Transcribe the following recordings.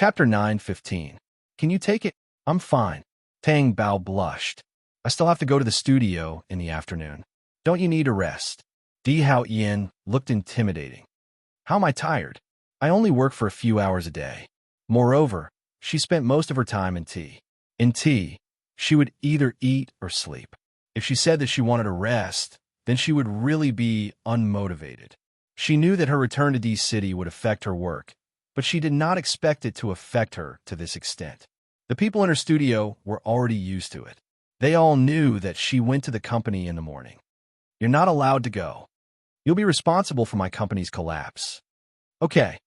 Chapter 9:15. Can you take it? I'm fine. Tang Bao blushed. I still have to go to the studio in the afternoon. Don't you need a rest? Di Hao Yin looked intimidating. How am I tired? I only work for a few hours a day. Moreover, she spent most of her time in tea. In tea, she would either eat or sleep. If she said that she wanted a rest, then she would really be unmotivated. She knew that her return to D City would affect her work, but she did not expect it to affect her to this extent. The people in her studio were already used to it. They all knew that she went to the company in the morning. You're not allowed to go. You'll be responsible for my company's collapse. Okay.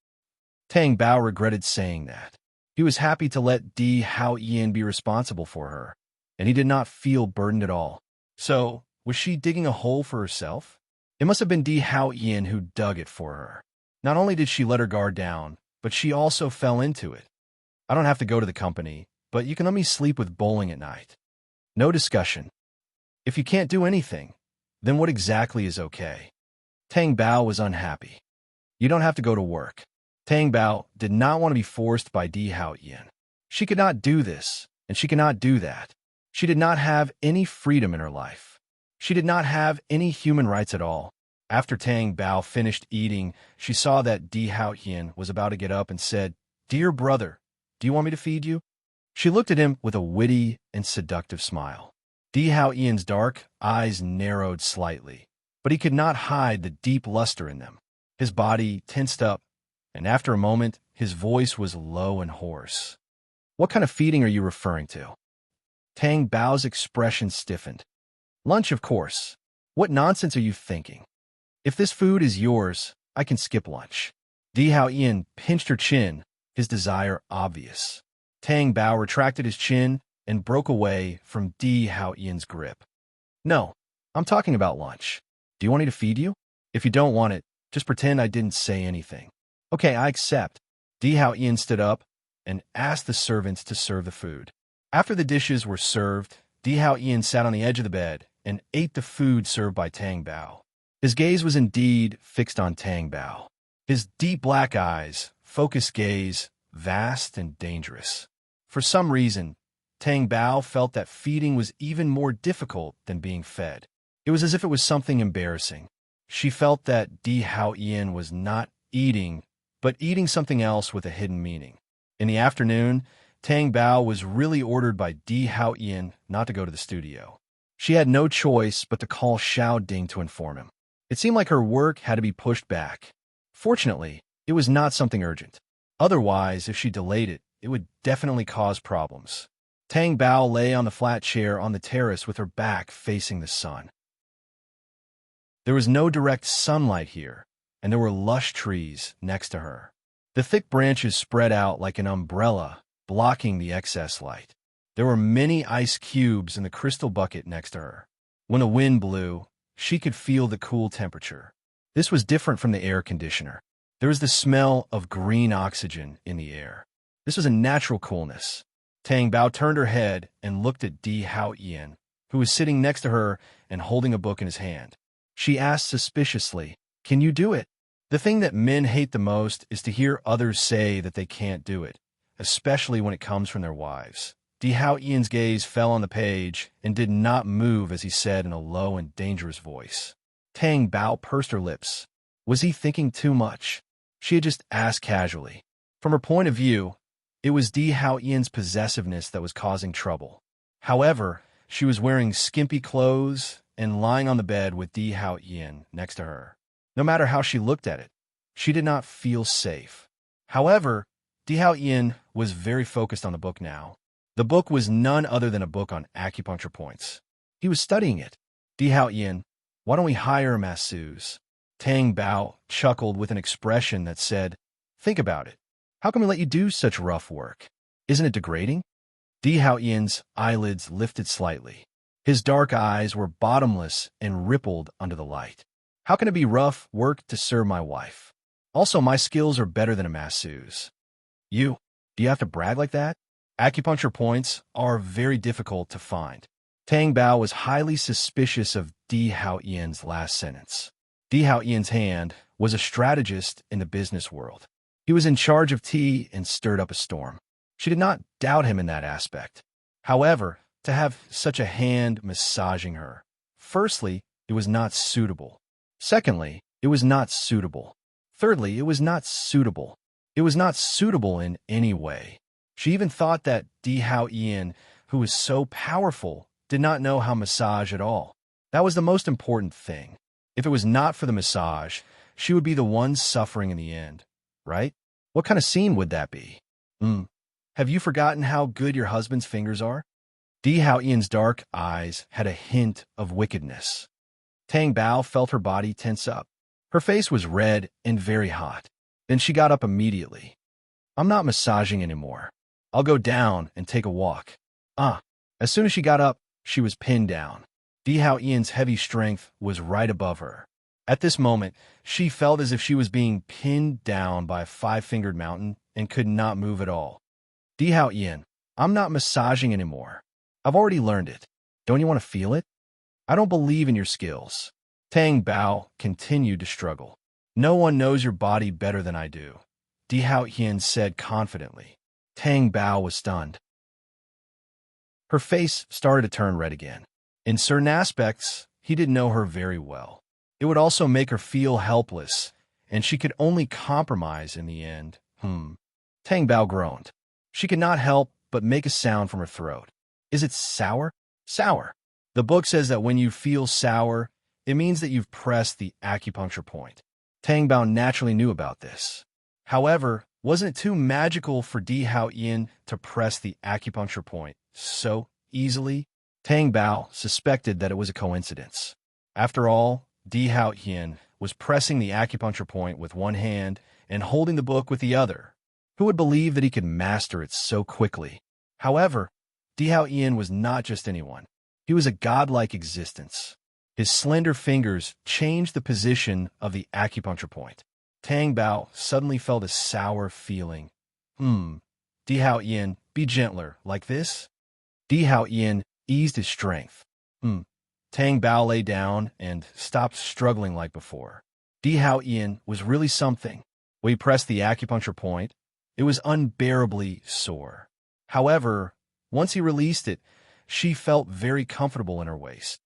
Tang Bao regretted saying that. He was happy to let Di Hao Yin be responsible for her, and he did not feel burdened at all. So, was she digging a hole for herself? It must have been Di Hao Yin who dug it for her. Not only did she let her guard down, but she also fell into it. I don't have to go to the company, but you can let me sleep with bowling at night. No discussion. If you can't do anything, then what exactly is okay? Tang Bao was unhappy. You don't have to go to work. Tang Bao did not want to be forced by Di Hao Yin. She could not do this, and she cannot do that. She did not have any freedom in her life. She did not have any human rights at all. After Tang Bao finished eating, she saw that Di Hao Yin was about to get up and said, "Dear brother, do you want me to feed you?" She looked at him with a witty and seductive smile. Di Hao Yin's dark eyes narrowed slightly, but he could not hide the deep luster in them. His body tensed up, and after a moment, his voice was low and hoarse. What kind of feeding are you referring to? Tang Bao's expression stiffened. Lunch, of course. What nonsense are you thinking? If this food is yours, I can skip lunch. Di Hao Yin pinched her chin, his desire obvious. Tang Bao retracted his chin and broke away from Di Hao Yin's grip. No, I'm talking about lunch. Do you want me to feed you? If you don't want it, just pretend I didn't say anything. Okay, I accept. Di Hao Yin stood up and asked the servants to serve the food. After the dishes were served, Di Hao Yin sat on the edge of the bed and ate the food served by Tang Bao. His gaze was indeed fixed on Tang Bao. His deep black eyes, focused gaze, vast and dangerous. For some reason, Tang Bao felt that feeding was even more difficult than being fed. It was as if it was something embarrassing. She felt that Di Hao Yin was not eating, but eating something else with a hidden meaning. In the afternoon, Tang Bao was really ordered by Di Hao Yin not to go to the studio. She had no choice but to call Xiao Ding to inform him. It seemed like her work had to be pushed back. Fortunately, it was not something urgent. Otherwise, if she delayed it, it would definitely cause problems. Tang Bao lay on the flat chair on the terrace with her back facing the sun. There was no direct sunlight here, and there were lush trees next to her. The thick branches spread out like an umbrella, blocking the excess light. There were many ice cubes in the crystal bucket next to her. When the wind blew, she could feel the cool temperature. This was different from the air conditioner. There was the smell of green oxygen in the air. This was a natural coolness. Tang Bao turned her head and looked at Di Hao Yin, who was sitting next to her and holding a book in his hand. She asked suspiciously, "Can you do it?" The thing that men hate the most is to hear others say that they can't do it, especially when it comes from their wives. Di Hao Yin's gaze fell on the page and did not move as he said in a low and dangerous voice. Tang Bao pursed her lips. Was he thinking too much? She had just asked casually. From her point of view, it was Di Hao Yin's possessiveness that was causing trouble. However, she was wearing skimpy clothes and lying on the bed with Di Hao Yin next to her. No matter how she looked at it, she did not feel safe. However, Di Hao Yin was very focused on the book now. The book was none other than a book on acupuncture points. He was studying it. Di Hao Yin, why don't we hire a masseuse? Tang Bao chuckled with an expression that said, think about it. How can we let you do such rough work? Isn't it degrading? Di Hao Yin's eyelids lifted slightly. His dark eyes were bottomless and rippled under the light. How can it be rough work to serve my wife? Also, my skills are better than a masseuse. Do you have to brag like that? Acupuncture points are very difficult to find. Tang Bao was highly suspicious of Di Hao Yin's last sentence. Di Hao Yin's hand was a strategist in the business world. He was in charge of tea and stirred up a storm. She did not doubt him in that aspect. However, to have such a hand massaging her, firstly, it was not suitable. Secondly, it was not suitable. Thirdly, it was not suitable. It was not suitable in any way. She even thought that Di Hao Ian, who was so powerful, did not know how massage at all. That was the most important thing. If it was not for the massage, she would be the one suffering in the end, right? What kind of scene would that be? Have you forgotten how good your husband's fingers are? Di Hao Ian's dark eyes had a hint of wickedness. Tang Bao felt her body tense up. Her face was red and very hot. Then she got up immediately. I'm not massaging anymore. I'll go down and take a walk. As soon as she got up, she was pinned down. Di Hao Ian's heavy strength was right above her. At this moment, she felt as if she was being pinned down by a five-fingered mountain and could not move at all. Di Hao Ian, I'm not massaging anymore. I've already learned it. Don't you want to feel it? I don't believe in your skills. Tang Bao continued to struggle. No one knows your body better than I do, Di Hao Ian said confidently. Tang Bao was stunned. Her face started to turn red again. In certain aspects, he didn't know her very well. It would also make her feel helpless, and she could only compromise in the end. Tang Bao groaned. She could not help but make a sound from her throat. Is it sour? Sour. The book says that when you feel sour, it means that you've pressed the acupuncture point. Tang Bao naturally knew about this. However, wasn't it too magical for Di Hao Ian to press the acupuncture point so easily? Tang Bao suspected that it was a coincidence. After all, Di Hao Ian was pressing the acupuncture point with one hand and holding the book with the other. Who would believe that he could master it so quickly? However, Di Hao Ian was not just anyone. He was a godlike existence. His slender fingers changed the position of the acupuncture point. Tang Bao suddenly felt a sour feeling. Di Hao Ian, be gentler, like this? Di Hao Ian eased his strength. Tang Bao lay down and stopped struggling like before. Di Hao Ian was really something. When he pressed the acupuncture point, it was unbearably sore. However, once he released it, she felt very comfortable in her waist.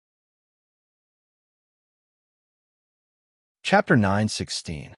Chapter 9:16.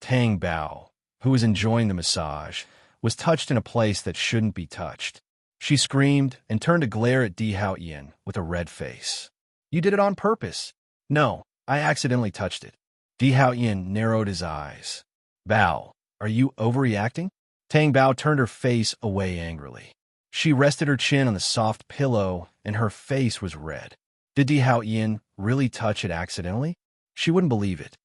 Tang Bao, who was enjoying the massage, was touched in a place that shouldn't be touched. She screamed and turned to glare at Di Hao Ian with a red face. You did it on purpose. No, I accidentally touched it. Di Hao Ian narrowed his eyes. Bao, are you overreacting? Tang Bao turned her face away angrily. She rested her chin on the soft pillow, and her face was red. Did Di Hao Ian really touch it accidentally? She wouldn't believe it.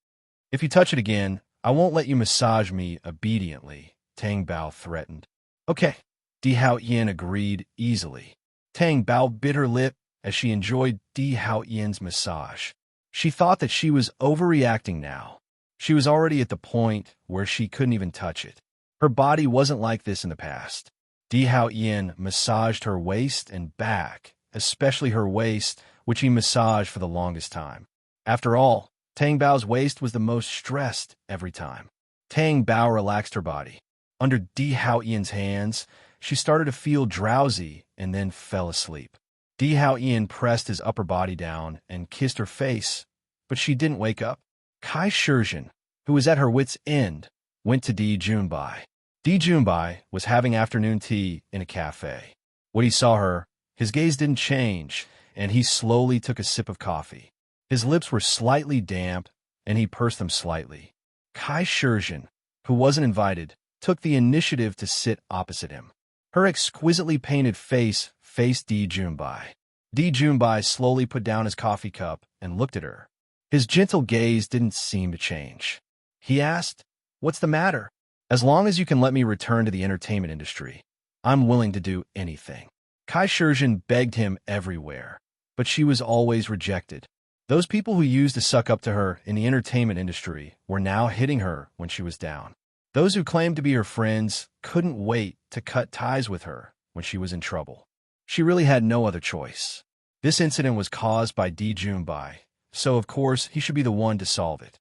If you touch it again, I won't let you massage me obediently, Tang Bao threatened. Okay, Di Hao Ian agreed easily. Tang Bao bit her lip as she enjoyed Di Hao Ian's massage. She thought that she was overreacting now. She was already at the point where she couldn't even touch it. Her body wasn't like this in the past. Di Hao Ian massaged her waist and back, especially her waist, which he massaged for the longest time. After all, Tang Bao's waist was the most stressed every time. Tang Bao relaxed her body. Under Di Hao Ian's hands, she started to feel drowsy and then fell asleep. Di Hao Ian pressed his upper body down and kissed her face, but she didn't wake up. Kai Shizhen, who was at her wit's end, went to Di Junbai. Di Junbai was having afternoon tea in a cafe. When he saw her, his gaze didn't change, and he slowly took a sip of coffee. His lips were slightly damp, and he pursed them slightly. Kai Shizhen, who wasn't invited, took the initiative to sit opposite him. Her exquisitely painted face faced Di Junbai. Di Junbai slowly put down his coffee cup and looked at her. His gentle gaze didn't seem to change. He asked, "What's the matter?" "As long as you can let me return to the entertainment industry, I'm willing to do anything." Kai Shizhen begged him everywhere, but she was always rejected. Those people who used to suck up to her in the entertainment industry were now hitting her when she was down. Those who claimed to be her friends couldn't wait to cut ties with her when she was in trouble. She really had no other choice. This incident was caused by Di Junbai, so of course he should be the one to solve it.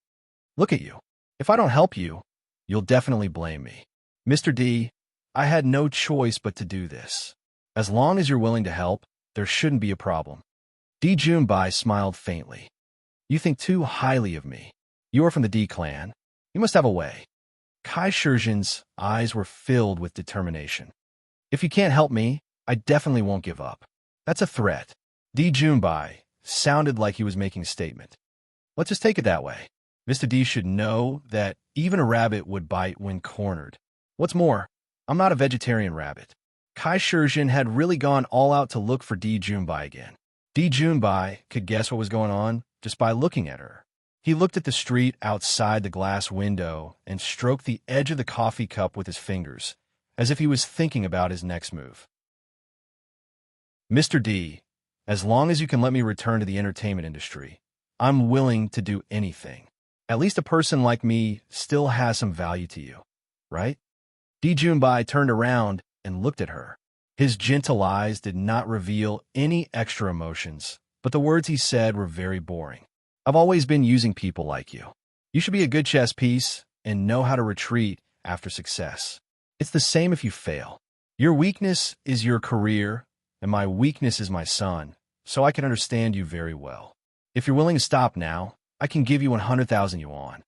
Look at you. If I don't help you, you'll definitely blame me. Mr. D, I had no choice but to do this. As long as you're willing to help, there shouldn't be a problem. D. Junbai smiled faintly. You think too highly of me. You are from the D clan. You must have a way. Kai Shijin's eyes were filled with determination. If you can't help me, I definitely won't give up. That's a threat. D. Junbai sounded like he was making a statement. Let's just take it that way. Mr. D should know that even a rabbit would bite when cornered. What's more, I'm not a vegetarian rabbit. Kai Shijin had really gone all out to look for D. Junbai again. D. Junbai could guess what was going on just by looking at her. He looked at the street outside the glass window and stroked the edge of the coffee cup with his fingers, as if he was thinking about his next move. Mr. D, as long as you can let me return to the entertainment industry, I'm willing to do anything. At least a person like me still has some value to you, right? D. Junbai turned around and looked at her. His gentle eyes did not reveal any extra emotions, but the words he said were very boring. I've always been using people like you. You should be a good chess piece and know how to retreat after success. It's the same if you fail. Your weakness is your career, and my weakness is my son, so I can understand you very well. If you're willing to stop now, I can give you 100,000 yuan.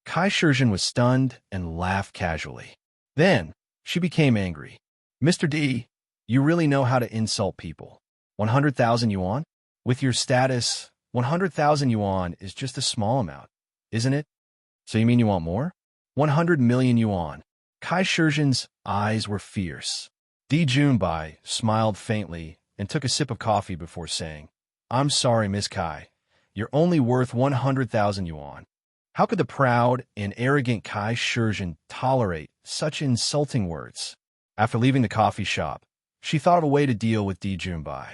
Kai Shijin was stunned and laughed casually. Then, she became angry. Mr. D, you really know how to insult people. 100,000 yuan? With your status, 100,000 yuan is just a small amount, isn't it? So you mean you want more? 100 million yuan. Kai Shijin's eyes were fierce. D. Junbai smiled faintly and took a sip of coffee before saying, I'm sorry, Miss Kai. You're only worth 100,000 yuan. How could the proud and arrogant Kai Shijin tolerate such insulting words? After leaving the coffee shop, she thought of a way to deal with D. Junbai.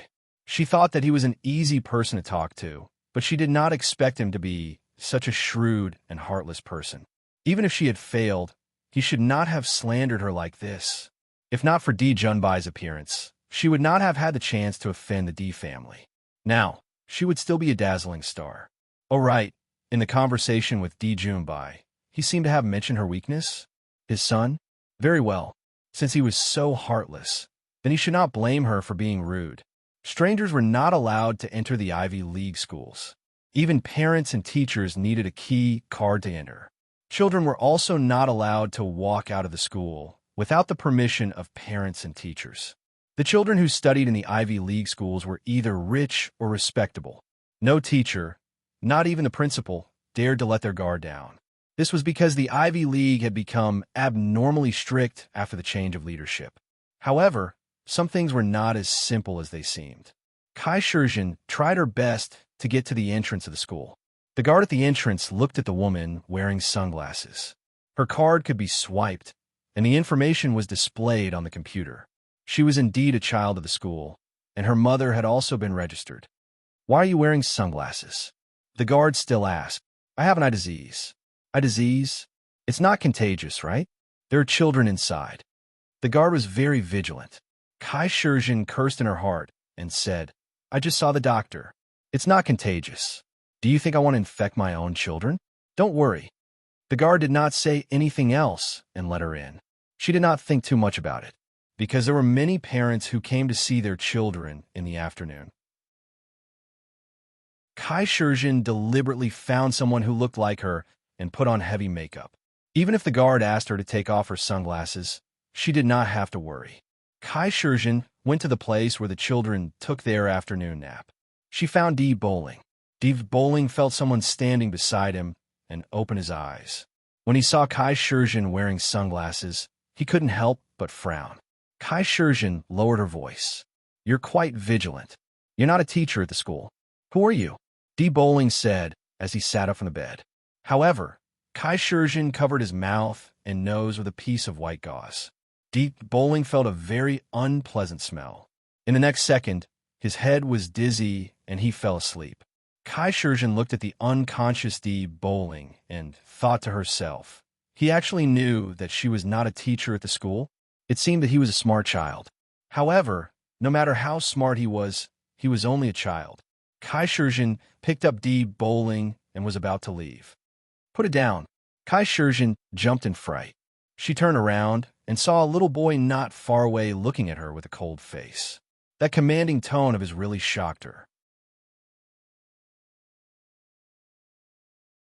She thought that he was an easy person to talk to, but she did not expect him to be such a shrewd and heartless person. Even if she had failed, he should not have slandered her like this. If not for D. Junbai's appearance, she would not have had the chance to offend the D family. Now, she would still be a dazzling star. Oh right, in the conversation with D. Junbai, he seemed to have mentioned her weakness. His son? Very well. Since he was so heartless, then he should not blame her for being rude. Strangers were not allowed to enter the Ivy League schools. Even parents and teachers needed a key card to enter. Children were also not allowed to walk out of the school without the permission of parents and teachers. The children who studied in the Ivy League schools were either rich or respectable. No teacher, not even the principal, dared to let their guard down. This was because the Ivy League had become abnormally strict after the change of leadership. However, some things were not as simple as they seemed. Kai Shijin tried her best to get to the entrance of the school. The guard at the entrance looked at the woman wearing sunglasses. Her card could be swiped, and the information was displayed on the computer. She was indeed a child of the school, and her mother had also been registered. Why are you wearing sunglasses? The guard still asked. I have an eye disease. Eye disease? It's not contagious, right? There are children inside. The guard was very vigilant. Kai Shijin cursed in her heart and said, I just saw the doctor. It's not contagious. Do you think I want to infect my own children? Don't worry. The guard did not say anything else and let her in. She did not think too much about it, because there were many parents who came to see their children in the afternoon. Kai Shijin deliberately found someone who looked like her and put on heavy makeup. Even if the guard asked her to take off her sunglasses, she did not have to worry. Kai Shijin went to the place where the children took their afternoon nap. She found D. Bowling. D. Bowling felt someone standing beside him and opened his eyes. When he saw Kai Shijin wearing sunglasses, he couldn't help but frown. Kai Shijin lowered her voice. You're quite vigilant. You're not a teacher at the school. Who are you? D. Bowling said as he sat up from the bed. However, Kai Shijin covered his mouth and nose with a piece of white gauze. D. Bowling felt a very unpleasant smell. In the next second, his head was dizzy and he fell asleep. Kai Shijin looked at the unconscious D. Bowling and thought to herself. He actually knew that she was not a teacher at the school. It seemed that he was a smart child. However, no matter how smart he was only a child. Kai Shijin picked up D. Bowling and was about to leave. Put it down. Kai Shurjin jumped in fright. She turned around and saw a little boy not far away looking at her with a cold face. That commanding tone of his really shocked her.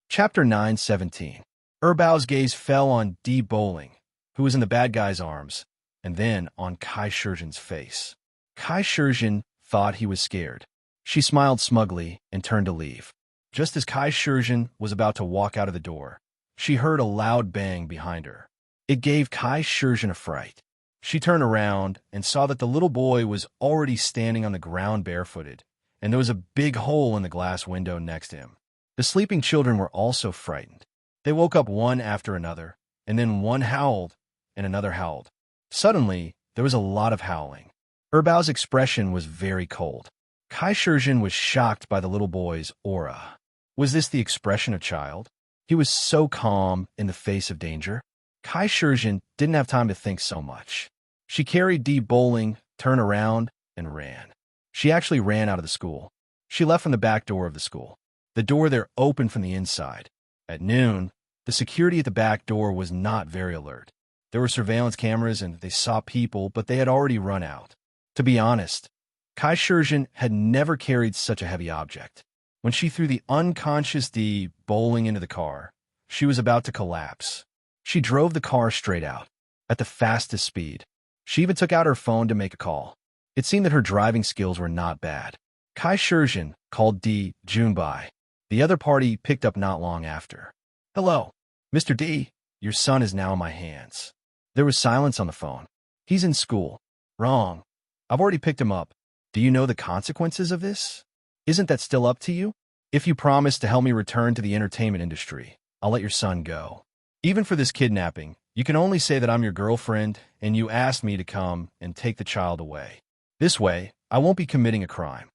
Chapter 9:17. Erbao's gaze fell on D. Bowling, who was in the bad guy's arms, and then on Kai Shurjin's face. Kai Shurjin thought he was scared. She smiled smugly and turned to leave. Just as Kai Shurjin was about to walk out of the door, she heard a loud bang behind her. It gave Kai Shurjin a fright. She turned around and saw that the little boy was already standing on the ground barefooted, and there was a big hole in the glass window next to him. The sleeping children were also frightened. They woke up one after another, and then one howled and another howled. Suddenly, there was a lot of howling. Erbao's expression was very cold. Kai Shurjin was shocked by the little boy's aura. Was this the expression of a child? He was so calm in the face of danger. Kai Shurjin didn't have time to think so much. She carried D. Bowling, turned around, and ran. She actually ran out of the school. She left from the back door of the school. The door there opened from the inside. At noon, the security at the back door was not very alert. There were surveillance cameras and they saw people, but they had already run out. To be honest, Kai Shurjin had never carried such a heavy object. When she threw the unconscious D. Bowling into the car, she was about to collapse. She drove the car straight out, at the fastest speed. She even took out her phone to make a call. It seemed that her driving skills were not bad. Kai Shurjin called D. Junbai. The other party picked up not long after. "Hello, Mr. D, your son is now in my hands." There was silence on the phone. "He's in school." "Wrong. I've already picked him up. Do you know the consequences of this? Isn't that still up to you? If you promise to help me return to the entertainment industry, I'll let your son go. Even for this kidnapping, you can only say that I'm your girlfriend and you asked me to come and take the child away. This way, I won't be committing a crime."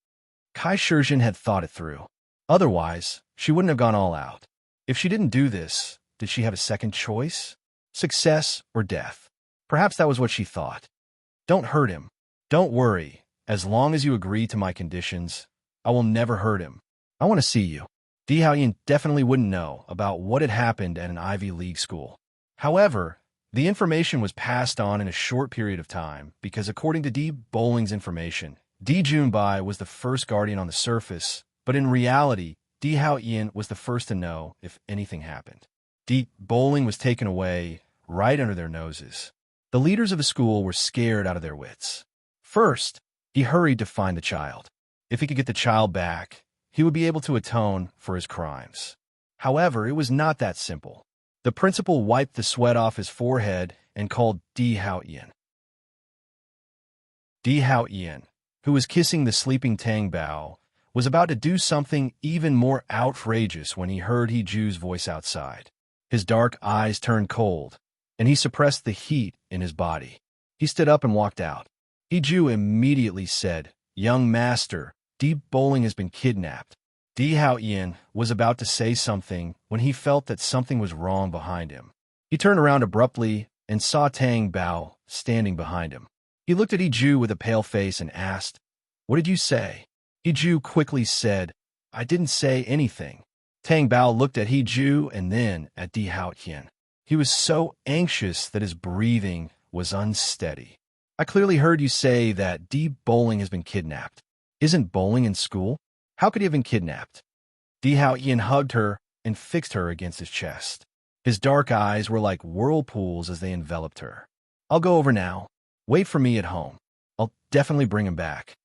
Kai Shurjin had thought it through. Otherwise, she wouldn't have gone all out. If she didn't do this, did she have a second choice? Success or death? Perhaps that was what she thought. "Don't hurt him. Don't worry. As long as you agree to my conditions, I will never hurt him. I want to see you." Di Haoyin definitely wouldn't know about what had happened at an Ivy League school. However, the information was passed on in a short period of time because according to D. Bowling's information, Di Junbai was the first guardian on the surface, but in reality, Di Haoyin was the first to know if anything happened. Di Bowling was taken away right under their noses. The leaders of the school were scared out of their wits. First, he hurried to find the child. If he could get the child back, he would be able to atone for his crimes. However, it was not that simple. The principal wiped the sweat off his forehead and called Di Haoyin. Di Haoyin, who was kissing the sleeping Tang Bao, was about to do something even more outrageous when he heard He Ju's voice outside. His dark eyes turned cold, and he suppressed the heat in his body. He stood up and walked out. He Ju immediately said, "Young master, Di Bowling has been kidnapped." Di Haoyin was about to say something when he felt that something was wrong behind him. He turned around abruptly and saw Tang Bao standing behind him. He looked at He Ju with a pale face and asked, "What did you say?" He Ju quickly said, "I didn't say anything." Tang Bao looked at He Ju and then at Di Haoyin. He was so anxious that his breathing was unsteady. "I clearly heard you say that Di Bowling has been kidnapped. Isn't Bowling in school? How could he have been kidnapped?" Di Haoyin hugged her and fixed her against his chest. His dark eyes were like whirlpools as they enveloped her. "I'll go over now. Wait for me at home. I'll definitely bring him back."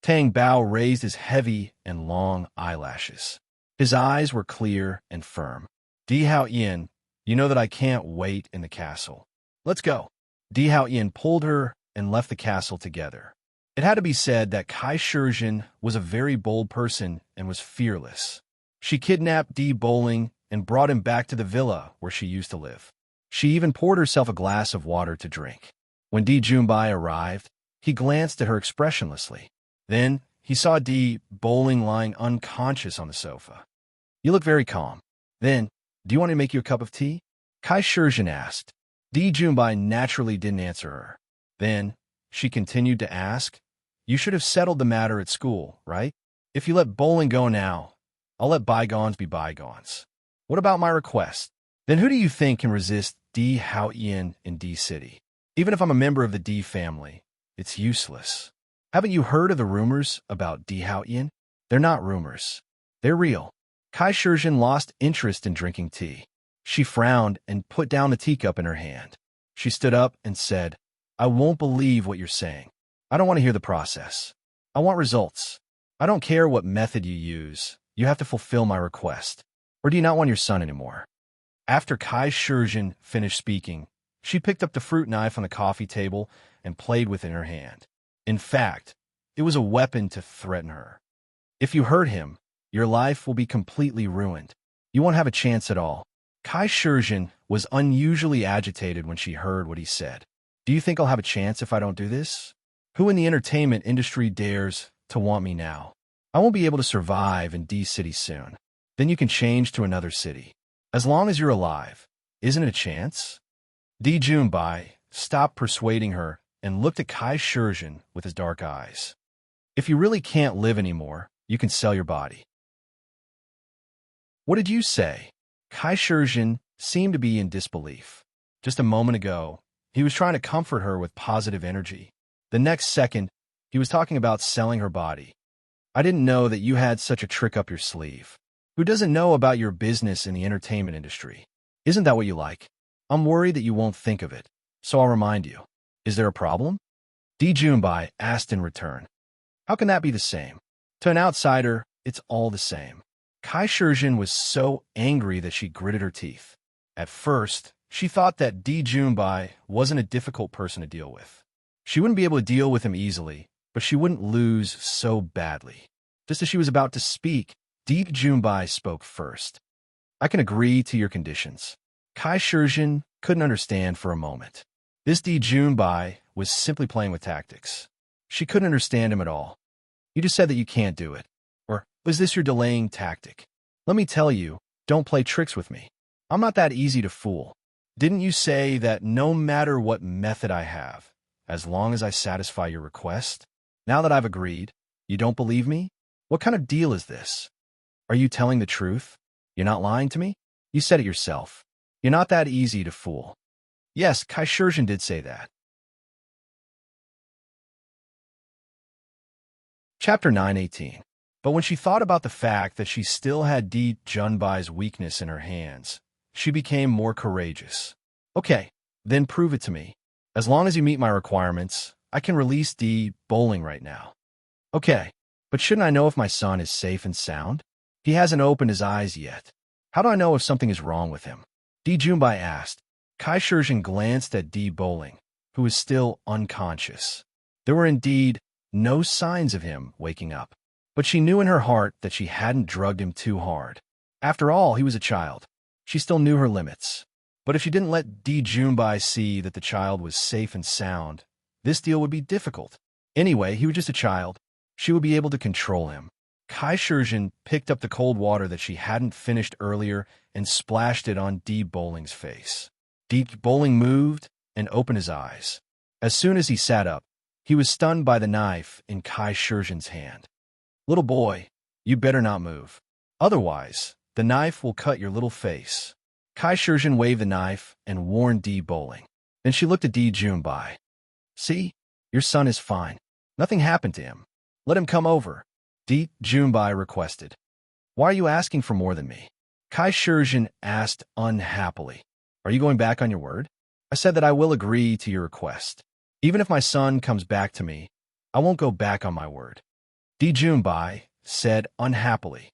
Tang Bao raised his heavy and long eyelashes. His eyes were clear and firm. "Di Haoyin, you know that I can't wait in the castle. Let's go." Di Haoyin pulled her and left the castle together. It had to be said that Kai Shurjin was a very bold person and was fearless. She kidnapped Di Bowling and brought him back to the villa where she used to live. She even poured herself a glass of water to drink. When Di Junbai arrived, he glanced at her expressionlessly. Then he saw Di Bowling lying unconscious on the sofa. "You look very calm. Then, do you want me to make you a cup of tea?" Kai Shurjin asked. Di Junbai naturally didn't answer her. Then, she continued to ask, "You should have settled the matter at school, right? If you let Bowling go now, I'll let bygones be bygones. What about my request? Then who do you think can resist D Haoyan in D City? Even if I'm a member of the D family, it's useless. Haven't you heard of the rumors about D Haoyan? They're not rumors. They're real. Kai Shizhen lost interest in drinking tea. She frowned and put down the teacup in her hand. She stood up and said, I won't believe what you're saying. I don't want to hear the process. I want results. I don't care what method you use. You have to fulfill my request. Or do you not want your son anymore? After Kai Shizhen finished speaking, she picked up the fruit knife on the coffee table and played with it in her hand. In fact, it was a weapon to threaten her. If you hurt him, your life will be completely ruined. You won't have a chance at all. Kai Shizhen was unusually agitated when she heard what he said. Do you think I'll have a chance if I don't do this? Who in the entertainment industry dares to want me now? I won't be able to survive in D City soon. Then you can change to another city. As long as you're alive, isn't it a chance? Di Junbai stopped persuading her and looked at Kai Shizhen with his dark eyes. If you really can't live anymore, you can sell your body. What did you say? Kai Shizhen seemed to be in disbelief. Just a moment ago, he was trying to comfort her with positive energy. The next second, he was talking about selling her body. I didn't know that you had such a trick up your sleeve. Who doesn't know about your business in the entertainment industry? Isn't that what you like? I'm worried that you won't think of it, so I'll remind you. Is there a problem? Di Junbai asked in return. How can that be the same? To an outsider, it's all the same. Kai Shizhen was so angry that she gritted her teeth. At first, she thought that Di Junbai wasn't a difficult person to deal with. She wouldn't be able to deal with him easily, but she wouldn't lose so badly. Just as she was about to speak, Di Junbai spoke first. I can agree to your conditions. Kai Shizhen couldn't understand for a moment. This Di Junbai was simply playing with tactics. She couldn't understand him at all. You just said that you can't do it. Or was this your delaying tactic? Let me tell you, don't play tricks with me. I'm not that easy to fool. Didn't you say that no matter what method I have, as long as I satisfy your request? Now that I've agreed, you don't believe me? What kind of deal is this? Are you telling the truth? You're not lying to me? You said it yourself. You're not that easy to fool. Yes, Kai Shizhen did say that. Chapter 9:18. But when she thought about the fact that she still had Di Junbai's weakness in her hands, she became more courageous. Okay, then prove it to me. As long as you meet my requirements, I can release Di bowling right now. Okay, but shouldn't I know if my son is safe and sound? He hasn't opened his eyes yet. How do I know if something is wrong with him? Di Junbai asked. Kai Shizhen glanced at Di Bowling, who was still unconscious. There were indeed no signs of him waking up, but she knew in her heart that she hadn't drugged him too hard. After all, he was a child. She still knew her limits. But if she didn't let Di Junbai see that the child was safe and sound, this deal would be difficult. Anyway, he was just a child. She would be able to control him. Kai Shizhen picked up the cold water that she hadn't finished earlier and splashed it on Di Bowling's face. Di Bowling moved and opened his eyes. As soon as he sat up, he was stunned by the knife in Kai Shizhen's hand. Little boy, you better not move. Otherwise, the knife will cut your little face. Kai Shizhen waved the knife and warned Di Bowling. Then she looked at Di Junbai. See, your son is fine. Nothing happened to him. Let him come over. Di Junbai requested. Why are you asking for more than me? Kai Shizhen asked unhappily. Are you going back on your word? I said that I will agree to your request. Even if my son comes back to me, I won't go back on my word. Di Junbai said unhappily.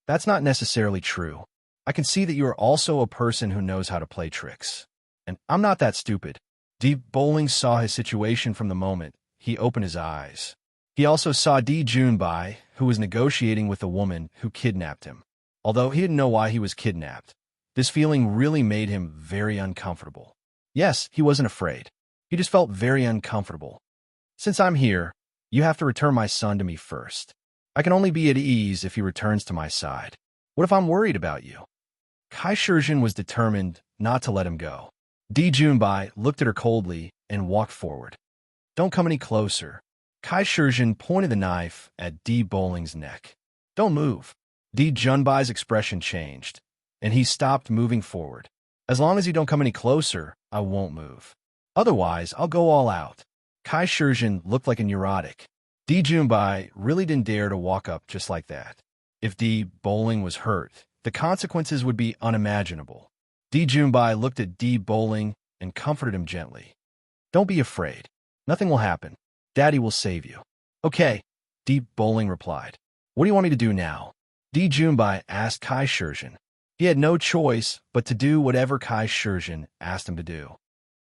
That's not necessarily true. I can see that you are also a person who knows how to play tricks. And I'm not that stupid. Di Bowling saw his situation from the moment he opened his eyes. He also saw Di Junbai, who was negotiating with the woman who kidnapped him. Although he didn't know why he was kidnapped, this feeling really made him very uncomfortable. Yes, he wasn't afraid. He just felt very uncomfortable. Since I'm here, you have to return my son to me first. I can only be at ease if he returns to my side. What if I'm worried about you? Kai Shizhen was determined not to let him go. Di Junbai looked at her coldly and walked forward. Don't come any closer. Kai Shizhen pointed the knife at Di Bowling's neck. Don't move. Di Junbai's expression changed, and he stopped moving forward. As long as you don't come any closer, I won't move. Otherwise, I'll go all out. Kai Shizhen looked like a neurotic. Di Junbai really didn't dare to walk up just like that. If Di Bowling was hurt, the consequences would be unimaginable. Di Junbai looked at Di Bowling and comforted him gently. Don't be afraid. Nothing will happen. Daddy will save you. Okay, Di Bowling replied. What do you want me to do now? Di Junbai asked Kai Shizhen. He had no choice but to do whatever Kai Shizhen asked him to do.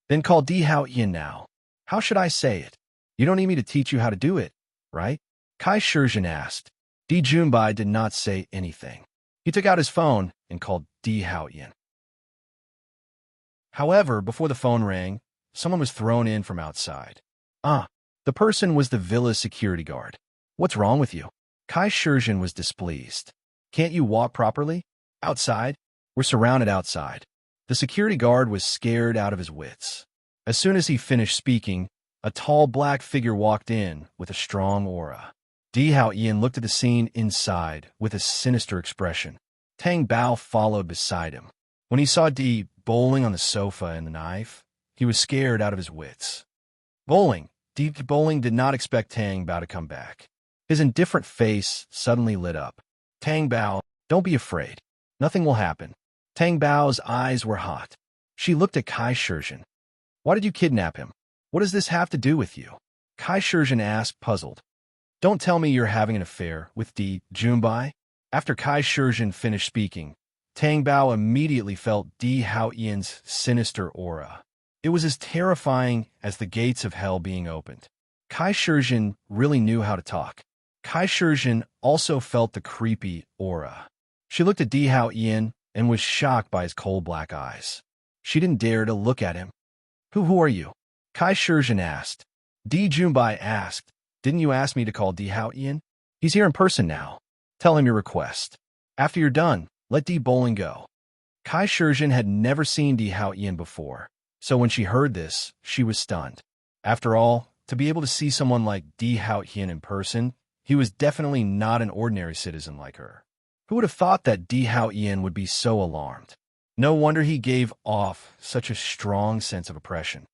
Then call Di Hao Yin now. How should I say it? You don't need me to teach you how to do it, right? Kai Shizhen asked. Di Junbai did not say anything. He took out his phone and called Di Hao Yin. However, before the phone rang, someone was thrown in from outside. The person was the villa's security guard. What's wrong with you? Kai Shizhen was displeased. Can't you walk properly? Outside? We're surrounded outside. The security guard was scared out of his wits. As soon as he finished speaking, a tall black figure walked in with a strong aura. Di Hao Yin looked at the scene inside with a sinister expression. Tang Bao followed beside him. When he saw Di Bowling on the sofa and the knife, he was scared out of his wits. Di Bowling did not expect Tang Bao to come back. His indifferent face suddenly lit up. Tang Bao, don't be afraid. Nothing will happen. Tang Bao's eyes were hot. She looked at Kai Shizhen. Why did you kidnap him? What does this have to do with you? Kai Shizhen asked, puzzled. Don't tell me you're having an affair with Di Junbai? After Kai Shizhen finished speaking, Tang Bao immediately felt Di Hao Yin's sinister aura. It was as terrifying as the gates of hell being opened. Kai Shizhen really knew how to talk. Kai Shizhen also felt the creepy aura. She looked at Di Hao Yin and was shocked by his cold black eyes. She didn't dare to look at him. Who are you? Kai Shizhen asked. Di Junbai asked, didn't you ask me to call Di Hao Yin? He's here in person now. Tell him your request. After you're done, let Di Bowling go. Kai Shizhen had never seen Di Hao Yin before, so when she heard this, she was stunned. After all, to be able to see someone like Di Hao Yin in person, he was definitely not an ordinary citizen like her. Who would have thought that Di Hao Yin would be so alarmed? No wonder he gave off such a strong sense of oppression.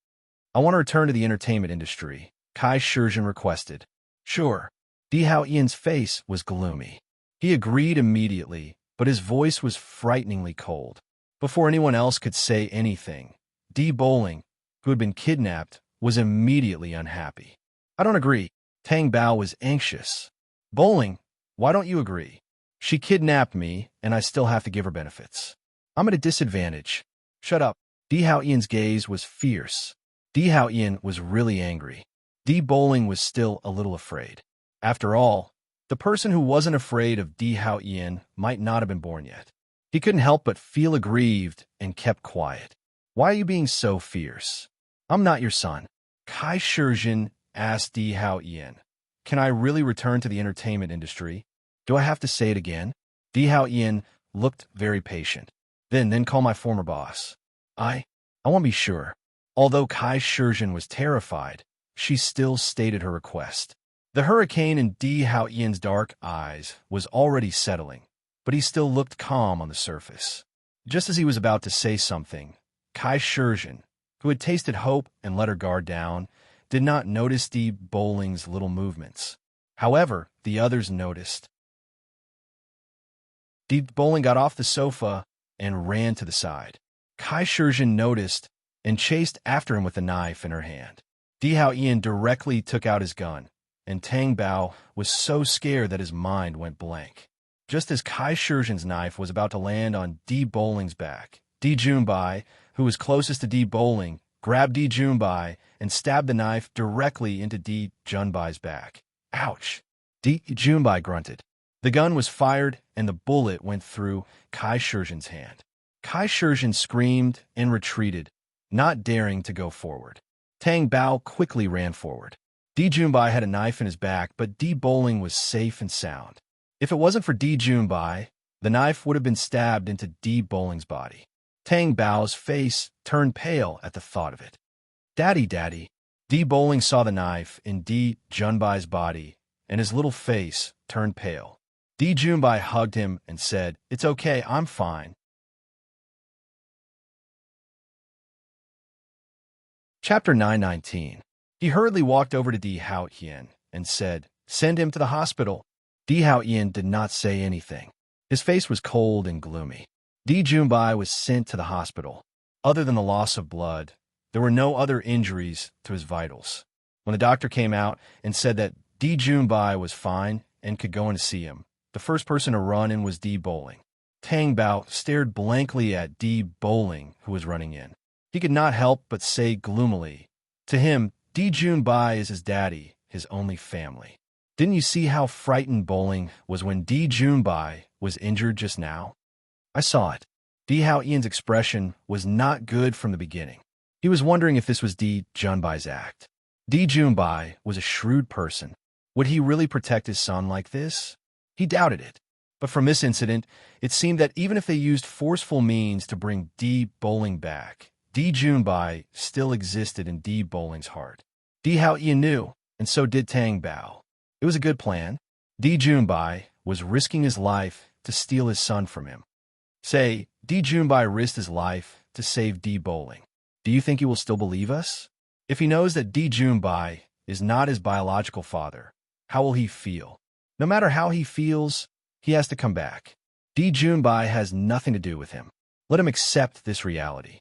I want to return to the entertainment industry, Kai Shizhen requested. Sure. Di Hao Yin's face was gloomy. He agreed immediately, but his voice was frighteningly cold. Before anyone else could say anything, Di Bowling, who had been kidnapped, was immediately unhappy. I don't agree. Tang Bao was anxious. Bowling, why don't you agree? She kidnapped me, and I still have to give her benefits. I'm at a disadvantage. Shut up. Di Hao Yin's gaze was fierce. Di Hao Yin was really angry. Di Bowling was still a little afraid. After all, the person who wasn't afraid of Di Hao Yin might not have been born yet. He couldn't help but feel aggrieved and kept quiet. Why are you being so fierce? I'm not your son. Kai Shizhen asked Di Hao Yin. Can I really return to the entertainment industry? Do I have to say it again? Di Hao Yin looked very patient. Then call my former boss. I want to be sure. Although Kai Shizhen was terrified, she still stated her request. The hurricane in Di Hao Yin's dark eyes was already settling, but he still looked calm on the surface. Just as he was about to say something, Kai Shizhen, who had tasted hope and let her guard down, did not notice Di Bowling's little movements. However, the others noticed. Di Bowling got off the sofa and ran to the side. Kai Shizhen noticed and chased after him with a knife in her hand. Di Hao Yin directly took out his gun, and Tang Bao was so scared that his mind went blank. Just as Kai Shizhen's knife was about to land on Di Bowling's back, Di Junbai, who was closest to Di Bowling, grabbed Di Junbai and stabbed the knife directly into Di Junbai's back. Ouch! Di Junbai grunted. The gun was fired, and the bullet went through Kai Shizhen's hand. Kai Shizhen screamed and retreated, not daring to go forward. Tang Bao quickly ran forward. Di Junbai had a knife in his back, but Di Bowling was safe and sound. If it wasn't for Di Junbai, the knife would have been stabbed into Di Bowling's body. Tang Bao's face turned pale at the thought of it. Daddy, Daddy. Di Bowling saw the knife in Di Junbai's body, and his little face turned pale. Di Junbai hugged him and said, It's okay, I'm fine. Chapter 919. He hurriedly walked over to Di Hao Yin and said, "Send him to the hospital." Di Hao Yin did not say anything. His face was cold and gloomy. Di Junbai was sent to the hospital. Other than the loss of blood, there were no other injuries to his vitals. When the doctor came out and said that Di Junbai was fine and could go in to see him, the first person to run in was Di Bowling. Tang Bao stared blankly at Di Bowling, who was running in. He could not help but say gloomily, to him, Di Junbai is his daddy, his only family. Didn't you see how frightened Bowling was when Di Junbai was injured just now? I saw it. Di Hao Ian's expression was not good from the beginning. He was wondering if this was Di Junbai's act. Di Junbai was a shrewd person. Would he really protect his son like this? He doubted it. But from this incident, it seemed that even if they used forceful means to bring Di Bowling back, Di Junbai still existed in Di Bowling's heart. Di Hao Ian knew, and so did Tang Bao. It was a good plan. Di Junbai was risking his life to steal his son from him. Say, Di Junbai risked his life to save Di Bowling. Do you think he will still believe us? If he knows that Di Junbai is not his biological father, how will he feel? No matter how he feels, he has to come back. Di Junbai has nothing to do with him. Let him accept this reality.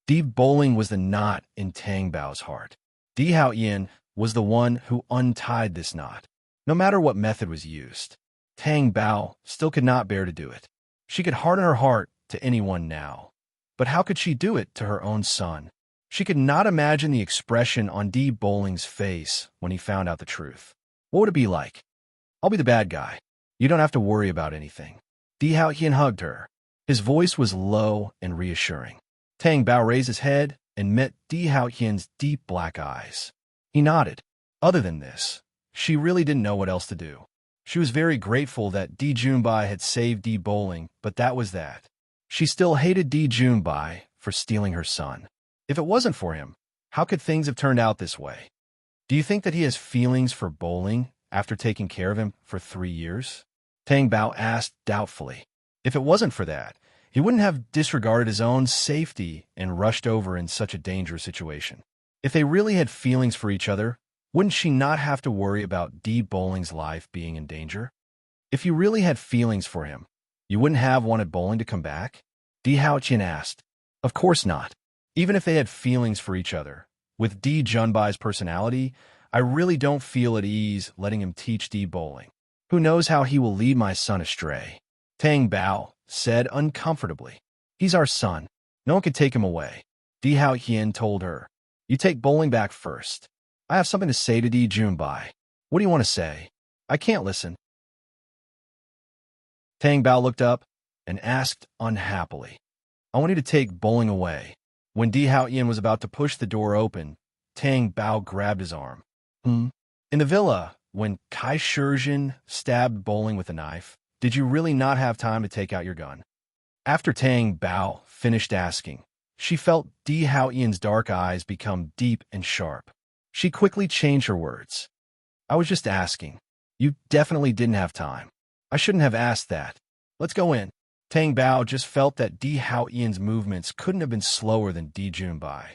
Di Bowling was the knot in Tang Bao's heart. Di Hao Yin was the one who untied this knot. No matter what method was used, Tang Bao still could not bear to do it. She could harden her heart to anyone now. But how could she do it to her own son? She could not imagine the expression on Di Bowling's face when he found out the truth. What would it be like? I'll be the bad guy. You don't have to worry about anything. Di Hao Yin hugged her. His voice was low and reassuring. Tang Bao raised his head and met Di Hao Yin's deep black eyes. He nodded. Other than this, she really didn't know what else to do. She was very grateful that Di Junbai had saved Di Bowling, but that was that. She still hated Di Junbai for stealing her son. If it wasn't for him, how could things have turned out this way? Do you think that he has feelings for Bowling after taking care of him for 3 years? Tang Bao asked doubtfully. If it wasn't for that, he wouldn't have disregarded his own safety and rushed over in such a dangerous situation. If they really had feelings for each other, wouldn't she not have to worry about Di Bowling's life being in danger? If you really had feelings for him, you wouldn't have wanted Bowling to come back? Di Hao Yin asked. Of course not. Even if they had feelings for each other, with Di Junbai's personality, I really don't feel at ease letting him teach Di Bowling. Who knows how he will lead my son astray? Tang Bao said uncomfortably. He's our son. No one can take him away. Di Hao Yin told her. You take Bowling back first. I have something to say to Di Junbai. What do you want to say? I can't listen. Tang Bao looked up and asked unhappily. I want you to take Bowling away. When Di Hao Yin was about to push the door open, Tang Bao grabbed his arm. In the villa, when Kai Shizhen stabbed Bowling with a knife, did you really not have time to take out your gun? After Tang Bao finished asking, she felt Di Hao Yin's dark eyes become deep and sharp. She quickly changed her words. I was just asking. You definitely didn't have time. I shouldn't have asked that. Let's go in. Tang Bao just felt that Di Hao Yin's movements couldn't have been slower than Di Junbai.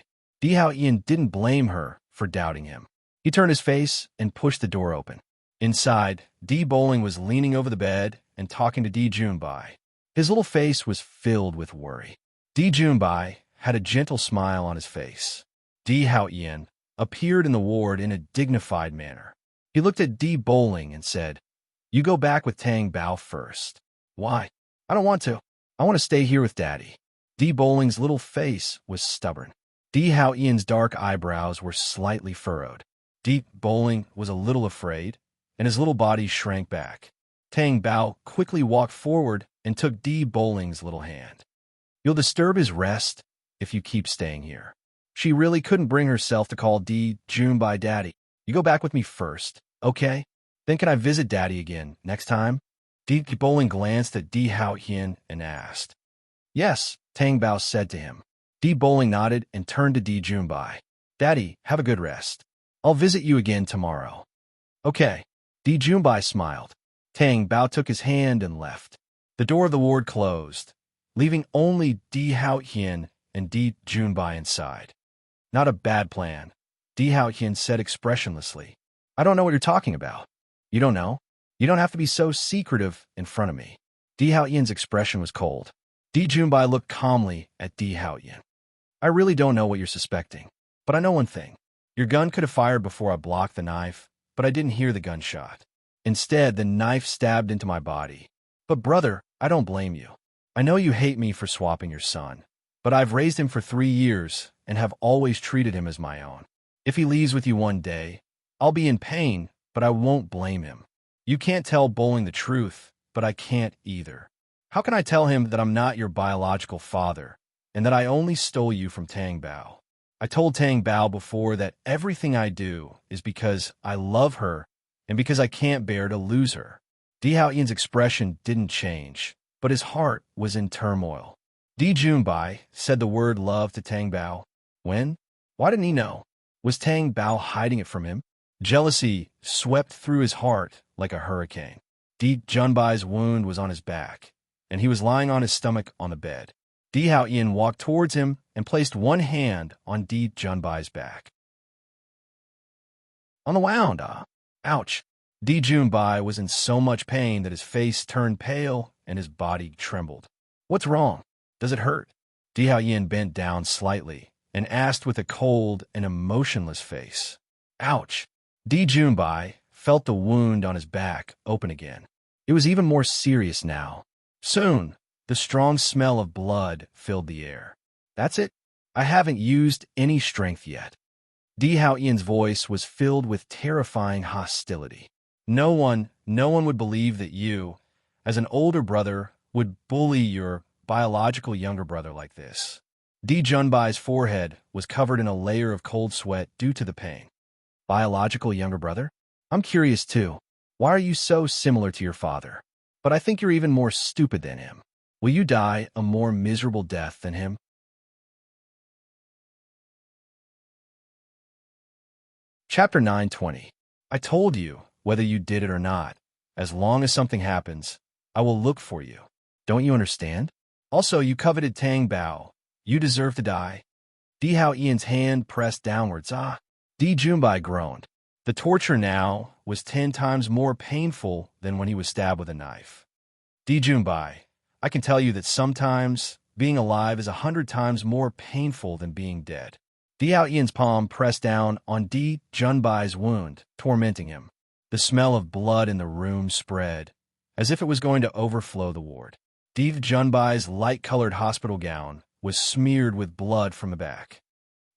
Di Hao Yin didn't blame her for doubting him. He turned his face and pushed the door open. Inside, Di Bowling was leaning over the bed and talking to Di Junbai. His little face was filled with worry. Di Junbai had a gentle smile on his face. Di Hao Yin appeared in the ward in a dignified manner. He looked at Di Bowling and said, You go back with Tang Bao first. Why? I don't want to. I want to stay here with Daddy. Di Bowling's little face was stubborn. Di Hao Yin's dark eyebrows were slightly furrowed. Di Bowling was a little afraid, and his little body shrank back. Tang Bao quickly walked forward and took Di Bowling's little hand. You'll disturb his rest if you keep staying here. She really couldn't bring herself to call Di Junbai Daddy. You go back with me first, okay? Then can I visit Daddy again next time? Di Bowling glanced at Di Hao Yin and asked. Yes, Tang Bao said to him. Di Bowling nodded and turned to Di Junbai. Daddy, have a good rest. I'll visit you again tomorrow. Okay. Di Junbai smiled. Tang Bao took his hand and left. The door of the ward closed, leaving only Di Hao Yin and Di Junbai inside. Not a bad plan, Di Haotian said expressionlessly. I don't know what you're talking about. You don't know? You don't have to be so secretive in front of me. Di Haotian's expression was cold. Di Junbai looked calmly at Di Haotian. I really don't know what you're suspecting, but I know one thing. Your gun could have fired before I blocked the knife, but I didn't hear the gunshot. Instead, the knife stabbed into my body. But brother, I don't blame you. I know you hate me for swapping your son, but I've raised him for 3 years and have always treated him as my own. If he leaves with you one day, I'll be in pain, but I won't blame him. You can't tell Bowling the truth, but I can't either. How can I tell him that I'm not your biological father and that I only stole you from Tang Bao? I told Tang Bao before that everything I do is because I love her and because I can't bear to lose her. Di Haotian's expression didn't change, but his heart was in turmoil. Di Junbai said the word love to Tang Bao. When? Why didn't he know? Was Tang Bao hiding it from him? Jealousy swept through his heart like a hurricane. Di Junbai's wound was on his back, and he was lying on his stomach on the bed. Di Haotian walked towards him and placed one hand on Di Junbai's back. On the wound, ouch. Di Junbai was in so much pain that his face turned pale and his body trembled. What's wrong? Does it hurt? Di Haotian bent down slightly and asked with a cold and emotionless face. Ouch. Di Junbai felt the wound on his back open again. It was even more serious now. Soon, the strong smell of blood filled the air. That's it. I haven't used any strength yet. Di Haotian's voice was filled with terrifying hostility. No one would believe that you, as an older brother, would bully your biological younger brother like this. Di Junbai's forehead was covered in a layer of cold sweat due to the pain. Biological younger brother? I'm curious too. Why are you so similar to your father? But I think you're even more stupid than him. Will you die a more miserable death than him? Chapter 9:20. I told you, whether you did it or not, as long as something happens, I will look for you. Don't you understand? Also, you coveted Tang Bao. You deserve to die. Di Haotian's hand pressed downwards. Di Junbai groaned. The torture now was 10 times more painful than when he was stabbed with a knife. Di Junbai, I can tell you that sometimes being alive is 100 times more painful than being dead. Di Haotian's palm pressed down on Di Junbai's wound, tormenting him. The smell of blood in the room spread, as if it was going to overflow the ward. Di Junbai's light-colored hospital gown was smeared with blood from the back.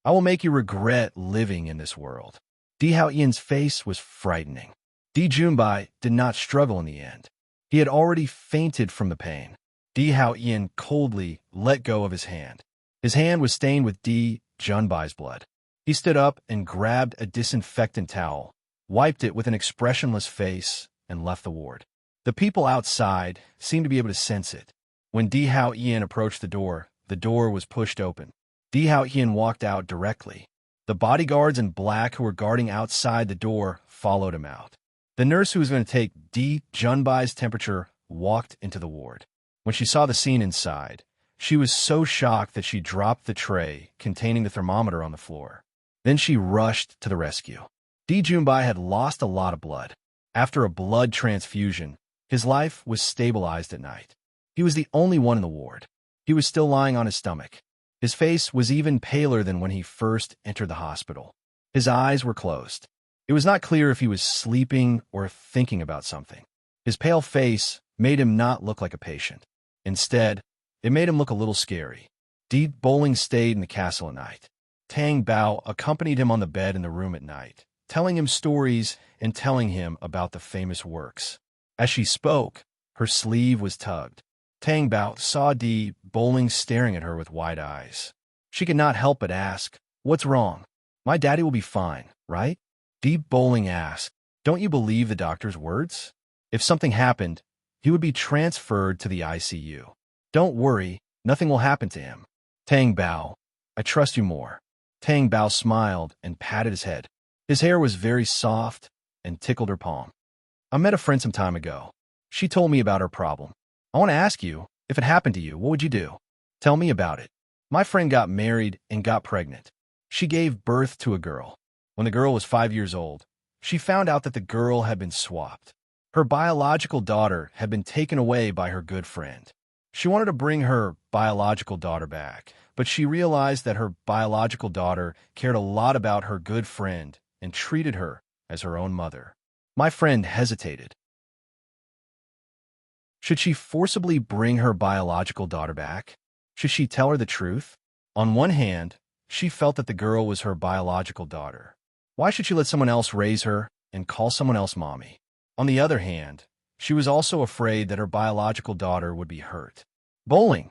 I will make you regret living in this world. Di Haotian's face was frightening. Di Junbai did not struggle in the end. He had already fainted from the pain. Di Haotian coldly let go of his hand. His hand was stained with Di Junbai's blood. He stood up and grabbed a disinfectant towel, wiped it with an expressionless face, and left the ward. The people outside seemed to be able to sense it. When Di Haotian approached the door was pushed open. Di Haotian walked out directly. The bodyguards in black who were guarding outside the door followed him out. The nurse who was going to take Di Junbai's temperature walked into the ward. When she saw the scene inside, she was so shocked that she dropped the tray containing the thermometer on the floor. Then she rushed to the rescue. Di Junbai had lost a lot of blood. After a blood transfusion, his life was stabilized at night. He was the only one in the ward. He was still lying on his stomach. His face was even paler than when he first entered the hospital. His eyes were closed. It was not clear if he was sleeping or thinking about something. His pale face made him not look like a patient. Instead, it made him look a little scary. Di Bowling stayed in the castle at night. Tang Bao accompanied him on the bed in the room at night, telling him stories and telling him about the famous works. As she spoke, her sleeve was tugged. Tang Bao saw Di Bowling staring at her with wide eyes. She could not help but ask, "What's wrong? My daddy will be fine, right?" Di Bowling asked, "Don't you believe the doctor's words? If something happened, he would be transferred to the ICU. Don't worry, nothing will happen to him." Tang Bao, I trust you more. Tang Bao smiled and patted his head. His hair was very soft and tickled her palm. I met a friend some time ago. She told me about her problem. I want to ask you, if it happened to you, what would you do? Tell me about it. My friend got married and got pregnant. She gave birth to a girl. When the girl was 5 years old, she found out that the girl had been swapped. Her biological daughter had been taken away by her good friend. She wanted to bring her biological daughter back, but she realized that her biological daughter cared a lot about her good friend and treated her as her own mother. My friend hesitated. Should she forcibly bring her biological daughter back? Should she tell her the truth? On one hand, she felt that the girl was her biological daughter. Why should she let someone else raise her and call someone else mommy? On the other hand, she was also afraid that her biological daughter would be hurt. Bowling.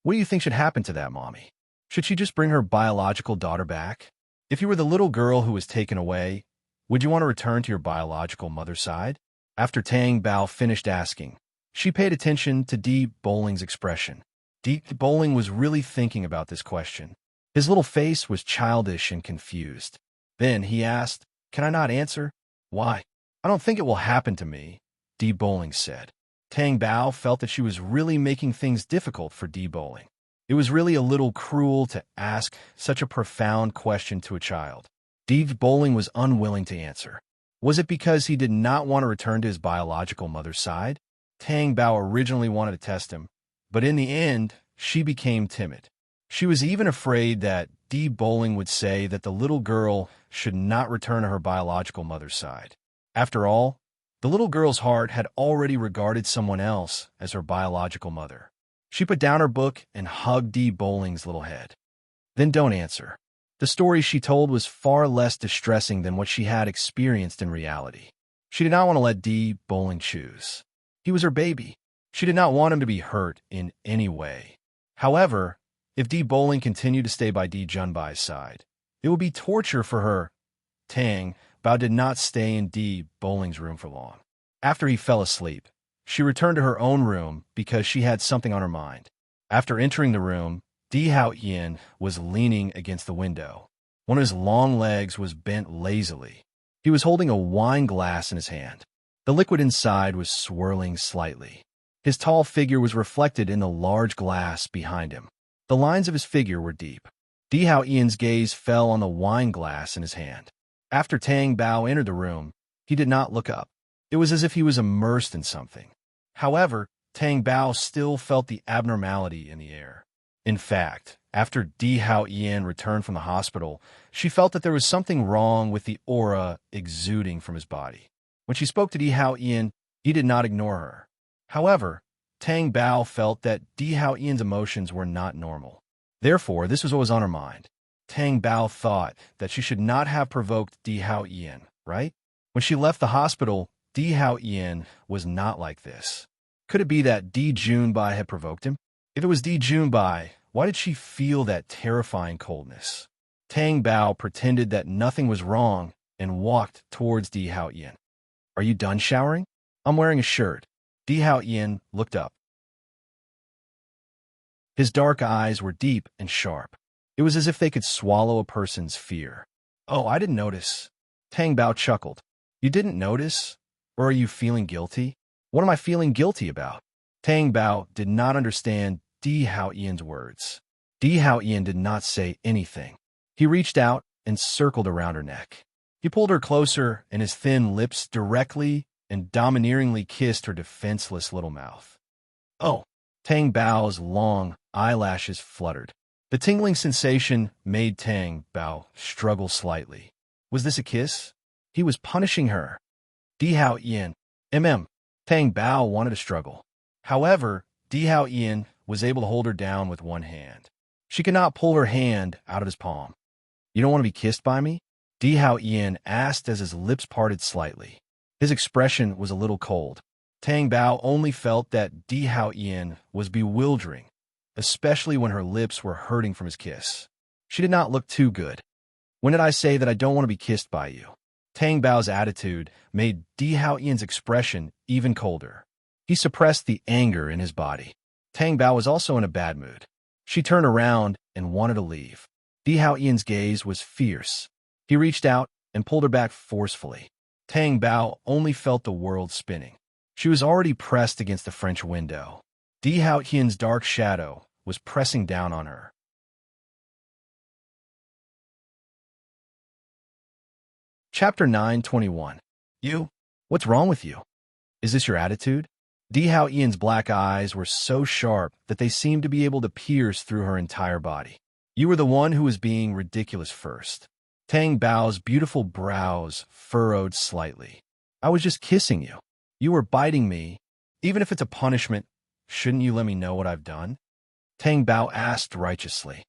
What do you think should happen to that mommy? Should she just bring her biological daughter back? If you were the little girl who was taken away, would you want to return to your biological mother's side? After Tang Bao finished asking, she paid attention to D. Bowling's expression. D. Bowling was really thinking about this question. His little face was childish and confused. Then he asked, "Can I not answer?" "Why?" "I don't think it will happen to me," D. Bowling said. Tang Bao felt that she was really making things difficult for D. Bowling. It was really a little cruel to ask such a profound question to a child. D. Bowling was unwilling to answer. Was it because he did not want to return to his biological mother's side? Tang Bao originally wanted to test him, but in the end, she became timid. She was even afraid that D. Bowling would say that the little girl should not return to her biological mother's side. After all, the little girl's heart had already regarded someone else as her biological mother. She put down her book and hugged D. Bowling's little head. "Then don't answer." The story she told was far less distressing than what she had experienced in reality. She did not want to let D. Bowling choose. He was her baby. She did not want him to be hurt in any way. However, if D. Bowling continued to stay by D. Junbai's side, it would be torture for her. Tang Bao did not stay in D. Bowling's room for long. After he fell asleep, she returned to her own room because she had something on her mind. After entering the room, D. Hao-yin was leaning against the window. One of his long legs was bent lazily. He was holding a wine glass in his hand. The liquid inside was swirling slightly. His tall figure was reflected in the large glass behind him. The lines of his figure were deep. D. Hao-yin's gaze fell on the wine glass in his hand. After Tang Bao entered the room, he did not look up. It was as if he was immersed in something. However, Tang Bao still felt the abnormality in the air. In fact, after D. Hao-yin returned from the hospital, she felt that there was something wrong with the aura exuding from his body. When she spoke to D. Hao-yin, he did not ignore her. However, Tang Bao felt that D. Hao-yin's emotions were not normal. Therefore, this was what was on her mind. Tang Bao thought that she should not have provoked D. Hao-yin, right? When she left the hospital, D. Hao-yin was not like this. Could it be that D. Junbai had provoked him? If it was D. Junbai, why did she feel that terrifying coldness? Tang Bao pretended that nothing was wrong and walked towards D. Hao-yin. "Are you done showering?" "I'm wearing a shirt." D. Hao-yin looked up. His dark eyes were deep and sharp. It was as if they could swallow a person's fear. "Oh, I didn't notice." Tang Bao chuckled. "You didn't notice? Or are you feeling guilty?" "What am I feeling guilty about?" Tang Bao did not understand D. Hao-yin's words. D. Hao-yin did not say anything. He reached out and circled around her neck. He pulled her closer, and his thin lips directly and domineeringly kissed her defenseless little mouth. "Oh!" Tang Bao's long eyelashes fluttered. The tingling sensation made Tang Bao struggle slightly. Was this a kiss? He was punishing her. D. Hao-yin. Tang Bao wanted to struggle. However, D. Hao-yin was able to hold her down with one hand. She could not pull her hand out of his palm. "You don't want to be kissed by me?" D. Hao-yin asked as his lips parted slightly. His expression was a little cold. Tang Bao only felt that D. Hao-yin was bewildering, especially when her lips were hurting from his kiss. She did not look too good. "When did I say that I don't want to be kissed by you?" Tang Bao's attitude made D. Hao-yin's expression even colder. He suppressed the anger in his body. Tang Bao was also in a bad mood. She turned around and wanted to leave. D. Hao-yin's gaze was fierce. He reached out and pulled her back forcefully. Tang Bao only felt the world spinning. She was already pressed against the French window. D. Hao-yin's dark shadow was pressing down on her. Chapter 9:21. You? What's wrong with you? Is this your attitude? Di Hao Ian's black eyes were so sharp that they seemed to be able to pierce through her entire body. You were the one who was being ridiculous first. Tang Bao's beautiful brows furrowed slightly. I was just kissing you. You were biting me. Even if it's a punishment, shouldn't you let me know what I've done? Tang Bao asked righteously.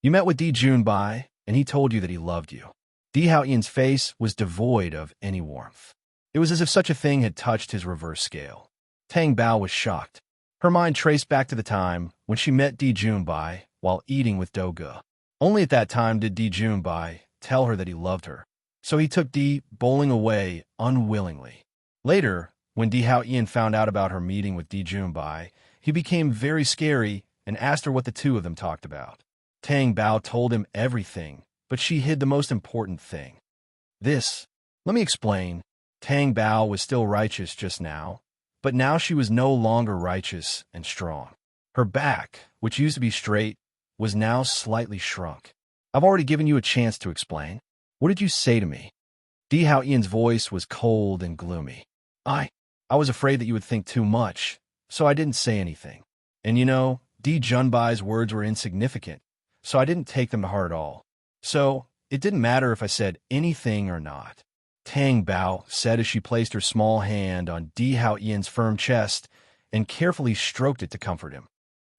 You met with Di Junbai, and he told you that he loved you. Di Hao Ian's face was devoid of any warmth. It was as if such a thing had touched his reverse scale. Tang Bao was shocked. Her mind traced back to the time when she met Di Junbai while eating with Doge. Only at that time did Di Junbai tell her that he loved her, so he took Di bowling away unwillingly. Later, when Di Hao Ian found out about her meeting with Di Junbai, he became very scary and asked her what the two of them talked about. Tang Bao told him everything, but she hid the most important thing. Let me explain. Tang Bao was still righteous just now, but now she was no longer righteous and strong. Her back, which used to be straight, was now slightly shrunk. I've already given you a chance to explain. What did you say to me? Di Hao Ian's voice was cold and gloomy. I was afraid that you would think too much, so I didn't say anything. And you know, Di Junbai's words were insignificant, so I didn't take them to heart at all. So, it didn't matter if I said anything or not. Tang Bao said as she placed her small hand on Di Hao Ian's firm chest and carefully stroked it to comfort him.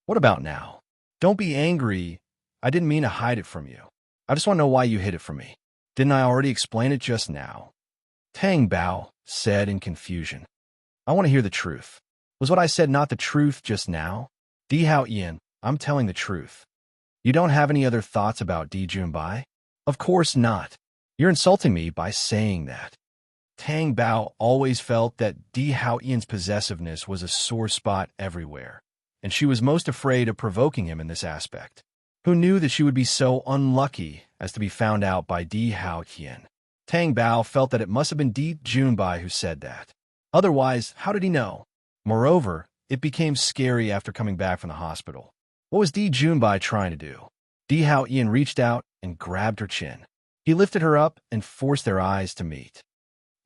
What about now? Don't be angry. I didn't mean to hide it from you. I just want to know why you hid it from me. Didn't I already explain it just now? Tang Bao said in confusion. I want to hear the truth. Was what I said not the truth just now? Di Hao Ian, I'm telling the truth. You don't have any other thoughts about Di Junbai? Of course not. You're insulting me by saying that. Tang Bao always felt that Di Hao Ian's possessiveness was a sore spot everywhere, and she was most afraid of provoking him in this aspect. Who knew that she would be so unlucky as to be found out by Di Hao Ian? Tang Bao felt that it must have been Di Junbai who said that. Otherwise, how did he know? Moreover, it became scary after coming back from the hospital. What was Di Junbai trying to do? Di Hao Ian reached out and grabbed her chin. He lifted her up and forced their eyes to meet.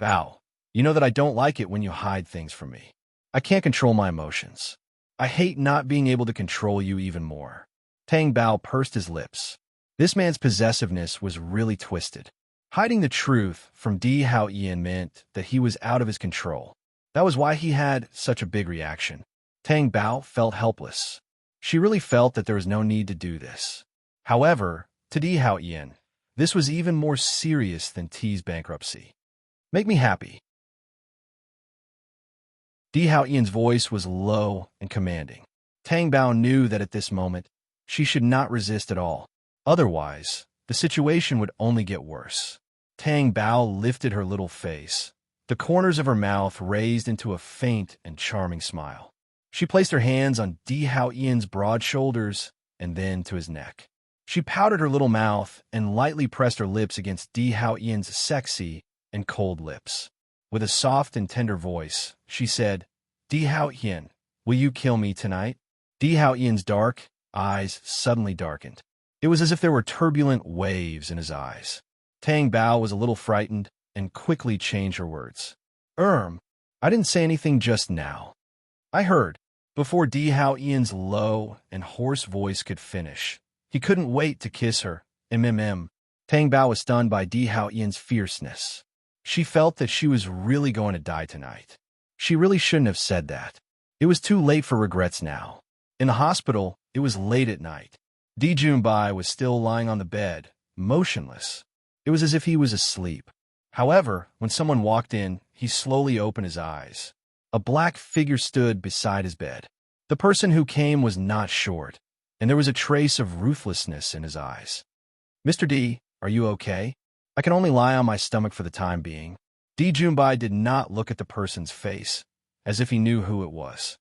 Bao, you know that I don't like it when you hide things from me. I can't control my emotions. I hate not being able to control you even more. Tang Bao pursed his lips. This man's possessiveness was really twisted. Hiding the truth from Di Hao Ian meant that he was out of his control. That was why he had such a big reaction. Tang Bao felt helpless. She really felt that there was no need to do this. However, to Di Hao Ian, this was even more serious than T's bankruptcy. Make me happy. Di Hao Ian's voice was low and commanding. Tang Bao knew that at this moment, she should not resist at all. Otherwise, the situation would only get worse. Tang Bao lifted her little face. The corners of her mouth raised into a faint and charming smile. She placed her hands on Di Hao Ian's broad shoulders and then to his neck. She pouted her little mouth and lightly pressed her lips against Di Hao Ian's sexy and cold lips. With a soft and tender voice, she said, Di Hao Ian, will you kill me tonight? Di Hao Ian's dark eyes suddenly darkened. It was as if there were turbulent waves in his eyes. Tang Bao was a little frightened and quickly changed her words. I didn't say anything just now. I heard. Before Di Hao Ian's low and hoarse voice could finish, he couldn't wait to kiss her. Tang Bao was stunned by Di Hao Ian's fierceness. She felt that she was really going to die tonight. She really shouldn't have said that. It was too late for regrets now. In the hospital, it was late at night. Di Junbai was still lying on the bed, motionless. It was as if he was asleep. However, when someone walked in, he slowly opened his eyes. A black figure stood beside his bed. The person who came was not short, and there was a trace of ruthlessness in his eyes. Mr. D, are you okay? I can only lie on my stomach for the time being. Di Junbai did not look at the person's face, as if he knew who it was.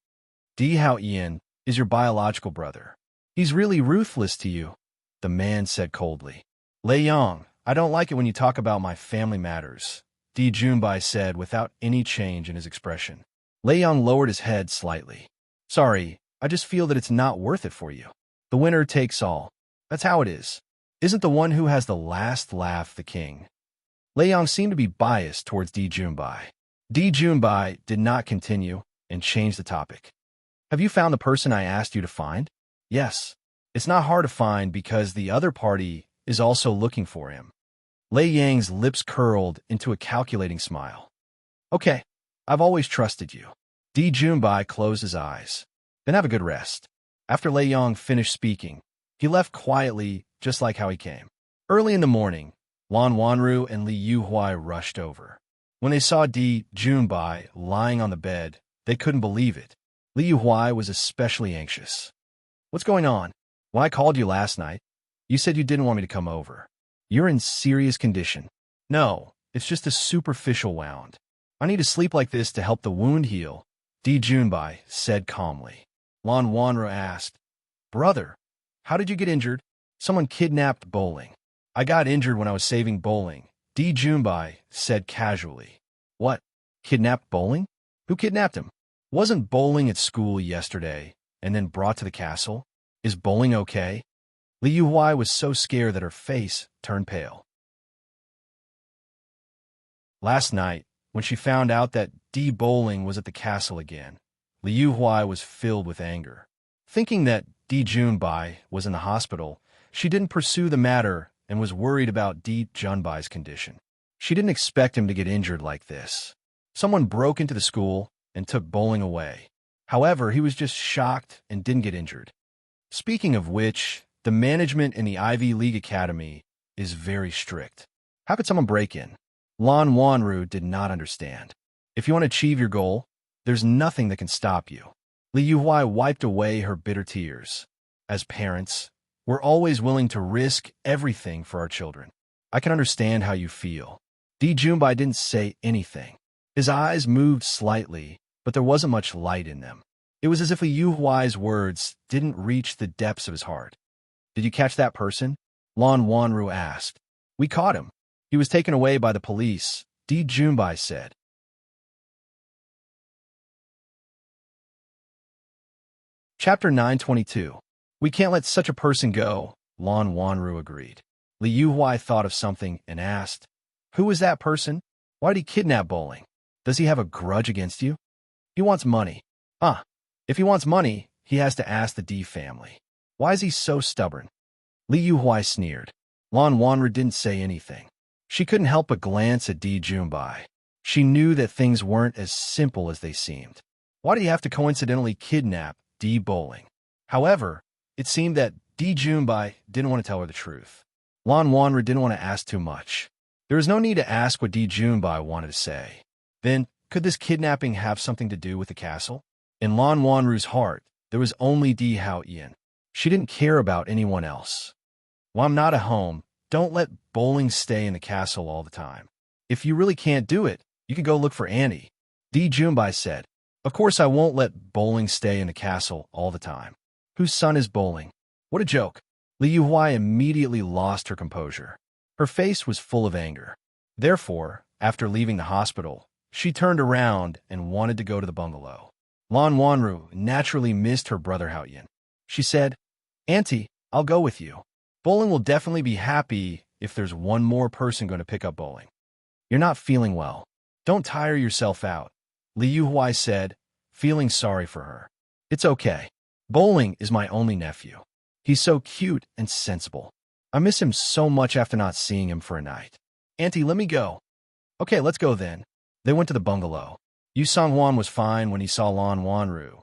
Di Hao Ian is your biological brother. He's really ruthless to you, the man said coldly. Lei Yang, I don't like it when you talk about my family matters, Di Junbai said without any change in his expression. Lei Yang lowered his head slightly. Sorry, I just feel that it's not worth it for you. The winner takes all. That's how it is. Isn't the one who has the last laugh the king? Lei Yang seemed to be biased towards Di Junbai. Di Junbai did not continue and changed the topic. Have you found the person I asked you to find? Yes. It's not hard to find because the other party is also looking for him. Lei Yang's lips curled into a calculating smile. Okay, I've always trusted you. Di Junbai closed his eyes. Then have a good rest. After Lei Yang finished speaking, he left quietly, just like how he came. Early in the morning, Lan Wanru and Li Yuhuai rushed over. When they saw Di Junbai lying on the bed, they couldn't believe it. Li Yuhuai was especially anxious. What's going on? When I called you last night, you said you didn't want me to come over. You're in serious condition. No, it's just a superficial wound. I need to sleep like this to help the wound heal, Di Junbai said calmly. Lan Wanru asked, Brother, how did you get injured? Someone kidnapped Bowling. I got injured when I was saving Bowling, Di Junbai said casually. What? Kidnapped Bowling? Who kidnapped him? Wasn't Bowling at school yesterday and then brought to the castle? Is Bowling okay? Li Yuhuai was so scared that her face turned pale. Last night, when she found out that Di Bowling was at the castle again, Li Yuhuai was filled with anger. Thinking that Di Junbai was in the hospital, she didn't pursue the matter and was worried about Di Junbai's condition. She didn't expect him to get injured like this. Someone broke into the school and took Bowling away. However, he was just shocked and didn't get injured. Speaking of which, the management in the Ivy League Academy is very strict. How could someone break in? Lan Wanru did not understand. If you want to achieve your goal, there's nothing that can stop you. Li Yuhuai wiped away her bitter tears. As parents, we're always willing to risk everything for our children. I can understand how you feel. Di Junbai didn't say anything. His eyes moved slightly, but there wasn't much light in them. It was as if Li Yuhuai's words didn't reach the depths of his heart. Did you catch that person? Lan Wanru asked. We caught him. He was taken away by the police, Di Junbai said. Chapter 922. We can't let such a person go, Lan Wanru agreed. Li Yuhuai thought of something and asked, Who is that person? Why did he kidnap Bowling? Does he have a grudge against you? He wants money. If he wants money, he has to ask the Di family. Why is he so stubborn? Li Yuhuai sneered. Lan Wanru didn't say anything. She couldn't help but glance at Di Junbai. She knew that things weren't as simple as they seemed. Why did he have to coincidentally kidnap Di Bowling? However, it seemed that Di Junbai didn't want to tell her the truth. Lan Wanru didn't want to ask too much. There was no need to ask what Di Junbai wanted to say. Then, could this kidnapping have something to do with the castle? In Lan Wanru's heart, there was only Di Haoyan. She didn't care about anyone else. While I'm not at home, don't let Bowling stay in the castle all the time. If you really can't do it, you can go look for Annie, Di Junbai said. Of course I won't let Bowling stay in the castle all the time. Whose son is Bowling? What a joke. Li Yuhuai immediately lost her composure. Her face was full of anger. Therefore, after leaving the hospital, she turned around and wanted to go to the bungalow. Lan Wanru naturally missed her brother Haoyan. She said, Auntie, I'll go with you. Bowling will definitely be happy if there's one more person going to pick up Bowling. You're not feeling well. Don't tire yourself out, Li Yuhuai said, feeling sorry for her. It's okay. Bowling is my only nephew. He's so cute and sensible. I miss him so much after not seeing him for a night. Auntie, let me go. Okay, let's go then. They went to the bungalow. Yu Song-hwan was fine when he saw Lan Wanru,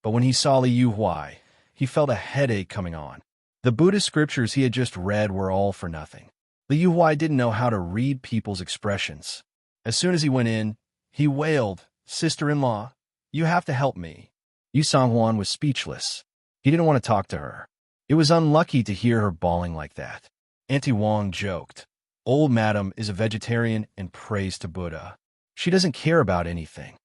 but when he saw Li Yuhuai, he felt a headache coming on. The Buddhist scriptures he had just read were all for nothing. Li Yuhuai didn't know how to read people's expressions. As soon as he went in, he wailed, Sister-in-law, you have to help me. Yu Song-hwan was speechless. He didn't want to talk to her. It was unlucky to hear her bawling like that. Auntie Wong joked. Old Madam is a vegetarian and prays to Buddha. She doesn't care about anything.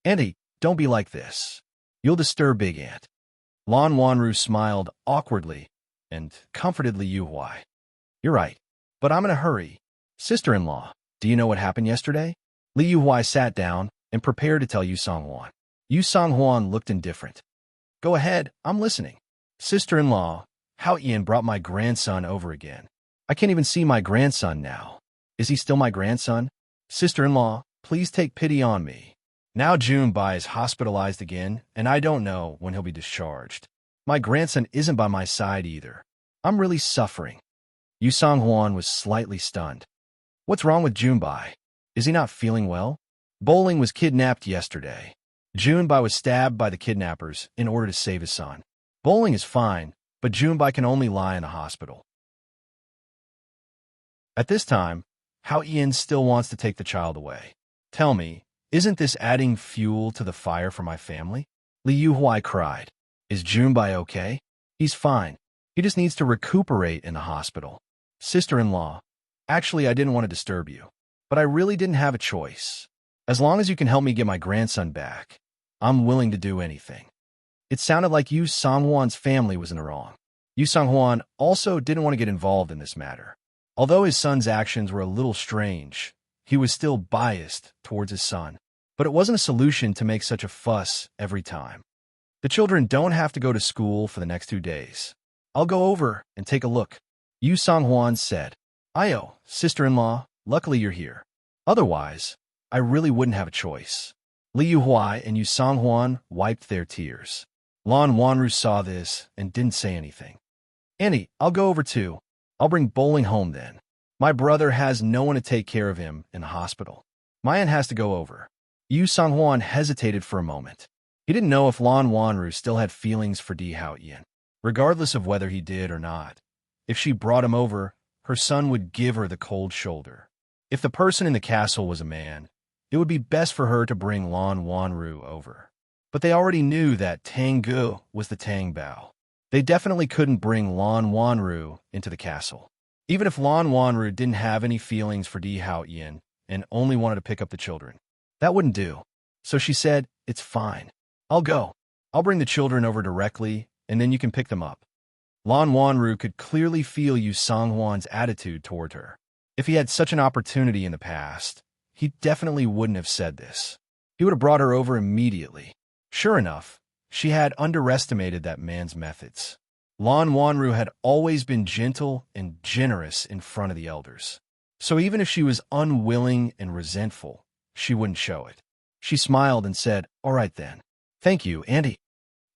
Auntie, don't be like this. You'll disturb Big Aunt. Lan Wanru smiled awkwardly and comforted Li Yuhuai. You're right, but I'm in a hurry. Sister-in-law, do you know what happened yesterday? Li Yuhuai sat down and prepared to tell Yu Song-hwan. Yu Song-hwan looked indifferent. Go ahead, I'm listening. Sister-in-law, Haoyan brought my grandson over again. I can't even see my grandson now. Is he still my grandson? Sister-in-law, please take pity on me. Now Junbai is hospitalized again, and I don't know when he'll be discharged. My grandson isn't by my side either. I'm really suffering. Yu Song-hwan was slightly stunned. What's wrong with Junbai? Is he not feeling well? Bowling was kidnapped yesterday. Junbai was stabbed by the kidnappers in order to save his son. Bowling is fine, but Junbai can only lie in the hospital. At this time, Hao Ian still wants to take the child away. Tell me, isn't this adding fuel to the fire for my family? Li Yuhuai cried. Is Junbai okay? He's fine. He just needs to recuperate in the hospital. Sister-in-law, actually I didn't want to disturb you, but I really didn't have a choice. As long as you can help me get my grandson back, I'm willing to do anything. It sounded like Yu Song-hwan's family was in the wrong. Yu Song-hwan also didn't want to get involved in this matter. Although his son's actions were a little strange, he was still biased towards his son. But it wasn't a solution to make such a fuss every time. The children don't have to go to school for the next 2 days. I'll go over and take a look. Yu Song-hwan said, Ayo, sister-in-law, luckily you're here. Otherwise, I really wouldn't have a choice. Li Yuhuai and Yu Song-hwan wiped their tears. Lan Wanru saw this and didn't say anything. Annie, I'll go over too. I'll bring Bowling home then. My brother has no one to take care of him in the hospital. My aunt has to go over. Yu Song-hwan hesitated for a moment. He didn't know if Lan Wanru still had feelings for Di Hao Ian. Regardless of whether he did or not, if she brought him over, her son would give her the cold shoulder. If the person in the castle was a man, it would be best for her to bring Lan Wanru over. But they already knew that Tang Gu was the Tang Bao. They definitely couldn't bring Lan Wanru into the castle. Even if Lan Wanru didn't have any feelings for Di Hao Ian and only wanted to pick up the children, that wouldn't do. So she said, it's fine. I'll go. I'll bring the children over directly, and then you can pick them up. Lan Wanru could clearly feel Yu Song-hwan's attitude toward her. If he had such an opportunity in the past, he definitely wouldn't have said this. He would have brought her over immediately. Sure enough, she had underestimated that man's methods. Lan Wanru had always been gentle and generous in front of the elders. So even if she was unwilling and resentful, she wouldn't show it. She smiled and said, all right then. Thank you, Auntie.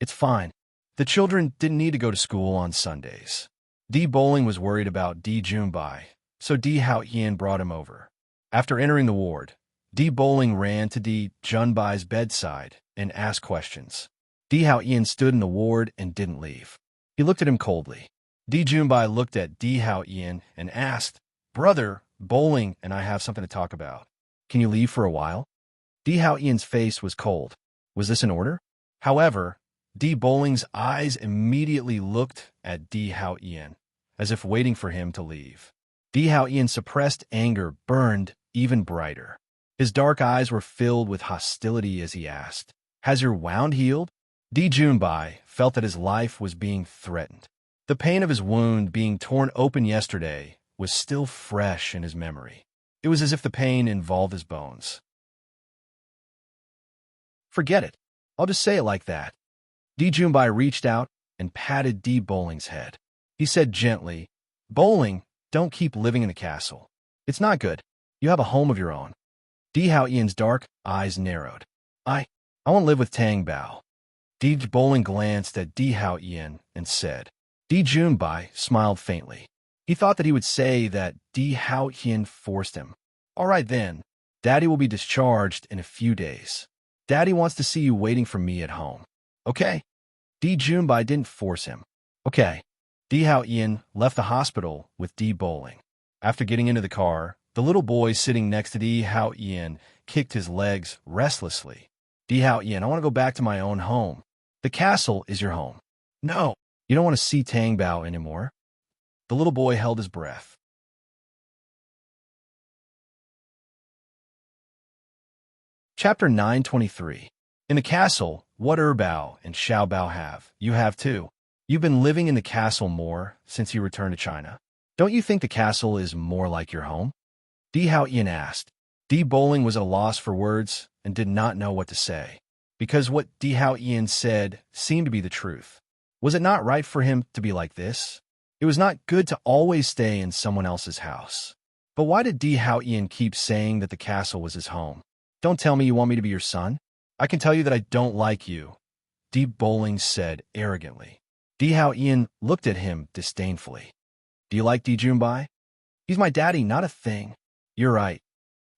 It's fine. The children didn't need to go to school on Sundays. Di Bowling was worried about Di Junbai, so Di Hao Ian brought him over. After entering the ward, Di Bowling ran to Di Junbai's bedside and asked questions. Di Hao Ian stood in the ward and didn't leave. He looked at him coldly. Di Junbai looked at Di Hao Ian and asked, Brother, Bowling and I have something to talk about. Can you leave for a while? Di Hao Ian's face was cold. Was this an order? However, Di Bowling's eyes immediately looked at Di Hao Ian, as if waiting for him to leave. Di Hao Ian's suppressed anger burned even brighter. His dark eyes were filled with hostility as he asked, Has your wound healed? Di Junbai felt that his life was being threatened. The pain of his wound being torn open yesterday was still fresh in his memory. It was as if the pain involved his bones. Forget it. I'll just say it like that. Di Junbai reached out and patted Di Bowling's head. He said gently, Bowling, don't keep living in the castle. It's not good. You have a home of your own. Di Hao Ian's dark eyes narrowed. I want to live with Tang Bao. Di Bowling glanced at Di Hao Ian and said. Di Junbai smiled faintly. He thought that he would say that Di Hao Ian forced him. All right then, Daddy will be discharged in a few days. Daddy wants to see you waiting for me at home. Okay. Di Junbai didn't force him. Okay. Di Hao Ian left the hospital with Di Bowling. After getting into the car, the little boy sitting next to Di Hao Ian kicked his legs restlessly. Di Hao Ian, I want to go back to my own home. The castle is your home. No, you don't want to see Tang Bao anymore. The little boy held his breath. Chapter 923. In the castle, what Bao and Xiao Bao have, you have too. You've been living in the castle more since you returned to China. Don't you think the castle is more like your home? Di Hao Ian asked. Di Bowling was at a loss for words and did not know what to say, because what Di Hao Ian said seemed to be the truth. Was it not right for him to be like this? It was not good to always stay in someone else's house. But why did Di Hao Ian keep saying that the castle was his home? Don't tell me you want me to be your son. I can tell you that I don't like you, Di Bowling said arrogantly. Di Hao Ian looked at him disdainfully. Do you like Di Junbai? He's my daddy, not a thing. You're right.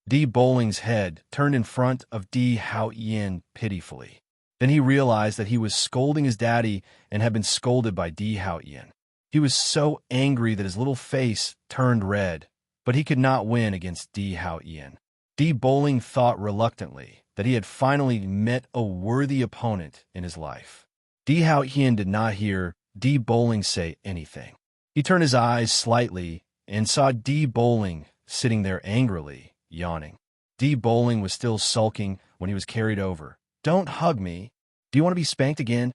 Di Bowling's head turned in front of Di Hao Ian pitifully. Then he realized that he was scolding his daddy and had been scolded by Di Hao Ian. He was so angry that his little face turned red, but he could not win against Di Hao Ian. Di Bowling thought reluctantly that he had finally met a worthy opponent in his life. Di Hao Ian did not hear Di Bowling say anything. He turned his eyes slightly and saw Di Bowling sitting there angrily, yawning. Di Bowling was still sulking when he was carried over. Don't hug me. Do you want to be spanked again?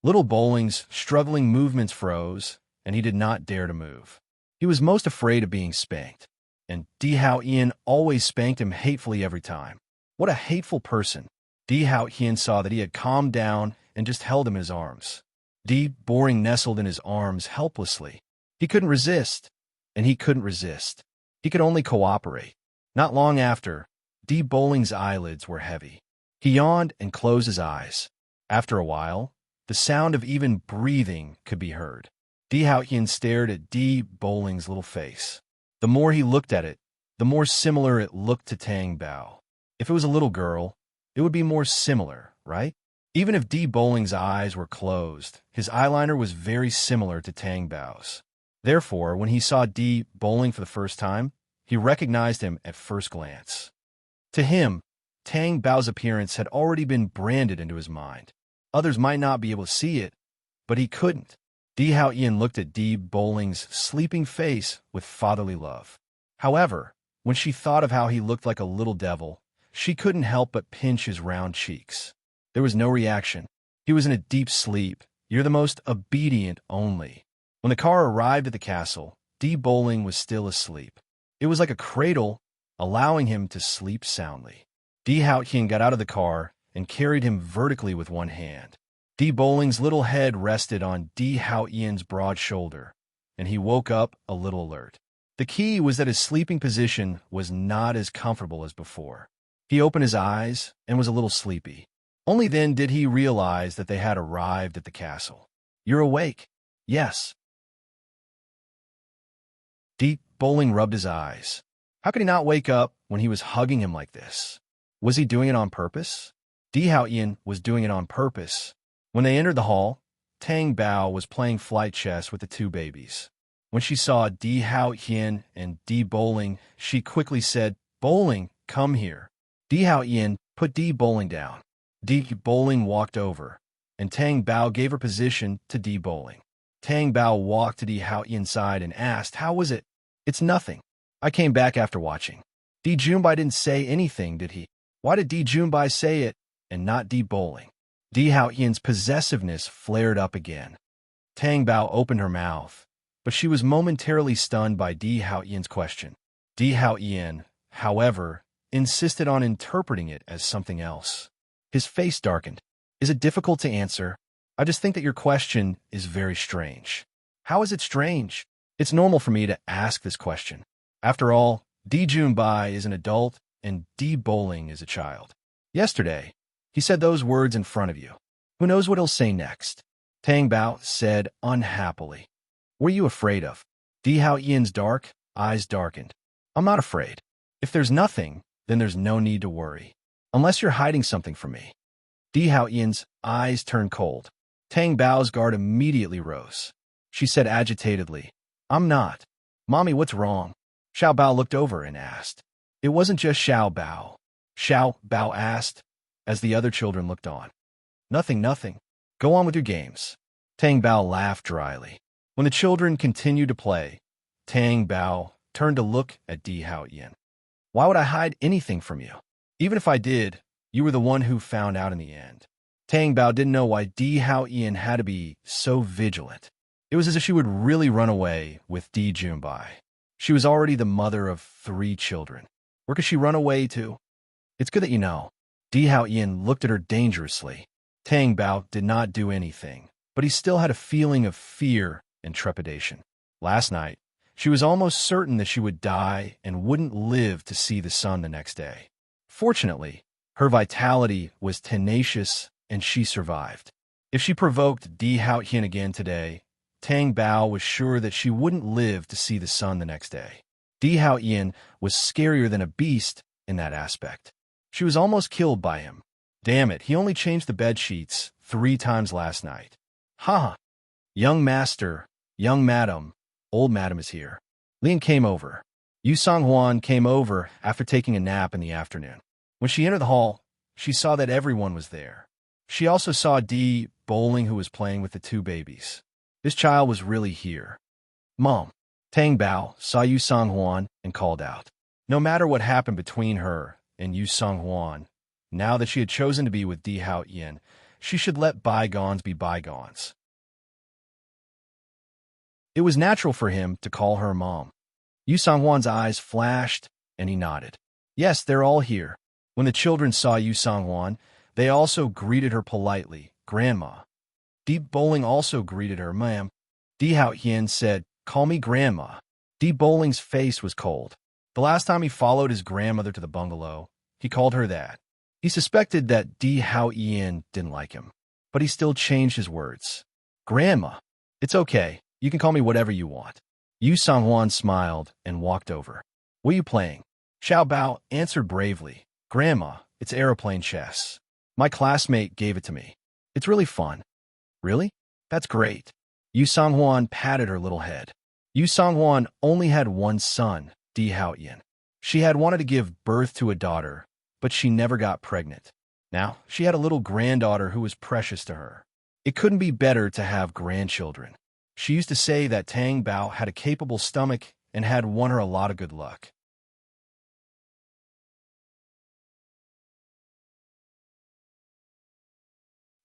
Little Bowling's struggling movements froze, and he did not dare to move. He was most afraid of being spanked, and Di Hao Ian always spanked him hatefully every time. What a hateful person. Di Hao Ian saw that he had calmed down and just held him in his arms. Di Bowling nestled in his arms helplessly. He couldn't resist, and he couldn't resist. He could only cooperate. Not long after, Di Bowling's eyelids were heavy. He yawned and closed his eyes. After a while, the sound of even breathing could be heard. Di Hao Ian stared at Di Bowling's little face. The more he looked at it, the more similar it looked to Tang Bao. If it was a little girl, it would be more similar, right? Even if Di Bowling's eyes were closed, his eyeliner was very similar to Tang Bao's. Therefore, when he saw Di Bowling for the first time, he recognized him at first glance. To him, Tang Bao's appearance had already been branded into his mind. Others might not be able to see it, but he couldn't. Di Hao Ian looked at Di Bowling's sleeping face with fatherly love. However, when she thought of how he looked like a little devil, she couldn't help but pinch his round cheeks. There was no reaction. He was in a deep sleep. You're the most obedient only. When the car arrived at the castle, Di Bowling was still asleep. It was like a cradle, allowing him to sleep soundly. Di Hao Ian got out of the car and carried him vertically with one hand. Di Bowling's little head rested on Di Hao Ian's broad shoulder, and he woke up a little alert. The key was that his sleeping position was not as comfortable as before. He opened his eyes and was a little sleepy. Only then did he realize that they had arrived at the castle. You're awake? Yes. Di Bowling rubbed his eyes. How could he not wake up when he was hugging him like this? Was he doing it on purpose? Di Hao Ian was doing it on purpose. When they entered the hall, Tang Bao was playing flight chess with the two babies. When she saw Di Hao Ian and Di Bowling, she quickly said, Bowling, come here. Di Hao Ian put Di Bowling down. Di Bowling walked over, and Tang Bao gave her position to Di Bowling. Tang Bao walked to Di Hao Ian's side and asked, How was it? It's nothing. I came back after watching. Di Junbai didn't say anything, did he? Why did Di Junbai say it and not Di Bowling? Di Hao Ian's possessiveness flared up again. Tang Bao opened her mouth, but she was momentarily stunned by Di Hao Ian's question. Di Hao Ian, however, insisted on interpreting it as something else. His face darkened. Is it difficult to answer? I just think that your question is very strange. How is it strange? It's normal for me to ask this question. After all, Di Junbai is an adult and Di Bowling is a child. Yesterday, he said those words in front of you. Who knows what he'll say next? Tang Bao said unhappily. What are you afraid of? Di Hao Ian's dark eyes darkened. I'm not afraid. If there's nothing, then there's no need to worry. Unless you're hiding something from me. Di Hao Ian's eyes turned cold. Tang Bao's guard immediately rose. She said agitatedly, I'm not. Mommy, what's wrong? Xiao Bao looked over and asked. It wasn't just Xiao Bao. Xiao Bao asked, as the other children looked on. Nothing, nothing. Go on with your games. Tang Bao laughed dryly. When the children continued to play, Tang Bao turned to look at Di Hao Ian. Why would I hide anything from you? Even if I did, you were the one who found out in the end. Tang Bao didn't know why Di Hao Ian had to be so vigilant. It was as if she would really run away with Di Junbai. She was already the mother of 3 children. Where could she run away to? It's good that you know. Di Hao Ian looked at her dangerously. Tang Bao did not do anything, but he still had a feeling of fear and trepidation. Last night, She was almost certain that she would die and wouldn't live to see the sun the next day. Fortunately, her vitality was tenacious and she survived. If she provoked Di Haotian again today, Tang Bao was sure that she wouldn't live to see the sun the next day. Di Haotian was scarier than a beast in that aspect. She was almost killed by him. Damn it, he only changed the bed sheets 3 times last night. Ha! Young master, young madam, old madam is here. Lian came over. Yu Songhuan came over after taking a nap in the afternoon. When she entered the hall, she saw that everyone was there. She also saw Di Bowling, who was playing with the 2 babies. This child was really here. Mom. Tang Bao saw Yu Songhuan and called out. No matter what happened between her and Yu Songhuan, now that she had chosen to be with Di Haotian, she should let bygones be bygones. It was natural for him to call her mom. Yu Songhuan's eyes flashed, and he nodded. Yes, they're all here. When the children saw Yu Songhuan, they also greeted her politely, Grandma. Di Bowling also greeted her, Ma'am. Di Haotian said, Call me Grandma. Di Bowling's face was cold. The last time he followed his grandmother to the bungalow, he called her that. He suspected that Di Haotian didn't like him, but he still changed his words. Grandma. It's okay. You can call me whatever you want. Yu Songhuan smiled and walked over. What are you playing? Xiao Bao answered bravely. Grandma, it's aeroplane chess. My classmate gave it to me. It's really fun. Really? That's great. Yu Songhuan patted her little head. Yu Songhuan only had one son, Di Haotian. She had wanted to give birth to a daughter, but she never got pregnant. Now, she had a little granddaughter who was precious to her. It couldn't be better to have grandchildren. She used to say that Tang Bao had a capable stomach and had won her a lot of good luck.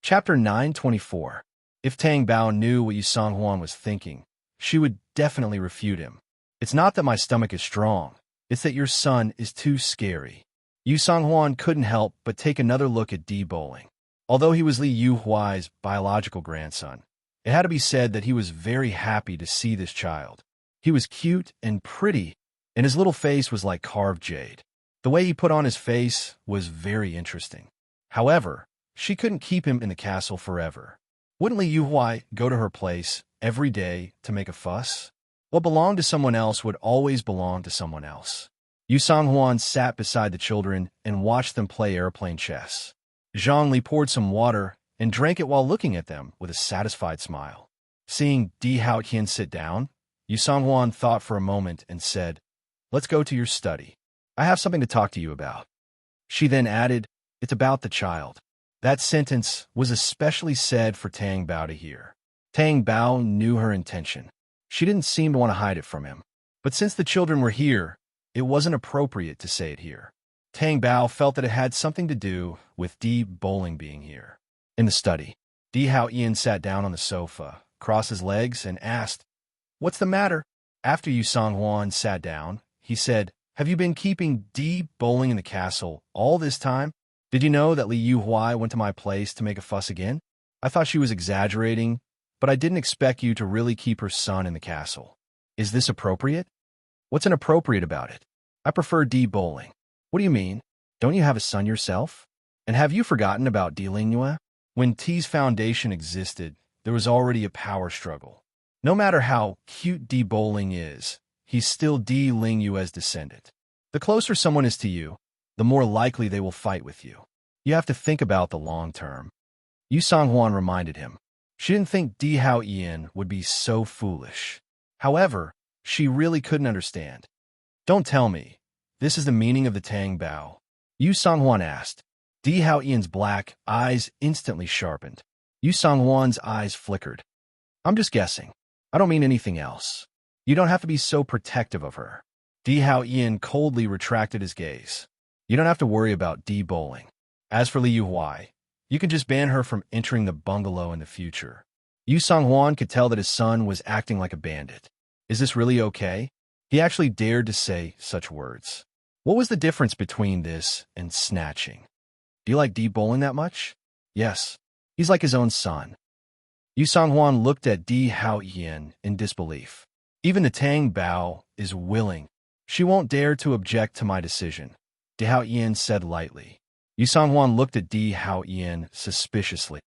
Chapter 924. If Tang Bao knew what Yu Songhuan was thinking, she would definitely refute him. It's not that my stomach is strong, it's that your son is too scary. Yu Songhuan couldn't help but take another look at Di Bowling. Although he was Li Yuhuai's biological grandson, it had to be said that he was very happy to see this child. He was cute and pretty, and his little face was like carved jade. The way he put on his face was very interesting. However, she couldn't keep him in the castle forever. Wouldn't Li Yuhuai go to her place every day to make a fuss? What belonged to someone else would always belong to someone else. Yu Songhuan sat beside the children and watched them play airplane chess. Zhongli poured some water and drank it while looking at them with a satisfied smile. Seeing Di Haotian sit down, Yu Songhuan thought for a moment and said, Let's go to your study. I have something to talk to you about. She then added, It's about the child. That sentence was especially said for Tang Bao to hear. Tang Bao knew her intention. She didn't seem to want to hide it from him. But since the children were here, it wasn't appropriate to say it here. Tang Bao felt that it had something to do with Di Bowling being here. In the study, Di Haotian sat down on the sofa, crossed his legs, and asked, What's the matter? After Yu Songhuan sat down, he said, Have you been keeping Di Bowling in the castle all this time? Did you know that Li Yuhuai went to my place to make a fuss again? I thought she was exaggerating, but I didn't expect you to really keep her son in the castle. Is this appropriate? What's inappropriate about it? I prefer Di Bowling. What do you mean? Don't you have a son yourself? And have you forgotten about Di Lingyue? When Ti's foundation existed, there was already a power struggle. No matter how cute Di Bowling is, he's still Di Lingyue's descendant. The closer someone is to you, the more likely they will fight with you. You have to think about the long term. Yu Songhuan reminded him. She didn't think Di Haotian would be so foolish. However, she really couldn't understand. Don't tell me. This is the meaning of the Tang Bao. Yu Songhuan asked. Di Haotian's black eyes instantly sharpened. Yu Songhuan's eyes flickered. I'm just guessing. I don't mean anything else. You don't have to be so protective of her. Di Haotian coldly retracted his gaze. You don't have to worry about Di Bowling. As for Li Yuhuai, you can just ban her from entering the bungalow in the future. Yu Songhuan could tell that his son was acting like a bandit. Is this really okay? He actually dared to say such words. What was the difference between this and snatching? Do you like Di Bowling that much? Yes. He's like his own son. Yu Songhuan looked at Di Haotian in disbelief. Even the Tang Bao is willing. She won't dare to object to my decision, Di Hao Yin said lightly. Yu Songhuan looked at Di Hao Yin suspiciously.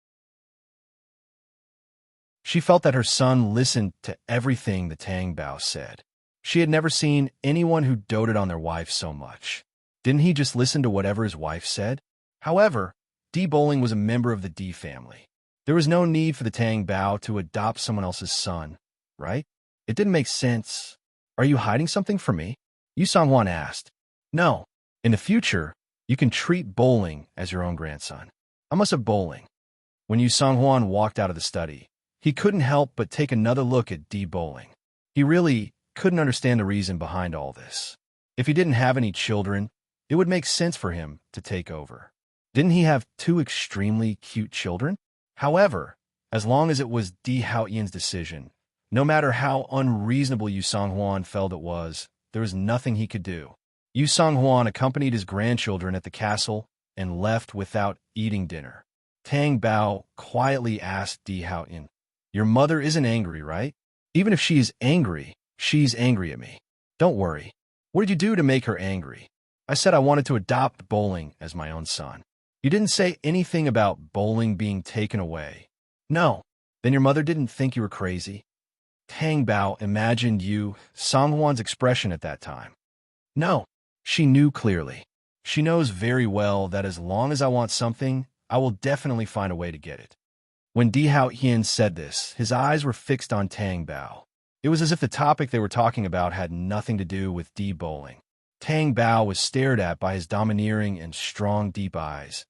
She felt that her son listened to everything the Tang Bao said. She had never seen anyone who doted on their wife so much. Didn't he just listen to whatever his wife said? However, Di Bowling was a member of the Di family. There was no need for the Tang Bao to adopt someone else's son, right? It didn't make sense. Are you hiding something from me? Yu Songhuan asked. No. In the future, you can treat Bowling as your own grandson. I must have Bowling. When Yu Songhuan walked out of the study, he couldn't help but take another look at Di Bowling. He really couldn't understand the reason behind all this. If he didn't have any children, it would make sense for him to take over. Didn't he have two extremely cute children? However, as long as it was Di Hao Yin's decision, no matter how unreasonable Yu Songhuan felt it was, there was nothing he could do. Yu Songhuan accompanied his grandchildren at the castle and left without eating dinner. Tang Bao quietly asked Di Hao Yin, "Your mother isn't angry, right? Even if she's angry at me. Don't worry. What did you do to make her angry?" I said I wanted to adopt Bowling as my own son. You didn't say anything about Bowling being taken away. No. Then your mother didn't think you were crazy? Tang Bao imagined Yu Songhuan's expression at that time. No. She knew clearly. She knows very well that as long as I want something, I will definitely find a way to get it. When Di Hao Yin said this, his eyes were fixed on Tang Bao. It was as if the topic they were talking about had nothing to do with Di Bowling. Tang Bao was stared at by his domineering and strong, deep eyes,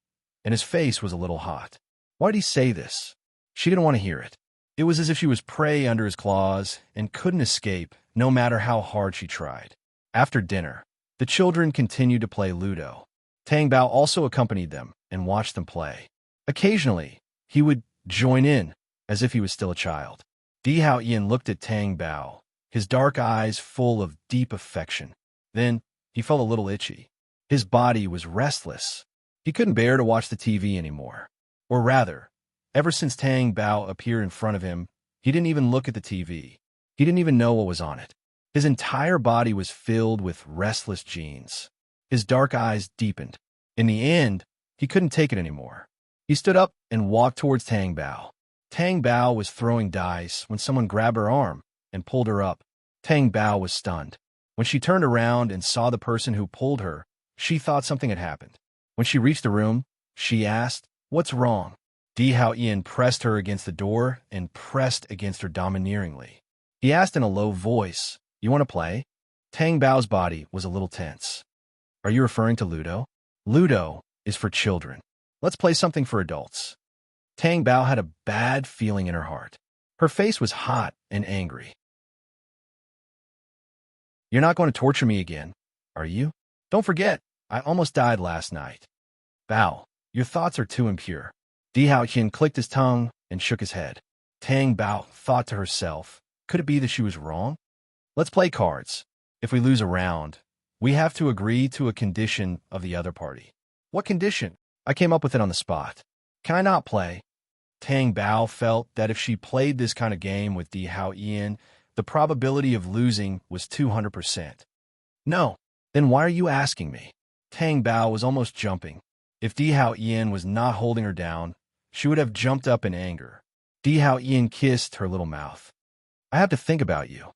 and his face was a little hot. Why did he say this? She didn't want to hear it. It was as if she was prey under his claws and couldn't escape, no matter how hard she tried. After dinner, the children continued to play Ludo. Tang Bao also accompanied them and watched them play. Occasionally, he would join in, as if he was still a child. Di Hao Yin looked at Tang Bao, his dark eyes full of deep affection. Then, he felt a little itchy. His body was restless. He couldn't bear to watch the TV anymore. Or rather, ever since Tang Bao appeared in front of him, he didn't even look at the TV. He didn't even know what was on it. His entire body was filled with restless genes. His dark eyes deepened. In the end, he couldn't take it anymore. He stood up and walked towards Tang Bao. Tang Bao was throwing dice when someone grabbed her arm and pulled her up. Tang Bao was stunned. When she turned around and saw the person who pulled her, she thought something had happened. When she reached the room, she asked, "What's wrong?" Di Hao Yin pressed her against the door and pressed against her domineeringly. He asked in a low voice, "You want to play?" Tang Bao's body was a little tense. "Are you referring to Ludo?" "Ludo is for children. Let's play something for adults." Tang Bao had a bad feeling in her heart. Her face was hot and angry. "You're not going to torture me again, are you? Don't forget, I almost died last night." "Bao, your thoughts are too impure." Di Hao Yin clicked his tongue and shook his head. Tang Bao thought to herself, could it be that she was wrong? "Let's play cards. If we lose a round, we have to agree to a condition of the other party." "What condition?" "I came up with it on the spot." "Can I not play?" Tang Bao felt that if she played this kind of game with Di Hao Yin, the probability of losing was 200%. "No." "Then why are you asking me?" Tang Bao was almost jumping. If Di Hao Yin was not holding her down, she would have jumped up in anger. Di Hao Yin kissed her little mouth. "I have to think about you."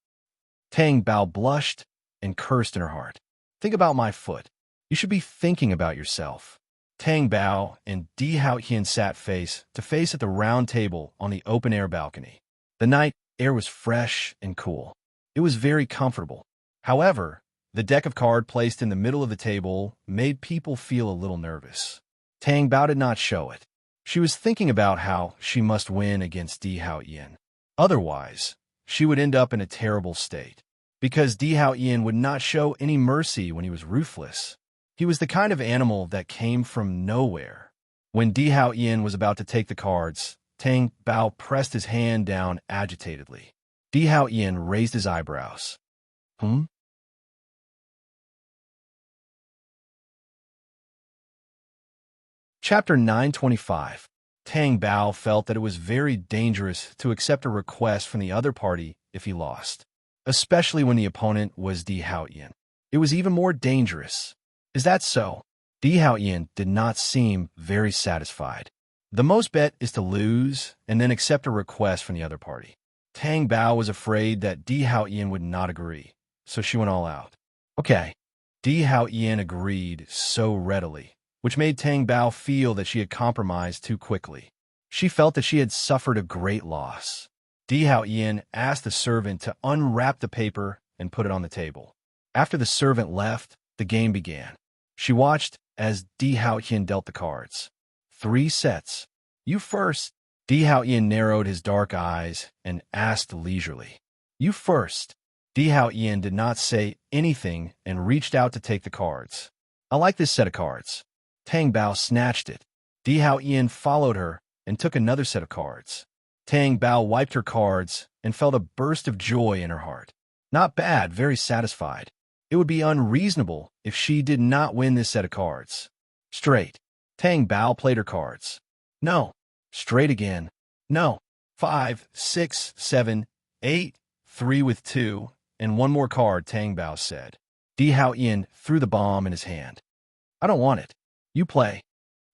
Tang Bao blushed and cursed in her heart. "Think about my foot. You should be thinking about yourself." Tang Bao and Di Hao Yin sat face to face at the round table on the open-air balcony. The night air was fresh and cool. It was very comfortable. However, the deck of cards placed in the middle of the table made people feel a little nervous. Tang Bao did not show it. She was thinking about how she must win against Di Hao Yin. Otherwise, she would end up in a terrible state. Because Di Hao Yin would not show any mercy when he was ruthless. He was the kind of animal that came from nowhere. When Di Hao Yin was about to take the cards, Tang Bao pressed his hand down agitatedly. Di Hao Yin raised his eyebrows. Chapter 925. Tang Bao felt that it was very dangerous to accept a request from the other party if he lost. especially when the opponent was Di Haoyan. It was even more dangerous. Is that so? Di Haoyan did not seem very satisfied. The most bet is to lose and then accept a request from the other party. Tang Bao was afraid that Di Haoyan would not agree, so she went all out. Okay. Di Haoyan agreed so readily, which made Tang Bao feel that she had compromised too quickly. She felt that she had suffered a great loss. Di Haoyan asked the servant to unwrap the paper and put it on the table. After the servant left, the game began. She watched as Di Haoyan dealt the cards. 3 sets. You first. Di Haoyan narrowed his dark eyes and asked leisurely. You first. Di Haoyan did not say anything and reached out to take the cards. I like this set of cards. Tang Bao snatched it. Di Haoyan followed her and took another set of cards. Tang Bao wiped her cards and felt a burst of joy in her heart. Not bad, very satisfied. It would be unreasonable if she did not win this set of cards. Straight. Tang Bao played her cards. No. Straight again. No. 5, 6, 7, 8, 3 with 2, and 1 more card, Tang Bao said. Di Haoyan threw the bomb in his hand. I don't want it. You play.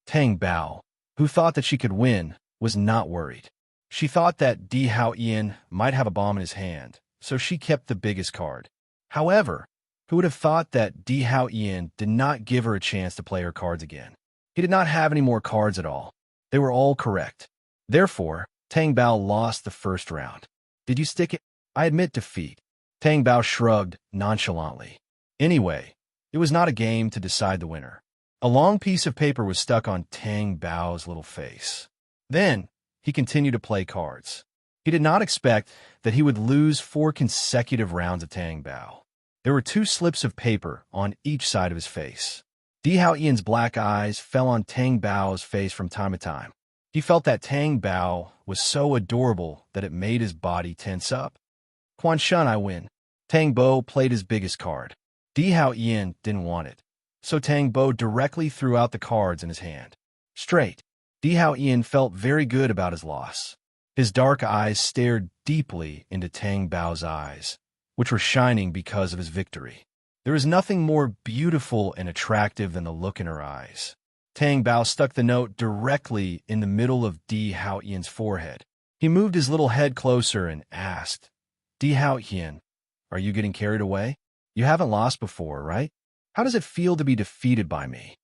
Tang Bao, who thought that she could win, was not worried. She thought that Di Haoyan might have a bomb in his hand, so she kept the biggest card. However, who would have thought that Di Haoyan did not give her a chance to play her cards again? He did not have any more cards at all. They were all correct. Therefore, Tang Bao lost the first round. Did you stick it? I admit defeat. Tang Bao shrugged nonchalantly. Anyway, it was not a game to decide the winner. A long piece of paper was stuck on Tang Bao's little face. Then, he continued to play cards. He did not expect that he would lose 4 consecutive rounds of Tang Bao. There were 2 slips of paper on each side of his face. Di Haoyan's black eyes fell on Tang Bao's face from time to time. He felt that Tang Bao was so adorable that it made his body tense up. Quan Shun, I win. Tang Bao played his biggest card. Di Haoyan didn't want it, so Tang Bao directly threw out the cards in his hand. Straight. Di Haoyan felt very good about his loss. His dark eyes stared deeply into Tang Bao's eyes, which were shining because of his victory. There is nothing more beautiful and attractive than the look in her eyes. Tang Bao stuck the note directly in the middle of Di Haoyan's forehead. He moved his little head closer and asked, Di Haoyan, are you getting carried away? You haven't lost before, right? How does it feel to be defeated by me?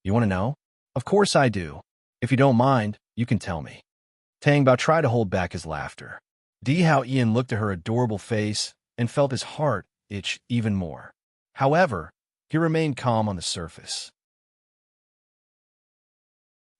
You want to know? Of course I do. If you don't mind, you can tell me. Tang Bao tried to hold back his laughter. Di Haoyan looked at her adorable face and felt his heart itch even more. However, he remained calm on the surface.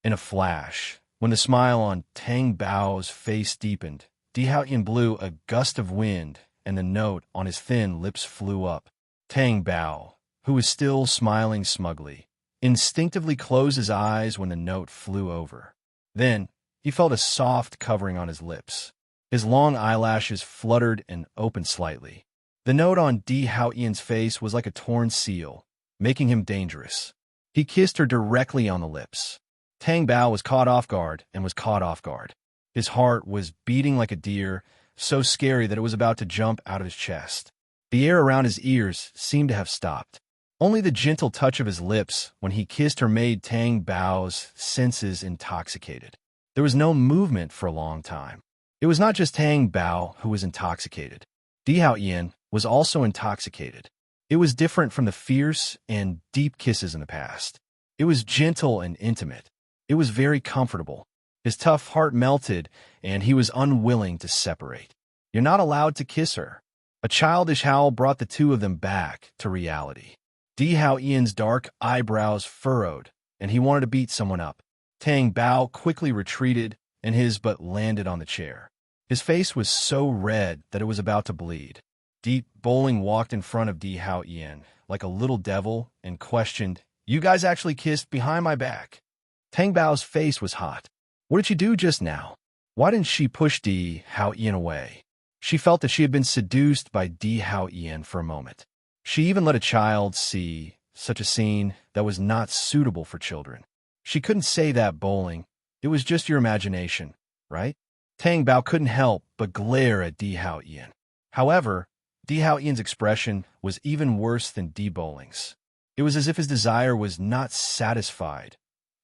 In a flash, when the smile on Tang Bao's face deepened, Di Haoyan blew a gust of wind and the note on his thin lips flew up. Tang Bao, who was still smiling smugly, instinctively closed his eyes when the note flew over. Then, he felt a soft covering on his lips. His long eyelashes fluttered and opened slightly. The note on Di Haoyan's face was like a torn seal, making him dangerous. He kissed her directly on the lips. Tang Bao was caught off guard and was caught off guard. His heart was beating like a deer, so scary that it was about to jump out of his chest. The air around his ears seemed to have stopped. Only the gentle touch of his lips when he kissed her made Tang Bao's senses intoxicated. There was no movement for a long time. It was not just Tang Bao who was intoxicated. Di Haoyan was also intoxicated. It was different from the fierce and deep kisses in the past. It was gentle and intimate. It was very comfortable. His tough heart melted, and he was unwilling to separate. You're not allowed to kiss her. A childish howl brought the two of them back to reality. Di Haoyan's dark eyebrows furrowed, and he wanted to beat someone up. Tang Bao quickly retreated, and his butt landed on the chair. His face was so red that it was about to bleed. Deep Bowling walked in front of Di Haoyan like a little devil and questioned, You guys actually kissed behind my back? Tang Bao's face was hot. What did she do just now? Why didn't she push Di Haoyan away? She felt that she had been seduced by Di Haoyan for a moment. She even let a child see such a scene that was not suitable for children. She couldn't say that, Bowling. It was just your imagination, right? Tang Bao couldn't help but glare at Di Haoyan. However, Di Hao Ian's expression was even worse than Di Bowling's. It was as if his desire was not satisfied.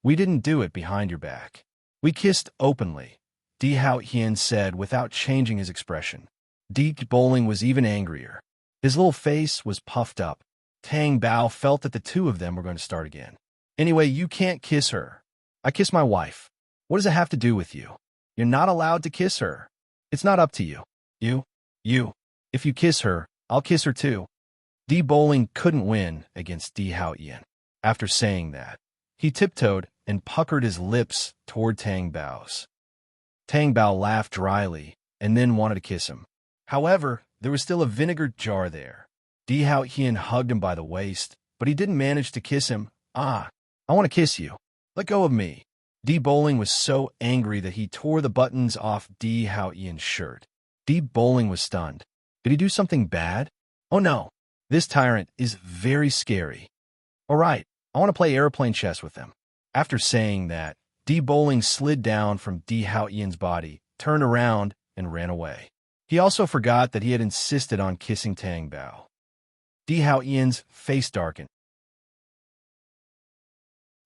We didn't do it behind your back. We kissed openly, Di Hao Ian said without changing his expression. Di Bowling was even angrier. His little face was puffed up. Tang Bao felt that the two of them were going to start again. Anyway, you can't kiss her. I kiss my wife. What does it have to do with you? You're not allowed to kiss her. It's not up to you. You. If you kiss her, I'll kiss her too. Di Bowling couldn't win against Di Hao Ian. After saying that, he tiptoed and puckered his lips toward Tang Bao's. Tang Bao laughed dryly and then wanted to kiss him. However, there was still a vinegar jar there. Di Hao Ian hugged him by the waist, but he didn't manage to kiss him. I want to kiss you. Let go of me. Di Bowling was so angry that he tore the buttons off Di Hao Ian's shirt. Di Bowling was stunned. Did he do something bad? Oh no, this tyrant is very scary. All right, I want to play airplane chess with them. After saying that, Di Bowling slid down from Di Hao Ian's body, turned around, and ran away. He also forgot that he had insisted on kissing Tang Bao. Di Hao Ian's face darkened.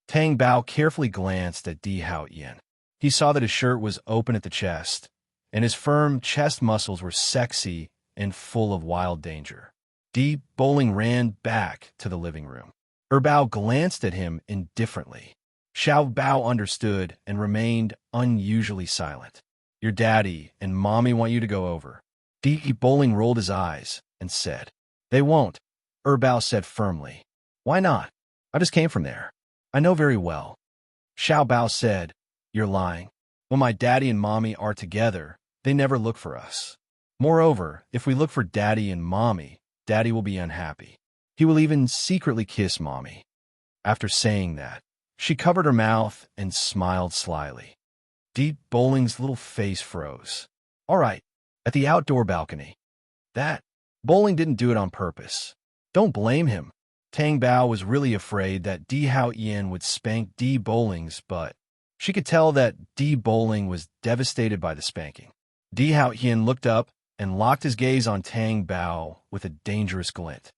Tang Bao carefully glanced at Di Hao Ian. He saw that his shirt was open at the chest, and his firm chest muscles were sexy and full of wild danger. Di Bowling ran back to the living room. Bao glanced at him indifferently. Xiao Bao understood and remained unusually silent. Your daddy and mommy want you to go over. Di Bowling rolled his eyes and said, They won't, Bao said firmly. Why not? I just came from there. I know very well. Xiao Bao said, You're lying. When my daddy and mommy are together, they never look for us. Moreover, if we look for daddy and mommy, daddy will be unhappy. He will even secretly kiss mommy. After saying that, she covered her mouth and smiled slyly. Di Bowling's little face froze. All right, at the outdoor balcony. That, Bowling didn't do it on purpose. Don't blame him. Tang Bao was really afraid that Di Hao Ian would spank Di Bowling's butt. She could tell that Di Bowling was devastated by the spanking. Di Hao Ian looked up and locked his gaze on Tang Bao with a dangerous glint.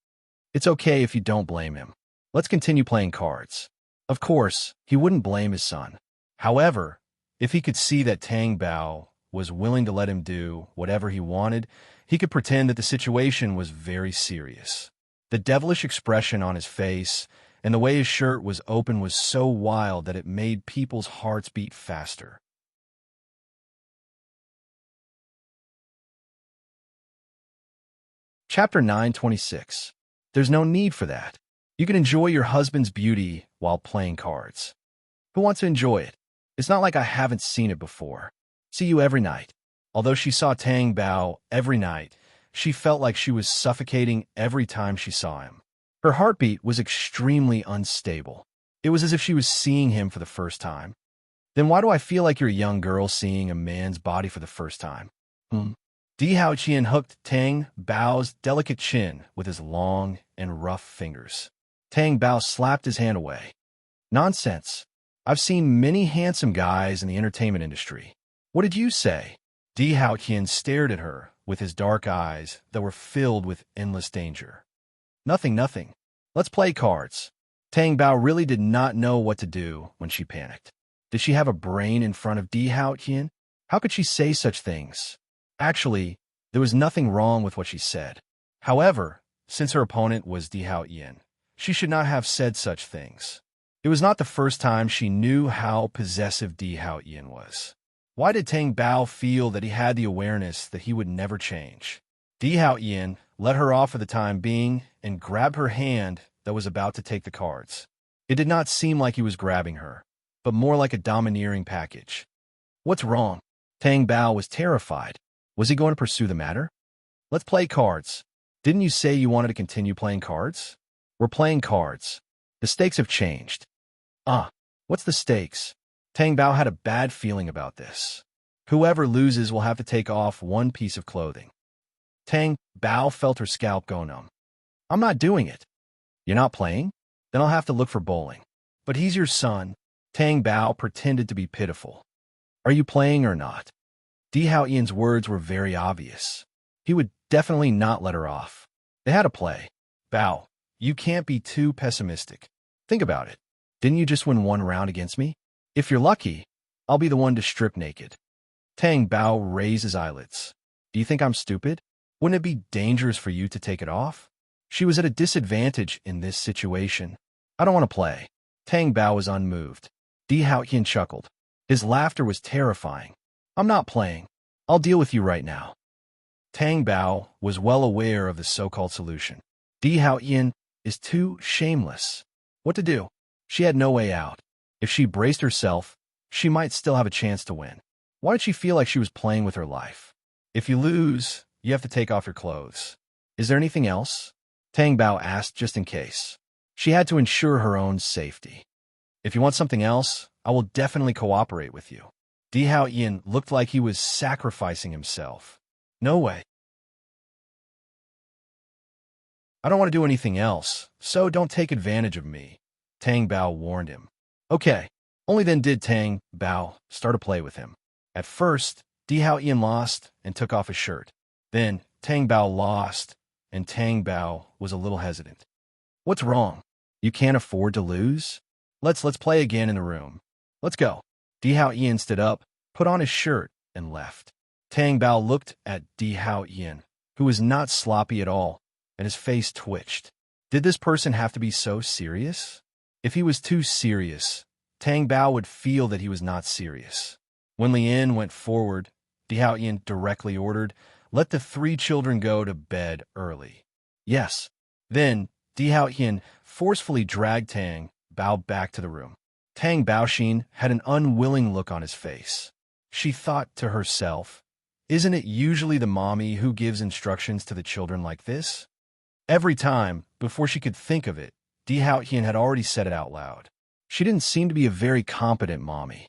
It's okay if you don't blame him. Let's continue playing cards. Of course, he wouldn't blame his son. However, if he could see that Tang Bao was willing to let him do whatever he wanted, he could pretend that the situation was very serious. The devilish expression on his face and the way his shirt was open was so wild that it made people's hearts beat faster. Chapter 926. There's no need for that. You can enjoy your husband's beauty while playing cards. Who wants to enjoy it? It's not like I haven't seen it before. See you every night. Although she saw Tang Bao every night, she felt like she was suffocating every time she saw him. Her heartbeat was extremely unstable. It was as if she was seeing him for the first time. Then why do I feel like you're a young girl seeing a man's body for the first time? Di Hao Qian hooked Tang Bao's delicate chin with his long and rough fingers. Tang Bao slapped his hand away. Nonsense. I've seen many handsome guys in the entertainment industry. What did you say? Di Hao Qian stared at her with his dark eyes that were filled with endless danger. Nothing. Let's play cards. Tang Bao really did not know what to do when she panicked. Did she have a brain in front of Di Hao Qian? How could she say such things? Actually, there was nothing wrong with what she said. However, since her opponent was Di Hao Ian, she should not have said such things. It was not the first time she knew how possessive Di Hao Ian was. Why did Tang Bao feel that he had the awareness that he would never change? Di Hao Ian let her off for the time being and grabbed her hand that was about to take the cards. It did not seem like he was grabbing her, but more like a domineering package. What's wrong? Tang Bao was terrified. Was he going to pursue the matter? Let's play cards. Didn't you say you wanted to continue playing cards? We're playing cards. The stakes have changed. What's the stakes? Tang Bao had a bad feeling about this. Whoever loses will have to take off one piece of clothing. Tang Bao felt her scalp go numb. I'm not doing it. You're not playing? Then I'll have to look for Bowling. But he's your son. Tang Bao pretended to be pitiful. Are you playing or not? Di Hao Ian's words were very obvious. He would definitely not let her off. They had to play. Bao, you can't be too pessimistic. Think about it. Didn't you just win one round against me? If you're lucky, I'll be the one to strip naked. Tang Bao raised his eyelids. Do you think I'm stupid? Wouldn't it be dangerous for you to take it off? She was at a disadvantage in this situation. I don't want to play. Tang Bao was unmoved. Di Haoyan chuckled. His laughter was terrifying. I'm not playing. I'll deal with you right now. Tang Bao was well aware of the so-called solution. Di Haoyan is too shameless. What to do? She had no way out. If she braced herself, she might still have a chance to win. Why did she feel like she was playing with her life? If you lose, you have to take off your clothes. Is there anything else? Tang Bao asked just in case. She had to ensure her own safety. If you want something else, I will definitely cooperate with you. Di Haoyan looked like he was sacrificing himself. No way. I don't want to do anything else, so don't take advantage of me, Tang Bao warned him. Okay. Only then did Tang Bao start to play with him. At first, Di Haoyan lost and took off his shirt. Then, Tang Bao lost, and Tang Bao was a little hesitant. What's wrong? You can't afford to lose? Let's play again in the room. Let's go. Di Haoyan stood up, put on his shirt, and left. Tang Bao looked at Di Haoyan, who was not sloppy at all, and his face twitched. Did this person have to be so serious? If he was too serious, Tang Bao would feel that he was not serious. When Lien went forward, Di Haoyan directly ordered, "Let the 3 children go to bed early." Yes. Then, Di Haoyan forcefully dragged Tang Bao back to the room. Tang Baoxin had an unwilling look on his face. She thought to herself, isn't it usually the mommy who gives instructions to the children like this? Every time, before she could think of it, Di Haoyan had already said it out loud. She didn't seem to be a very competent mommy.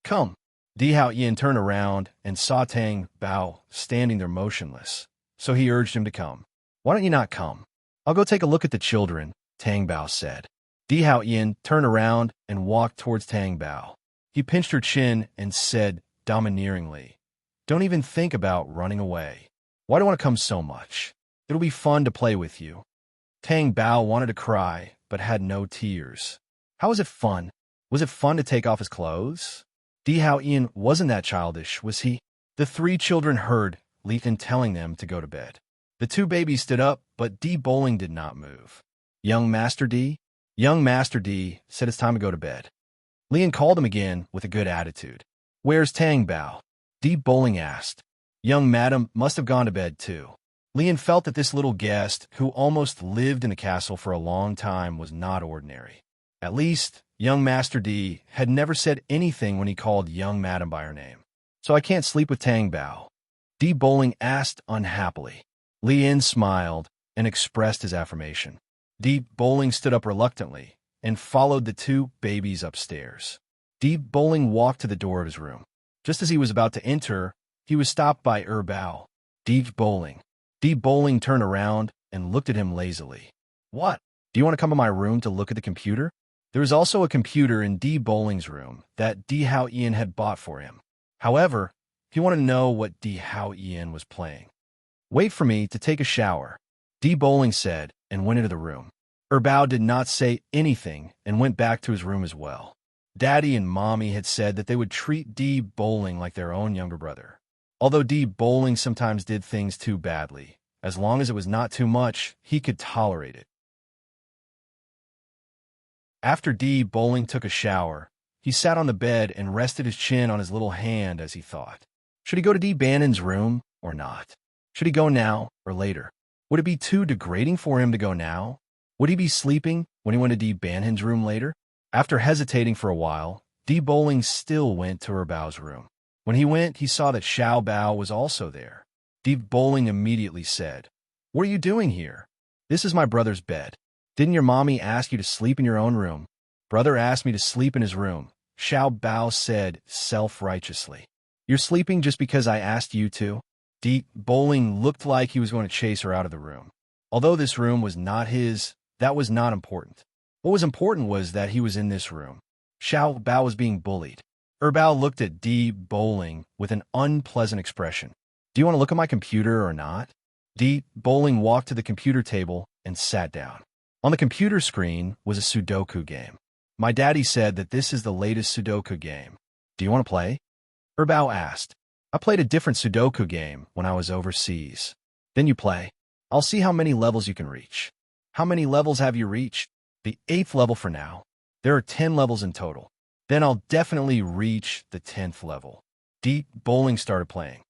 Come. Di Haoyan turned around and saw Tang Bao standing there motionless, so he urged him to come. Why don't you not come? I'll go take a look at the children, Tang Bao said. Di Haoyan turned around and walked towards Tang Bao. He pinched her chin and said domineeringly, Don't even think about running away. Why do you want to come so much? It'll be fun to play with you. Tang Bao wanted to cry, but had no tears. How was it fun? Was it fun to take off his clothes? Di Haoyan wasn't that childish, was he? The 3 children heard Lien telling them to go to bed. The 2 babies stood up, but Di Bowling did not move. Young Master D? Young Master D said it's time to go to bed. Lien called him again with a good attitude. Where's Tang Bao? Di Bowling asked. Young Madam must have gone to bed too. Lien felt that this little guest, who almost lived in the castle for a long time, was not ordinary. At least, young Master D had never said anything when he called young Madam by her name. So I can't sleep with Tang Bao? Di Bowling asked unhappily. Lien smiled and expressed his affirmation. Di Bowling stood up reluctantly and followed the 2 babies upstairs. Di Bowling walked to the door of his room. Just as he was about to enter, he was stopped by Bao. Di Bowling. Di Bowling turned around and looked at him lazily. What? Do you want to come to my room to look at the computer? There was also a computer in Di Bowling's room that Di Haoyan had bought for him. However, he wanted to know what Di Haoyan was playing. Wait for me to take a shower, Di Bowling said and went into the room. Bao did not say anything and went back to his room as well. Daddy and Mommy had said that they would treat Di Bowling like their own younger brother. Although Di Bowling sometimes did things too badly, as long as it was not too much, he could tolerate it. After Di Bowling took a shower, he sat on the bed and rested his chin on his little hand as he thought. Should he go to Di Bannon's room or not? Should he go now or later? Would it be too degrading for him to go now? Would he be sleeping when he went to Di Bannon's room later? After hesitating for a while, Di Bowling still went to Bao's room. When he went, he saw that Xiao Bao was also there. Di Bowling immediately said, What are you doing here? This is my brother's bed. Didn't your mommy ask you to sleep in your own room? Brother asked me to sleep in his room, Xiao Bao said self-righteously. You're sleeping just because I asked you to? Di Bowling looked like he was going to chase her out of the room. Although this room was not his, that was not important. What was important was that he was in this room. Xiao Bao was being bullied. Bao looked at Di Bowling with an unpleasant expression. Do you want to look at my computer or not? D. Bowling walked to the computer table and sat down. On the computer screen was a Sudoku game. My daddy said that this is the latest Sudoku game. Do you want to play? Erbao asked. I played a different Sudoku game when I was overseas. Then you play. I'll see how many levels you can reach. How many levels have you reached? The 8th level for now. There are 10 levels in total. Then I'll definitely reach the 10th level. D. Bowling started playing.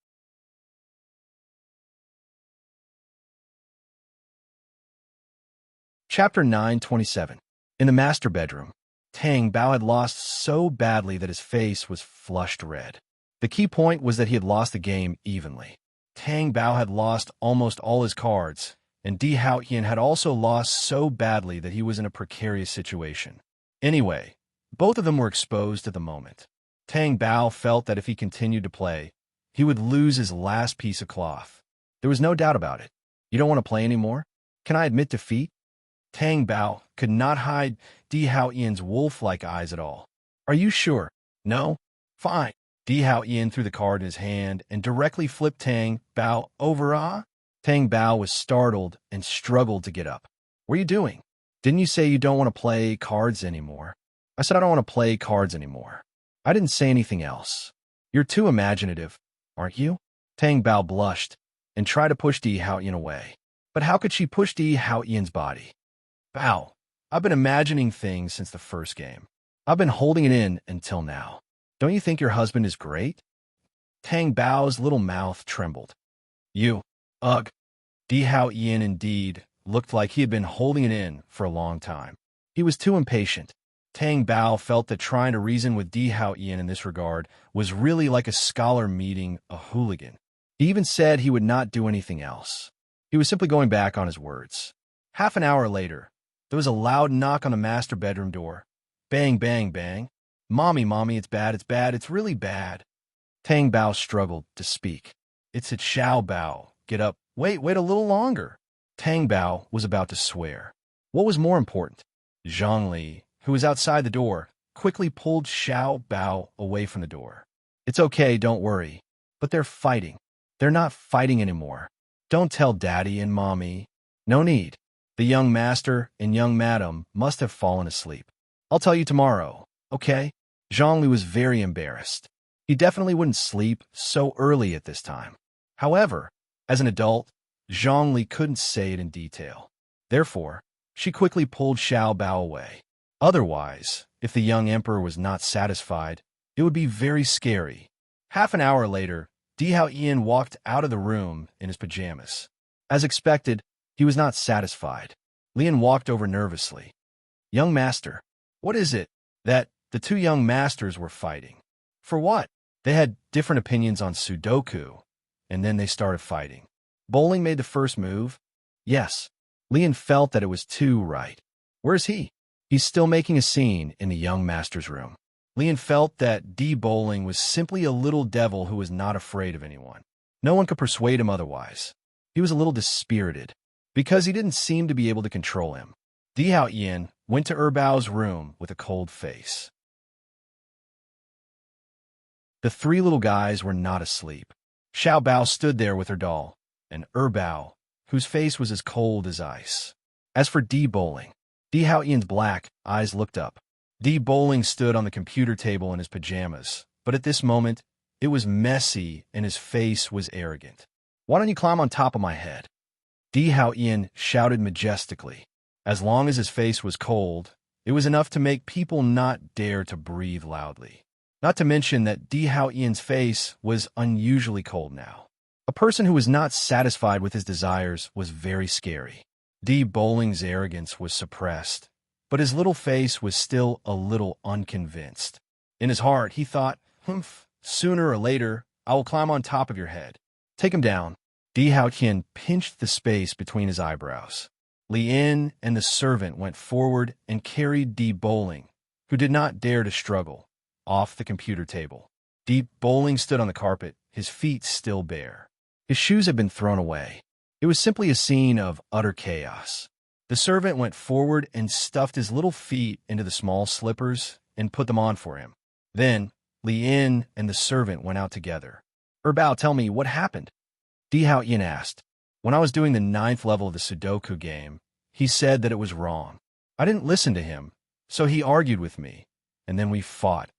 Chapter 9:27. In the master bedroom, Tang Bao had lost so badly that his face was flushed red. The key point was that he had lost the game evenly. Tang Bao had lost almost all his cards, and Di Haoyan had also lost so badly that he was in a precarious situation. Anyway, both of them were exposed at the moment. Tang Bao felt that if he continued to play, he would lose his last piece of cloth. There was no doubt about it. You don't want to play anymore? Can I admit defeat? Tang Bao could not hide Di Haoyan's wolf-like eyes at all. Are you sure? No? Fine. Di Haoyan threw the card in his hand and directly flipped Tang Bao over. Tang Bao was startled and struggled to get up. What are you doing? Didn't you say you don't want to play cards anymore? I said I don't want to play cards anymore. I didn't say anything else. You're too imaginative, aren't you? Tang Bao blushed and tried to push Di Haoyan away. But how could she push Di Haoyan's body? Bao, I've been imagining things since the first game. I've been holding it in until now. Don't you think your husband is great? Tang Bao's little mouth trembled. You, ugh. Di Haoyan indeed looked like he had been holding it in for a long time. He was too impatient. Tang Bao felt that trying to reason with Di Haoyan in this regard was really like a scholar meeting a hooligan. He even said he would not do anything else. He was simply going back on his words. Half an hour later, there was a loud knock on the master bedroom door. Bang, bang, bang. Mommy, it's bad, it's really bad. Tang Bao struggled to speak. It's Xiao Bao. Get up. Wait a little longer. Tang Bao was about to swear. What was more important? Zhongli, who was outside the door, quickly pulled Xiao Bao away from the door. It's okay, don't worry. But they're fighting. They're not fighting anymore. Don't tell Daddy and Mommy. No need. The young master and young madam must have fallen asleep. I'll tell you tomorrow, okay? Zhongli was very embarrassed. He definitely wouldn't sleep so early at this time. However, as an adult, Zhongli couldn't say it in detail. Therefore, she quickly pulled Xiao Bao away. Otherwise, if the young emperor was not satisfied, it would be very scary. Half an hour later, Di Haoyan walked out of the room in his pajamas. As expected, he was not satisfied. Lian walked over nervously. Young master, what is it that the two young masters were fighting? For what? They had different opinions on Sudoku, and then they started fighting. Bowling made the first move. Yes, Lian felt that it was too right. Where's he? He's still making a scene in the young master's room. Lian felt that D. Bowling was simply a little devil who was not afraid of anyone. No one could persuade him otherwise. He was a little dispirited, because he didn't seem to be able to control him. Di Haoyan went to Erbao's room with a cold face. The three little guys were not asleep. Xiao Bao stood there with her doll, and Erbao, whose face was as cold as ice. As for D. Bowling, Di Haoyan's black eyes looked up. D. Bowling stood on the computer table in his pajamas, but at this moment, it was messy and his face was arrogant. Why don't you climb on top of my head? Di Haoyan shouted majestically. As long as his face was cold, it was enough to make people not dare to breathe loudly. Not to mention that Di Haoyan's face was unusually cold now. A person who was not satisfied with his desires was very scary. D. Bowling's arrogance was suppressed, but his little face was still a little unconvinced. In his heart, he thought, sooner or later, I will climb on top of your head. Take him down. Di Haoyan pinched the space between his eyebrows. Lian and the servant went forward and carried D. Bowling, who did not dare to struggle, off the computer table. D. Bowling stood on the carpet, his feet still bare. His shoes had been thrown away. It was simply a scene of utter chaos. The servant went forward and stuffed his little feet into the small slippers and put them on for him. Then, Lian and the servant went out together. Erbao, tell me, what happened? Di Haoyan asked. When I was doing the 9th level of the Sudoku game, he said that it was wrong. I didn't listen to him, so he argued with me, and then we fought.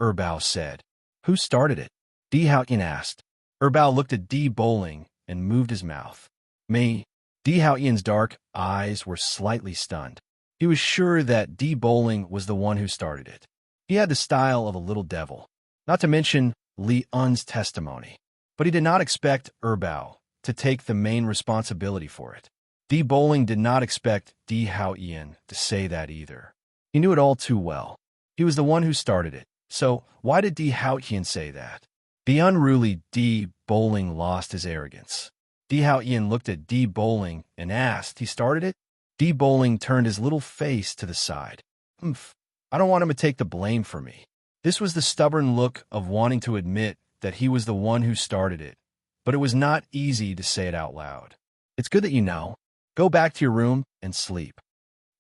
Erbao said. Who started it? Di Haoyin asked. Erbao looked at Di Bowling and moved his mouth. Me. Di Haoyin's dark eyes were slightly stunned. He was sure that Di Bowling was the one who started it. He had the style of a little devil, not to mention Li Un's testimony. But he did not expect Erbao to take the main responsibility for it. Di Bowling did not expect Di Haoyin to say that either. He knew it all too well. He was the one who started it. So why did Di Haoyin say that? The unruly Di Bowling lost his arrogance. Di Haoyin looked at Di Bowling and asked, he started it? Di Bowling turned his little face to the side. I don't want him to take the blame for me. This was the stubborn look of wanting to admit that he was the one who started it, but it was not easy to say it out loud. It's good that you know. Go back to your room and sleep.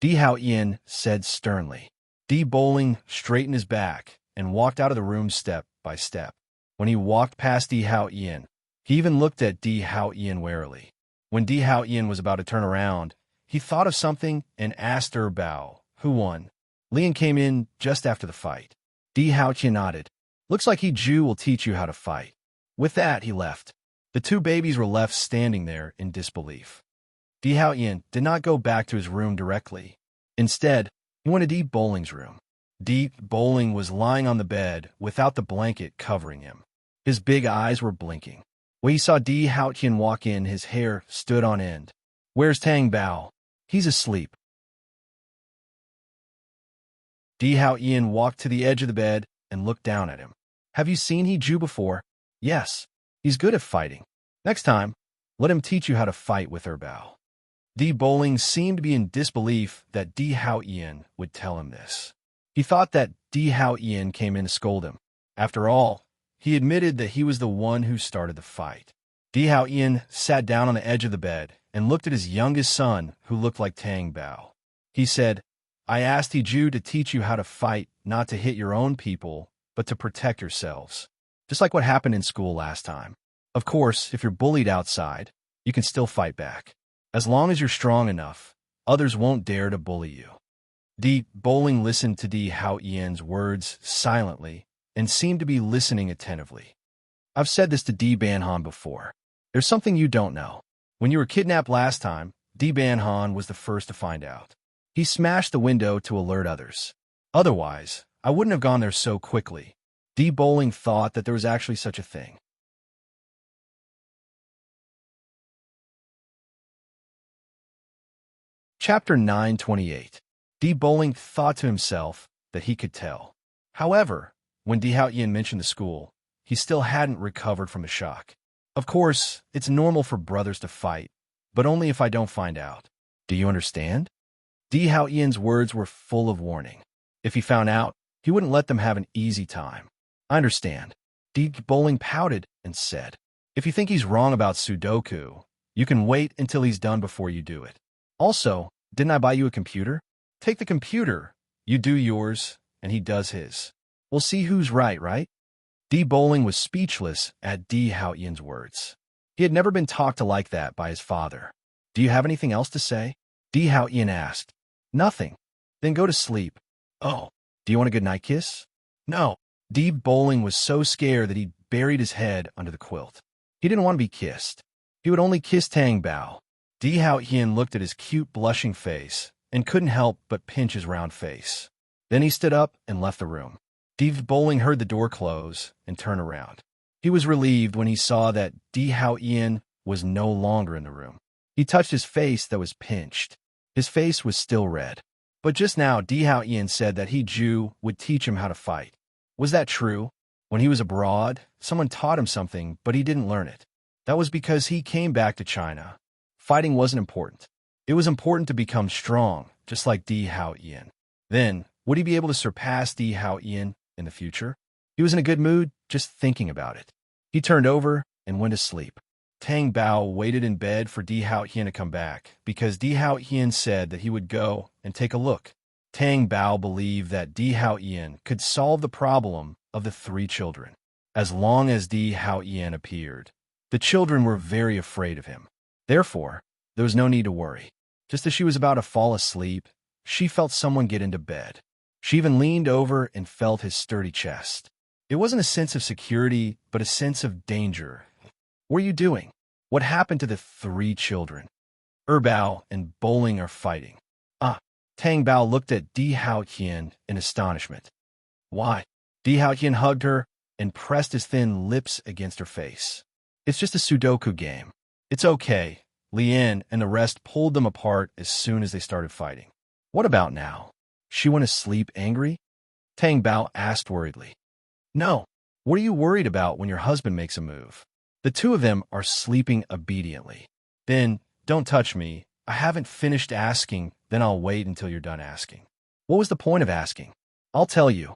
Di Haoyin said sternly. Di Bowling straightened his back and walked out of the room step by step. When he walked past Di Haoyin, he even looked at Di Haoyin warily. When Di Haoyin was about to turn around, he thought of something and asked Erbao, who won. Lian came in just after the fight. Di Haoyin nodded. Looks like Ju will teach you how to fight. With that, he left. The two babies were left standing there in disbelief. Di Haoyin did not go back to his room directly. Instead, he went to Di Bowling's room. Di Bowling was lying on the bed without the blanket covering him. His big eyes were blinking. When he saw Di Haoyin walk in, his hair stood on end. Where's Tang Bao? He's asleep. Di Haoyin walked to the edge of the bed and looked down at him. Have you seen Ju before? Yes. He's good at fighting. Next time, let him teach you how to fight with Erbao. Di Bowling seemed to be in disbelief that Di Haoyin would tell him this. He thought that Di Haoyin came in to scold him. After all, he admitted that he was the one who started the fight. Di Haoyin sat down on the edge of the bed and looked at his youngest son, who looked like Tang Bao. He said, I asked Ju to teach you how to fight, not to hit your own people, but to protect yourselves. Just like what happened in school last time. Of course, if you're bullied outside, you can still fight back. As long as you're strong enough, others won't dare to bully you. Di Bowling listened to Di Haoyin's words silently and seemed to be listening attentively. I've said this to Di Banhan before. There's something you don't know. When you were kidnapped last time, Di Banhan was the first to find out. He smashed the window to alert others. Otherwise, I wouldn't have gone there so quickly. Di Bowling thought that there was actually such a thing. Chapter 928. Di Bowling thought to himself that he could tell. However, when Di Haoyin mentioned the school, he still hadn't recovered from the shock. Of course, it's normal for brothers to fight, but only if I don't find out. Do you understand? Di Haoyin's words were full of warning. If he found out, he wouldn't let them have an easy time. I understand. Di Bowling pouted and said, if you think he's wrong about Sudoku, you can wait until he's done before you do it. Also, didn't I buy you a computer? Take the computer. You do yours, and he does his. We'll see who's right? Di Bowling was speechless at Di Haoyin's words. He had never been talked to like that by his father. Do you have anything else to say? Di Haoyin asked. Nothing. Then go to sleep. Oh, do you want a good night kiss? No. Di Bowling was so scared that he buried his head under the quilt. He didn't want to be kissed. He would only kiss Tang Bao. Di Haoyin looked at his cute blushing face and couldn't help but pinch his round face. Then he stood up and left the room. Di Bowling heard the door close and turn around. He was relieved when he saw that Di Haoyin was no longer in the room. He touched his face that was pinched. His face was still red. But just now, Di Haoyin said that Ju would teach him how to fight. Was that true? When he was abroad, someone taught him something, but he didn't learn it. That was because he came back to China. Fighting wasn't important. It was important to become strong, just like Di Haoyin. Then, would he be able to surpass Di Haoyin in the future? He was in a good mood just thinking about it. He turned over and went to sleep. Tang Bao waited in bed for Di Haoyin to come back because Di Haoyin said that he would go and take a look. Tang Bao believed that Di Haoyin could solve the problem of the three children. As long as Di Haoyin appeared, the children were very afraid of him. Therefore, there was no need to worry. Just as she was about to fall asleep, she felt someone get into bed. She even leaned over and felt his sturdy chest. It wasn't a sense of security, but a sense of danger. What are you doing? What happened to the 3 children? Bao and Bowling are fighting. Ah, Tang Bao looked at Di Haotian in astonishment. Why? Di Haotian hugged her and pressed his thin lips against her face. It's just a Sudoku game. It's okay. Lian and the rest pulled them apart as soon as they started fighting. What about now? She went to sleep angry? Tang Bao asked worriedly. No. What are you worried about when your husband makes a move? The 2 of them are sleeping obediently. Then, don't touch me. I haven't finished asking, then I'll wait until you're done asking. What was the point of asking? I'll tell you.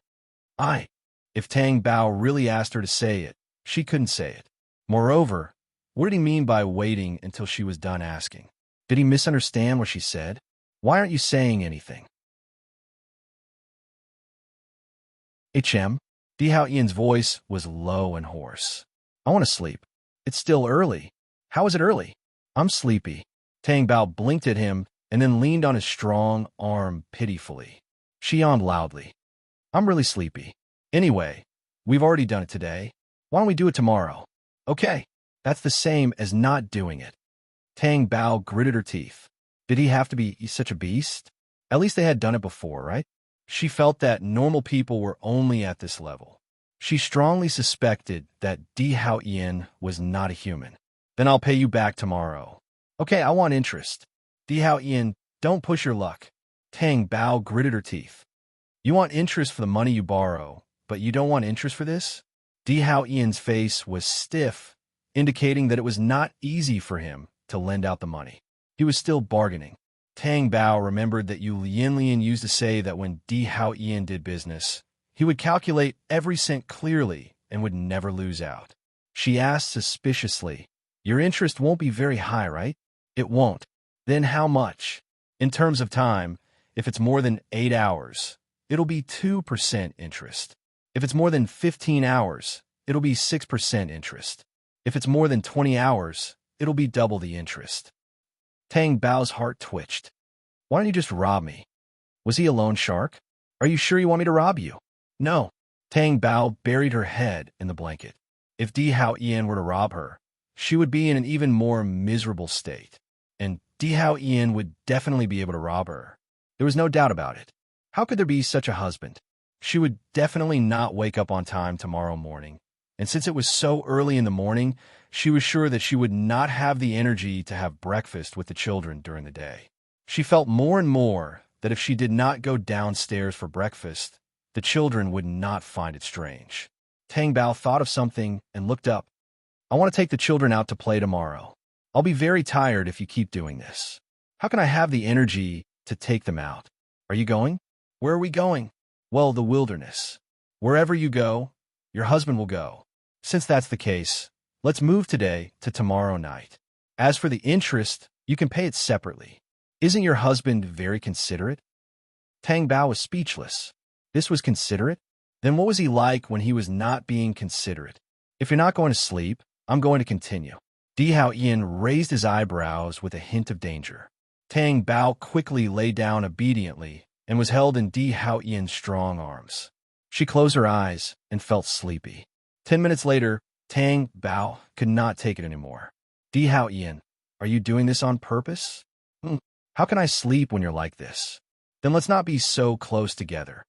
If Tang Bao really asked her to say it, she couldn't say it. Moreover, what did he mean by waiting until she was done asking? Did he misunderstand what she said? Why aren't you saying anything? HM, Di Haotian's voice was low and hoarse. I want to sleep. It's still early. How is it early? I'm sleepy. Tang Bao blinked at him and then leaned on his strong arm pitifully. She yawned loudly. I'm really sleepy. Anyway, we've already done it today. Why don't we do it tomorrow? Okay, that's the same as not doing it. Tang Bao gritted her teeth. Did he have to be such a beast? At least they had done it before, right? She felt that normal people were only at this level. She strongly suspected that Di Haotian was not a human. Then I'll pay you back tomorrow. Okay, I want interest. Di Haotian, don't push your luck. Tang Bao gritted her teeth. You want interest for the money you borrow, but you don't want interest for this? Di Haotian's face was stiff, indicating that it was not easy for him to lend out the money. He was still bargaining. Tang Bao remembered that Yu Lian used to say that when Di Haotian did business, he would calculate every cent clearly and would never lose out. She asked suspiciously, Your interest won't be very high, right? It won't. Then how much? In terms of time, if it's more than 8 hours, it'll be 2% interest. If it's more than 15 hours, it'll be 6% interest. If it's more than 20 hours, it'll be double the interest. Tang Bao's heart twitched. Why don't you just rob me? Was he a loan shark? Are you sure you want me to rob you? No. Tang Bao buried her head in the blanket. If Di Haotian were to rob her, she would be in an even more miserable state. And Di Haotian would definitely be able to rob her. There was no doubt about it. How could there be such a husband? She would definitely not wake up on time tomorrow morning. And since it was so early in the morning, she was sure that she would not have the energy to have breakfast with the children during the day. She felt more and more that if she did not go downstairs for breakfast, the children would not find it strange. Tang Bao thought of something and looked up. I want to take the children out to play tomorrow. I'll be very tired if you keep doing this. How can I have the energy to take them out? Are you going? Where are we going? Well, the wilderness. Wherever you go, your husband will go. Since that's the case, let's move today to tomorrow night. As for the interest, you can pay it separately. Isn't your husband very considerate? Tang Bao was speechless. This was considerate? Then what was he like when he was not being considerate? If you're not going to sleep, I'm going to continue. Di Haotian raised his eyebrows with a hint of danger. Tang Bao quickly lay down obediently and was held in Di Haotian's strong arms. She closed her eyes and felt sleepy. 10 minutes later, Tang Bao could not take it anymore. Di Haotian, are you doing this on purpose? How can I sleep when you're like this? Then let's not be so close together.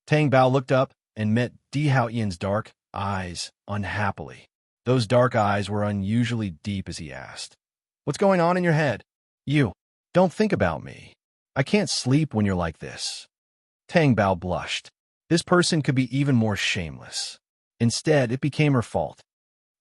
Tang Bao looked up and met Di Haotian's dark eyes unhappily. Those dark eyes were unusually deep as he asked, What's going on in your head? You, don't think about me. I can't sleep when you're like this. Tang Bao blushed. This person could be even more shameless. Instead, it became her fault.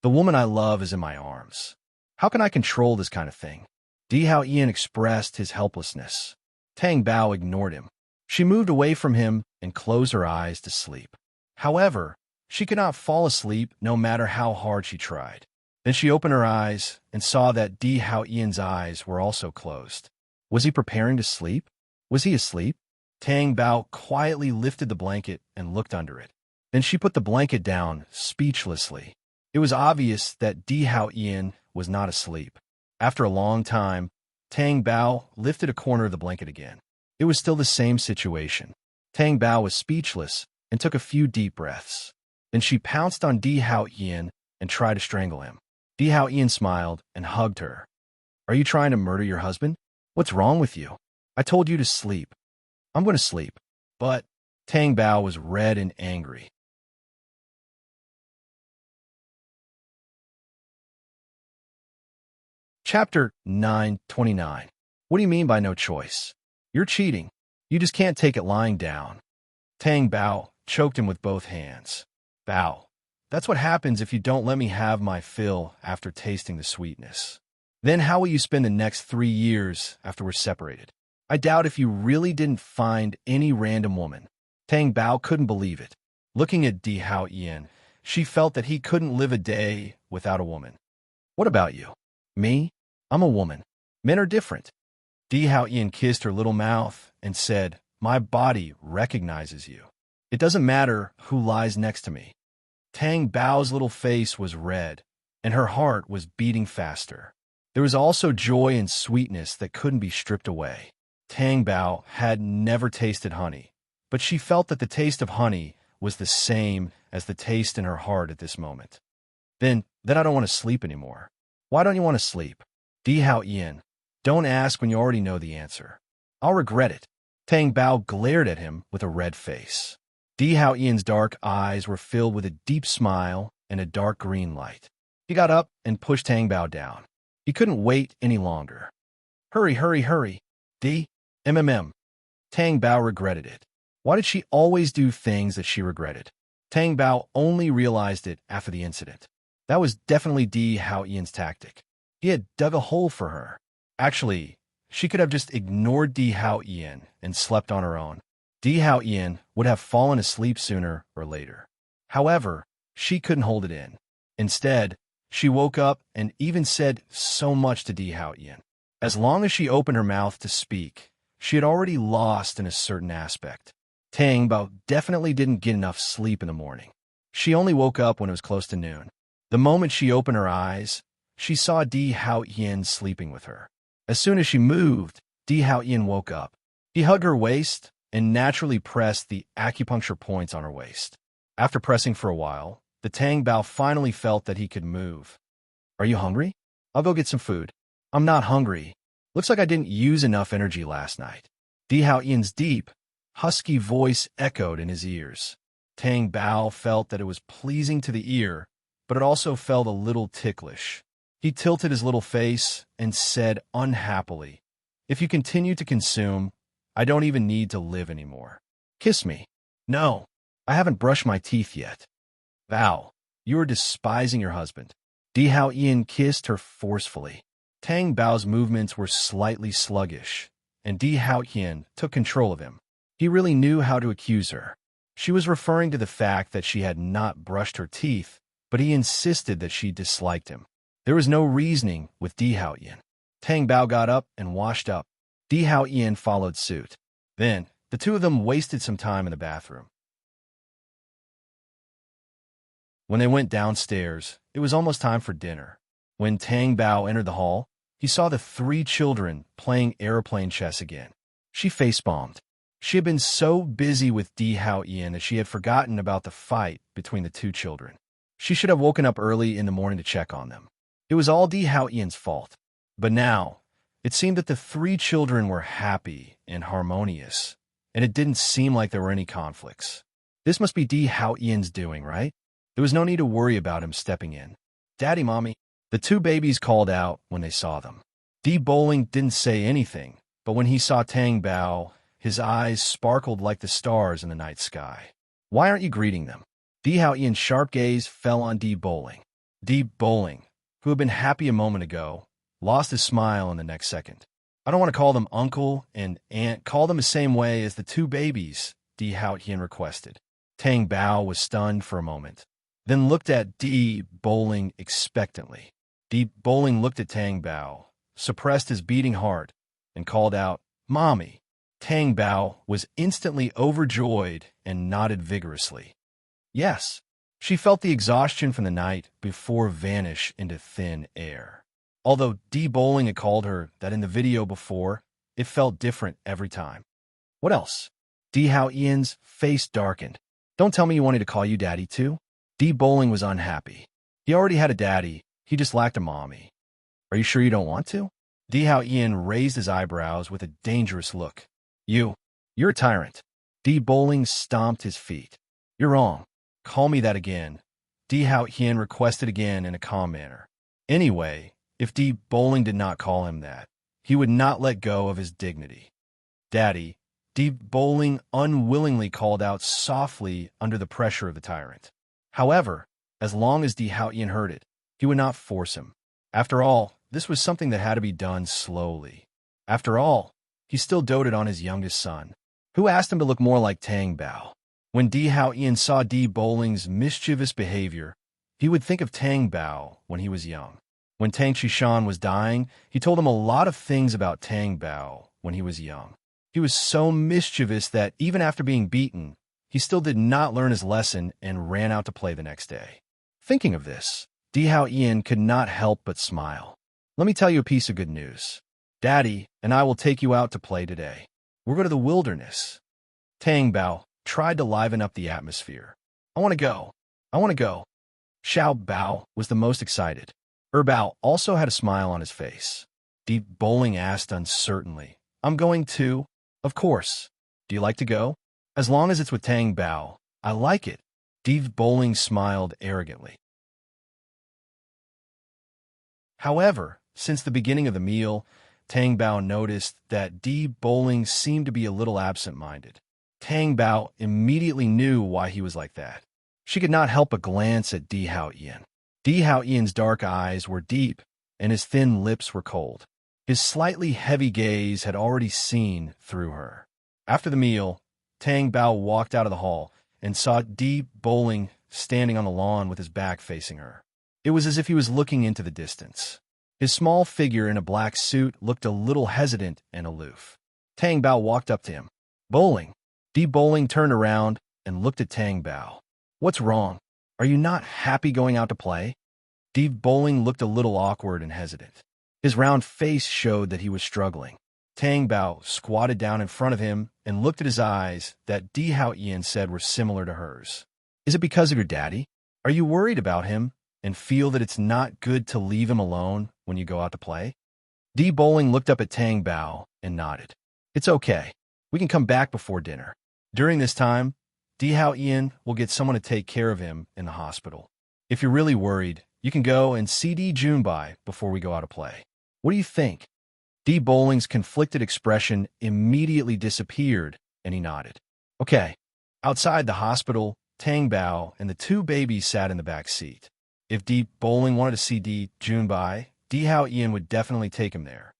The woman I love is in my arms. How can I control this kind of thing? Di Haotian expressed his helplessness. Tang Bao ignored him. She moved away from him and closed her eyes to sleep. However, she could not fall asleep no matter how hard she tried. Then she opened her eyes and saw that Di Haotian's eyes were also closed. Was he preparing to sleep? Was he asleep? Tang Bao quietly lifted the blanket and looked under it. Then she put the blanket down speechlessly. It was obvious that Di Hao Ian was not asleep. After a long time, Tang Bao lifted a corner of the blanket again. It was still the same situation. Tang Bao was speechless and took a few deep breaths. Then she pounced on Di Hao Ian and tried to strangle him. Di Hao Ian smiled and hugged her. Are you trying to murder your husband? What's wrong with you? I told you to sleep. I'm going to sleep. But Tang Bao was red and angry. Chapter 929. What do you mean by no choice? You're cheating. You just can't take it lying down. Tang Bao choked him with both hands. Bao, that's what happens if you don't let me have my fill after tasting the sweetness. Then how will you spend the next 3 years after we're separated? I doubt if you really didn't find any random woman. Tang Bao couldn't believe it. Looking at Di Hao Ian, she felt that he couldn't live a day without a woman. What about you? Me? I'm a woman. Men are different. Di Hao Ian kissed her little mouth and said, my body recognizes you. It doesn't matter who lies next to me. Tang Bao's little face was red, and her heart was beating faster. There was also joy and sweetness that couldn't be stripped away. Tang Bao had never tasted honey, but she felt that the taste of honey was the same as the taste in her heart at this moment. Then I don't want to sleep anymore. Why don't you want to sleep? Di Hao Ian, don't ask when you already know the answer. I'll regret it. Tang Bao glared at him with a red face. Di Hao Ian's dark eyes were filled with a deep smile and a dark green light. He got up and pushed Tang Bao down. He couldn't wait any longer. Hurry, hurry, hurry. Di, MMM. Tang Bao regretted it. Why did she always do things that she regretted? Tang Bao only realized it after the incident. That was definitely Di Hao Ian's tactic. He had dug a hole for her. Actually, she could have just ignored Di Hao Ian and slept on her own. Di Hao Ian would have fallen asleep sooner or later. However, she couldn't hold it in. Instead, she woke up and even said so much to Di Hao Ian. As long as she opened her mouth to speak, she had already lost in a certain aspect. Tang Bao definitely didn't get enough sleep in the morning. She only woke up when it was close to noon. The moment she opened her eyes, she saw Di Hao Ian sleeping with her. As soon as she moved, Di Hao Ian woke up. He hugged her waist and naturally pressed the acupuncture points on her waist. After pressing for a while, the Tang Bao finally felt that he could move. Are you hungry? I'll go get some food. I'm not hungry. Looks like I didn't use enough energy last night. Di Hao Ian's deep, husky voice echoed in his ears. Tang Bao felt that it was pleasing to the ear, but it also felt a little ticklish. He tilted his little face and said unhappily, if you continue to consume, I don't even need to live anymore. Kiss me. No, I haven't brushed my teeth yet. Bao, you are despising your husband. Di Hao Ian kissed her forcefully. Tang Bao's movements were slightly sluggish, and Di Hao Ian took control of him. He really knew how to accuse her. She was referring to the fact that she had not brushed her teeth, but he insisted that she disliked him. There was no reasoning with Di Hao Ian. Tang Bao got up and washed up. Di Hao Ian followed suit. Then, the two of them wasted some time in the bathroom. When they went downstairs, it was almost time for dinner. When Tang Bao entered the hall, he saw the 3 children playing airplane chess again. She facepalmed. She had been so busy with Di Hao Ian that she had forgotten about the fight between the 2 children. She should have woken up early in the morning to check on them. It was all Di Hao Ian's fault. But now, it seemed that the 3 children were happy and harmonious, and it didn't seem like there were any conflicts. This must be Di Hao Ian's doing, right? There was no need to worry about him stepping in. Daddy, Mommy. The 2 babies called out when they saw them. Di Bowling didn't say anything, but when he saw Tang Bao, his eyes sparkled like the stars in the night sky. Why aren't you greeting them? Di Hao Ian's sharp gaze fell on Di Bowling. Di Bowling, who had been happy a moment ago, lost his smile in the next second. I don't want to call them uncle and aunt. Call them the same way as the 2 babies, Di Hao Ian requested. Tang Bao was stunned for a moment, then looked at Di Bowling expectantly. Di Bowling looked at Tang Bao, suppressed his beating heart, and called out, Mommy. Tang Bao was instantly overjoyed and nodded vigorously. Yes, She felt the exhaustion from the night before vanish into thin air. Although Dee Bowling had called her that in the video before, it felt different every time. What else? Dee Hao Ian's face darkened. Don't tell me you wanted to call you daddy too? Dee Bowling was unhappy. He already had a daddy, he just lacked a mommy. Are you sure you don't want to? Dee Hao Ian raised his eyebrows with a dangerous look. You're a tyrant. Dee Bowling stomped his feet. You're wrong. Call me that again. Dee Hao Ian requested again in a calm manner. Anyway, if Dee Bowling did not call him that, he would not let go of his dignity. Daddy, Dee Bowling unwillingly called out softly under the pressure of the tyrant. However, as long as Dee Hao Ian heard it, he would not force him. After all, this was something that had to be done slowly. After all, he still doted on his youngest son, who asked him to look more like Tang Bao. When Dee Hao Ian saw Dee Bowling's mischievous behavior, he would think of Tang Bao when he was young. When Tang Qishan was dying, he told him a lot of things about Tang Bao when he was young. He was so mischievous that even after being beaten, he still did not learn his lesson and ran out to play the next day. Thinking of this, Dee Hao Ian could not help but smile. Let me tell you a piece of good news. Daddy and I will take you out to play today. We'll go to the wilderness. Tang Bao tried to liven up the atmosphere. I want to go. I want to go. Xiao Bao was the most excited. Bao also had a smile on his face. Dee Bowling asked uncertainly, I'm going too. Of course. Do you like to go? As long as it's with Tang Bao, I like it. Dee Bowling smiled arrogantly. However, since the beginning of the meal, Tang Bao noticed that Dee Bowling seemed to be a little absent-minded. Tang Bao immediately knew why he was like that. She could not help but glance at Dee Hao Ian. Dee Hao Ian's dark eyes were deep, and his thin lips were cold. His slightly heavy gaze had already seen through her. After the meal, Tang Bao walked out of the hall and saw Dee Bowling standing on the lawn with his back facing her. It was as if he was looking into the distance. His small figure in a black suit looked a little hesitant and aloof. Tang Bao walked up to him. Bowling. Dee Bowling turned around and looked at Tang Bao. What's wrong? Are you not happy going out to play? Dee Bowling looked a little awkward and hesitant. His round face showed that he was struggling. Tang Bao squatted down in front of him and looked at his eyes that Dee Hao Ian said were similar to hers. Is it because of your daddy? Are you worried about him and feel that it's not good to leave him alone when you go out to play? Dee Bowling looked up at Tang Bao and nodded. It's okay. We can come back before dinner. During this time, Dee Hao Ian will get someone to take care of him in the hospital. If you're really worried, you can go and see Dee Junbai before we go out to play. What do you think? Dee Bowling's conflicted expression immediately disappeared, and he nodded. Okay. Outside the hospital, Tang Bao and the two babies sat in the back seat. If Dee Bowling wanted to see Dee Junbai, Dee Hao Ian would definitely take him there.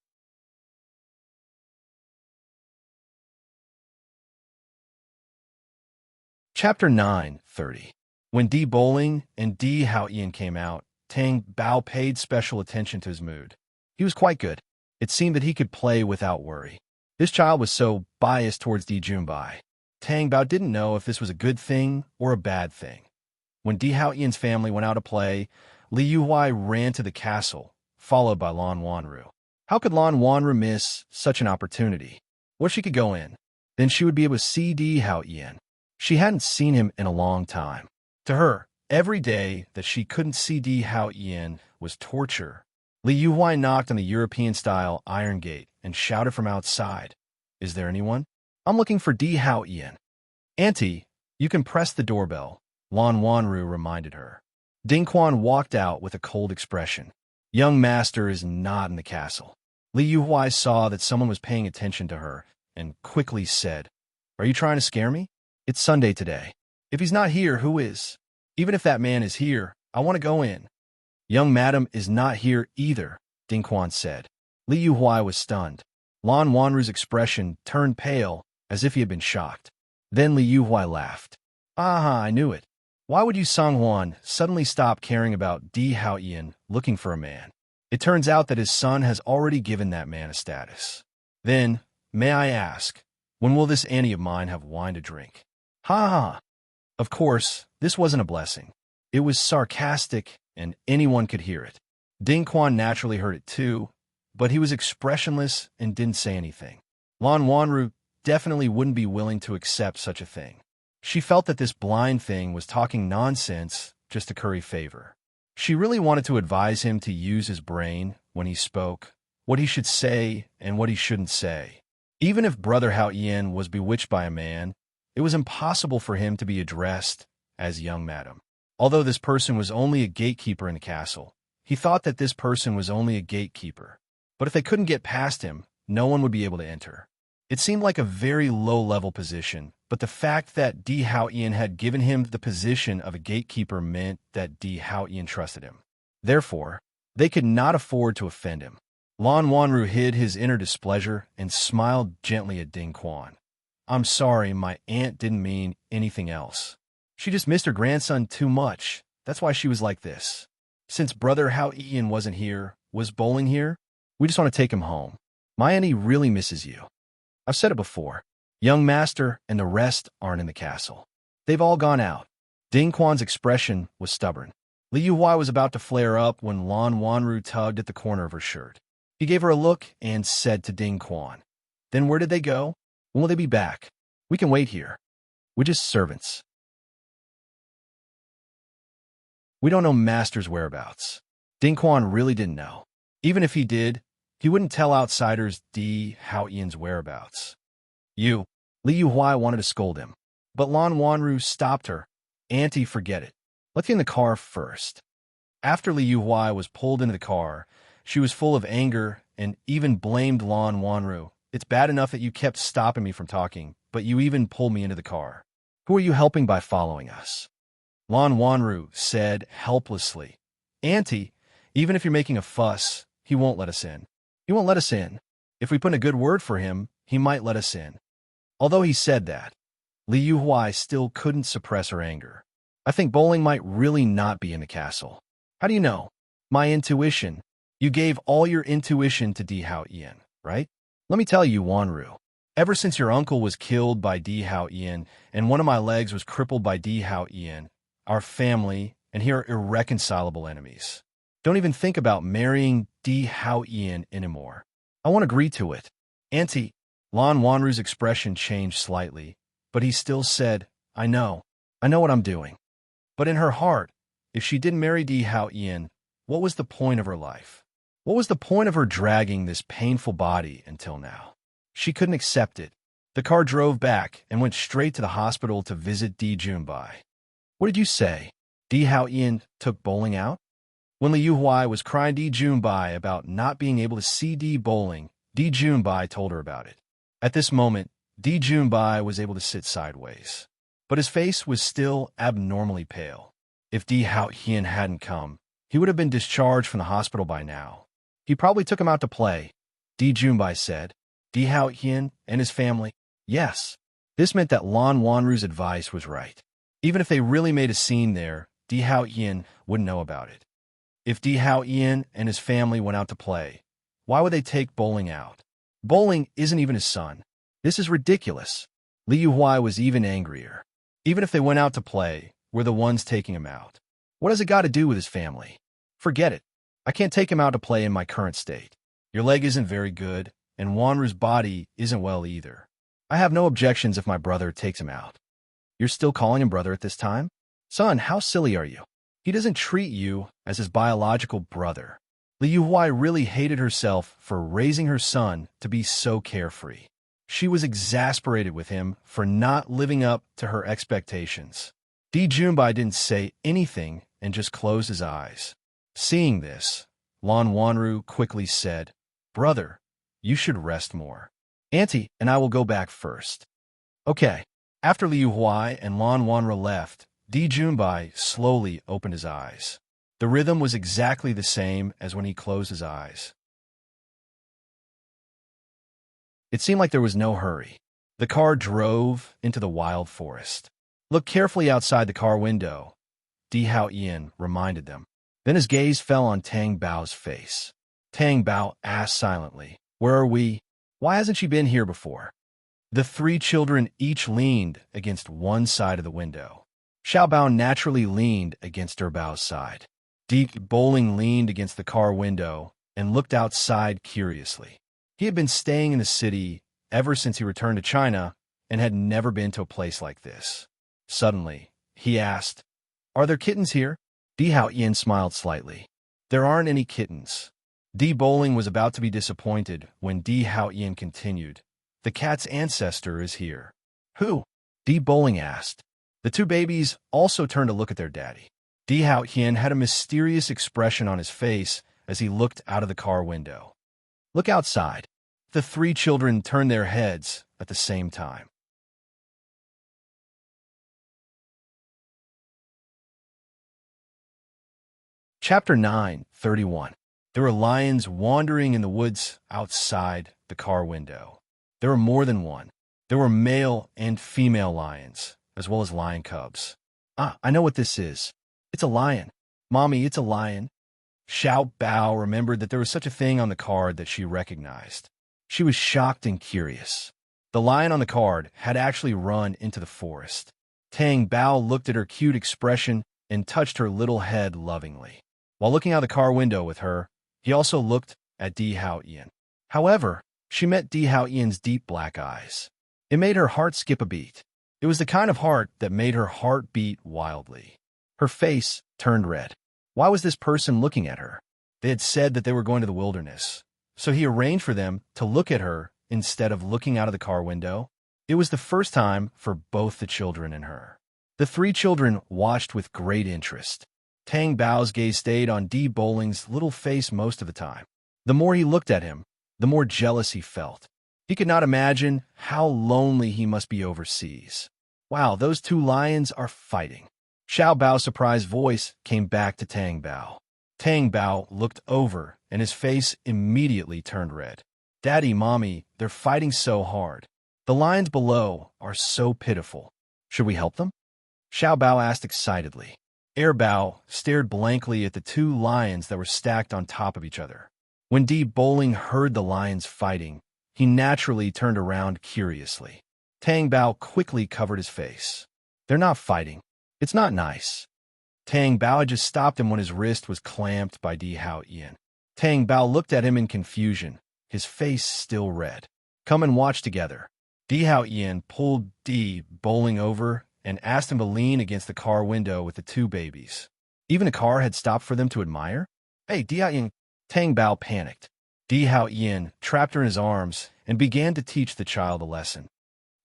Chapter 9:30. When Dee Bowling and Dee Hao Ian came out, Tang Bao paid special attention to his mood. He was quite good. It seemed that he could play without worry. This child was so biased towards Dee Junbai. Tang Bao didn't know if this was a good thing or a bad thing. When Dee Hao Ian's family went out to play, Li Yuhuai ran to the castle, followed by Lan Wanru. How could Lan Wanru miss such an opportunity? What if she could go in? Then she would be able to see Dee Hao Ian. She hadn't seen him in a long time. To her, every day that she couldn't see Dee Hao Ian was torture. Li Yuhuai knocked on the European-style iron gate and shouted from outside, Is there anyone? I'm looking for Dee Hao Ian. Auntie, you can press the doorbell, Lan Wanru reminded her. Ding Quan walked out with a cold expression. Young master is not in the castle. Li Yuhuai saw that someone was paying attention to her and quickly said, Are you trying to scare me? It's Sunday today. If he's not here, who is? Even if that man is here, I want to go in. Young madam is not here either, Ding Quan said. Li Yuhuai was stunned. Lan Wanru's expression turned pale as if he had been shocked. Then Li Yuhuai laughed. Aha, I knew it. Why would you Songhuan suddenly stop caring about Dee Hao Ian looking for a man? It turns out that his son has already given that man a status. Then, may I ask, when will this auntie of mine have wine to drink? Ha ha! Of course, this wasn't a blessing. It was sarcastic, and anyone could hear it. Ding Quan naturally heard it too, but he was expressionless and didn't say anything. Lan Wanru definitely wouldn't be willing to accept such a thing. She felt that this blind thing was talking nonsense just to curry favor. She really wanted to advise him to use his brain when he spoke, what he should say and what he shouldn't say. Even if Brother Hao Yin was bewitched by a man, it was impossible for him to be addressed as young madam. Although this person was only a gatekeeper in the castle, he thought that this person was only a gatekeeper. But if they couldn't get past him, no one would be able to enter. It seemed like a very low-level position, but the fact that Di Haoyan had given him the position of a gatekeeper meant that Di Haoyan trusted him. Therefore, they could not afford to offend him. Lan Wanru hid his inner displeasure and smiled gently at Ding Quan. "I'm sorry, my aunt didn't mean anything else. She just missed her grandson too much. That's why she was like this. Since Brother Hao Ian wasn't here, was Bowling here? We just want to take him home. My auntie really misses you. I've said it before. Young Master and the rest aren't in the castle. They've all gone out." Ding Quan's expression was stubborn. Li Yuhua was about to flare up when Lan Wanru tugged at the corner of her shirt. He gave her a look and said to Ding Quan, "Then where did they go? When will they be back? We can wait here. We're just servants. We don't know Master's whereabouts." Ding Quan really didn't know. Even if he did, he wouldn't tell outsiders Di Haoyan's whereabouts. Li Yuhua wanted to scold him, but Lan Wanru stopped her. "Auntie, forget it. Let's get in the car first." After Li Yuhua was pulled into the car, she was full of anger and even blamed Lan Wanru. "It's bad enough that you kept stopping me from talking, but you even pulled me into the car. Who are you helping by following us?" Lan Wanru said helplessly, "Auntie, even if you're making a fuss, he won't let us in. He won't let us in. If we put in a good word for him, he might let us in." Although he said that, Li Yuhua still couldn't suppress her anger. "I think Bowling might really not be in the castle." "How do you know?" "My intuition." "You gave all your intuition to Di Haoyan, right?" "Let me tell you, Wanru. Ever since your uncle was killed by Di Haoyan and one of my legs was crippled by Di Haoyan, our family and he are irreconcilable enemies. Don't even think about marrying Di Haoyan anymore. I won't agree to it." "Auntie," Lan Wanru's expression changed slightly, but he still said, I know what I'm doing." But in her heart, if she didn't marry Di Haoyan, what was the point of her life? What was the point of her dragging this painful body until now? She couldn't accept it. The car drove back and went straight to the hospital to visit Di Junbai. "What did you say? Di Haoyan took Bowling out?" When Li Yuhua was crying Di Junbai about not being able to see Di Bowling, Di Junbai told her about it. At this moment, Di Junbai was able to sit sideways, but his face was still abnormally pale. If Di Haoyan hadn't come, he would have been discharged from the hospital by now. "He probably took him out to play," Di Junbai said. "Di Haoyan and his family?" "Yes." This meant that Lan Wanru's advice was right. Even if they really made a scene there, Di Haoyan wouldn't know about it. If Di Haoyan and his family went out to play, why would they take Bowling out? Bowling isn't even his son. This is ridiculous. Li Yuhua was even angrier. Even if they went out to play, we're the ones taking him out. What has it got to do with his family? Forget it. I can't take him out to play in my current state. Your leg isn't very good, and Wanru's body isn't well either. I have no objections if my brother takes him out." "You're still calling him brother at this time? Son, how silly are you? He doesn't treat you as his biological brother." Li Yuhua really hated herself for raising her son to be so carefree. She was exasperated with him for not living up to her expectations. Di Junbai didn't say anything and just closed his eyes. Seeing this, Lan Wanru quickly said, "Brother, you should rest more. Auntie and I will go back first." "Okay." After Li Yuhua and Lan Wanru left, Di Junbai slowly opened his eyes. The rhythm was exactly the same as when he closed his eyes. It seemed like there was no hurry. The car drove into the wild forest. "Look carefully outside the car window," Di Haoyan reminded them. Then his gaze fell on Tang Bao's face. Tang Bao asked silently, "Where are we? Why hasn't she been here before?" The three children each leaned against one side of the window. Xiao Bao naturally leaned against her Bao's side. Di Bowling leaned against the car window and looked outside curiously. He had been staying in the city ever since he returned to China and had never been to a place like this. Suddenly, he asked, "Are there kittens here?" Di Haoyin smiled slightly. "There aren't any kittens." Di Bowling was about to be disappointed when Di Haoyin continued, "The cat's ancestor is here." "Who?" Di Bowling asked. The two babies also turned to look at their daddy. Di Haoyin had a mysterious expression on his face as he looked out of the car window. "Look outside." The three children turned their heads at the same time. Chapter 9:31. There were lions wandering in the woods outside the car window. There were more than one. There were male and female lions, as well as lion cubs. "Ah, I know what this is. It's a lion. Mommy, it's a lion." Xiao Bao remembered that there was such a thing on the card that she recognized. She was shocked and curious. The lion on the card had actually run into the forest. Tang Bao looked at her cute expression and touched her little head lovingly. While looking out the car window with her, he also looked at Di Haoyin. However, she met Di Haoyin's deep black eyes. It made her heart skip a beat. It was the kind of heart that made her heart beat wildly. Her face turned red. Why was this person looking at her? They had said that they were going to the wilderness, so he arranged for them to look at her instead of looking out of the car window. It was the first time for both the children and her. The three children watched with great interest. Tang Bao's gaze stayed on Di Bowling's little face most of the time. The more he looked at him, the more jealous he felt. He could not imagine how lonely he must be overseas. Wow, those two lions are fighting. Xiao Bao's surprised voice came back to Tang Bao. Tang Bao looked over, and his face immediately turned red. "Daddy, Mommy, they're fighting so hard. The lions below are so pitiful. Should we help them?" Xiao Bao asked excitedly. Air Bao stared blankly at the two lions that were stacked on top of each other. When Di Bowling heard the lions fighting, he naturally turned around curiously. Tang Bao quickly covered his face. "They're not fighting. It's not nice." Tang Bao had just stopped him when his wrist was clamped by Di Haoyin. Tang Bao looked at him in confusion, his face still red. "Come and watch together." Di Haoyin pulled Di Bowling over and asked him to lean against the car window with the two babies. Even a car had stopped for them to admire? "Hey, Di Haoyin." Tang Bao panicked. Di Haoyin trapped her in his arms and began to teach the child a lesson.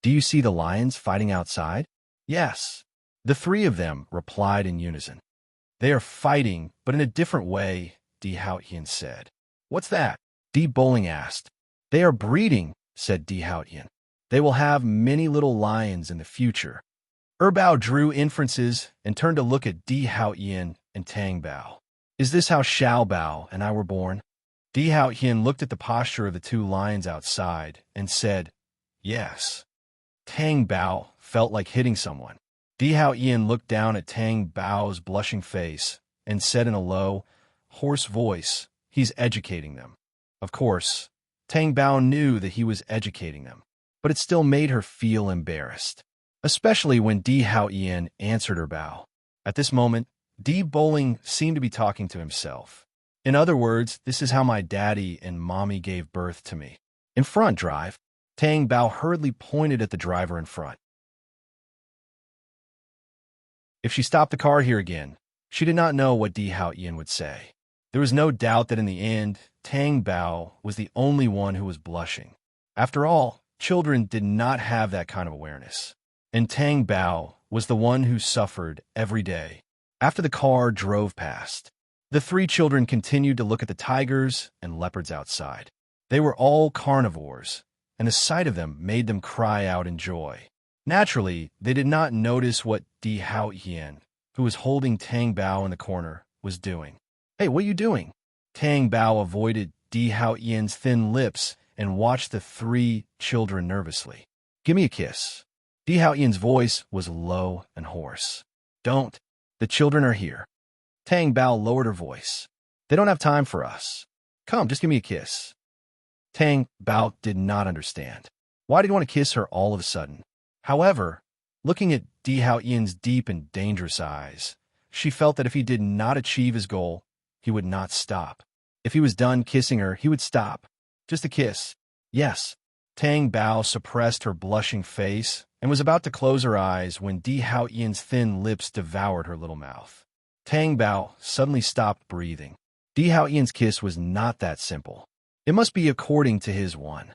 "Do you see the lions fighting outside?" "Yes." The three of them replied in unison. "They are fighting, but in a different way," Di Haoyin said. "What's that?" Di Bowling asked. "They are breeding," said Di Haoyin. "They will have many little lions in the future." Bao drew inferences and turned to look at Di Haoyin and Tang Bao. "Is this how Xiao Bao and I were born?" Di Haoyin looked at the posture of the two lions outside and said, "Yes." Tang Bao felt like hitting someone. Di Haoyin looked down at Tang Bao's blushing face and said in a low, hoarse voice, "He's educating them." Of course, Tang Bao knew that he was educating them, but it still made her feel embarrassed, especially when Di Haoyin answered her Bao. At this moment, Di Bowling seemed to be talking to himself. "In other words, this is how my daddy and mommy gave birth to me." "In front, drive." Tang Bao hurriedly pointed at the driver in front. If she stopped the car here again, she did not know what Di Haoyin would say. There was no doubt that in the end, Tang Bao was the only one who was blushing. After all, children did not have that kind of awareness. And Tang Bao was the one who suffered every day. After the car drove past, the three children continued to look at the tigers and leopards outside. They were all carnivores, and the sight of them made them cry out in joy. Naturally, they did not notice what Di Haoyin, who was holding Tang Bao in the corner, was doing. "Hey, what are you doing?" Tang Bao avoided Di Haoyin's thin lips and watched the three children nervously. "Give me a kiss." Di Haoyin's voice was low and hoarse. "Don't. The children are here." Tang Bao lowered her voice. "They don't have time for us. Come, just give me a kiss." Tang Bao did not understand. Why did he want to kiss her all of a sudden? However, Looking at Di Hao Ian's deep and dangerous eyes, she felt that if he did not achieve his goal, he would not stop. If he was done kissing her, he would stop. Just a kiss. Yes. Tang Bao suppressed her blushing face and was about to close her eyes when Di Hao Ian's thin lips devoured her little mouth. Tang Bao suddenly stopped breathing. Di Hao Ian's kiss was not that simple. It must be according to his one.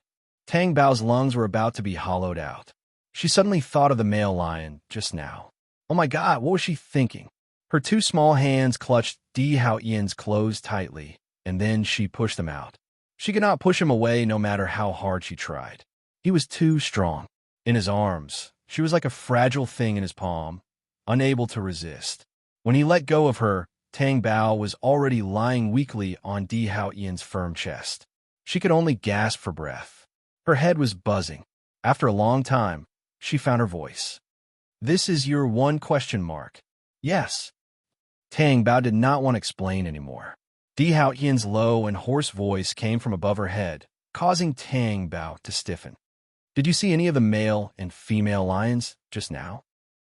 Tang Bao's lungs were about to be hollowed out. She suddenly thought of the male lion just now. Oh my God, what was she thinking? Her two small hands clutched Di Hao Ian's clothes tightly, and then she pushed them out. She could not push him away no matter how hard she tried. He was too strong. In his arms, she was like a fragile thing in his palm, unable to resist. When he let go of her, Tang Bao was already lying weakly on Di Hao Ian's firm chest. She could only gasp for breath. Her head was buzzing. After a long time, she found her voice. "This is your one question mark?" "Yes." Tang Bao did not want to explain anymore. Di Hao Ian's low and hoarse voice came from above her head, causing Tang Bao to stiffen. "Did you see any of the male and female lions just now?"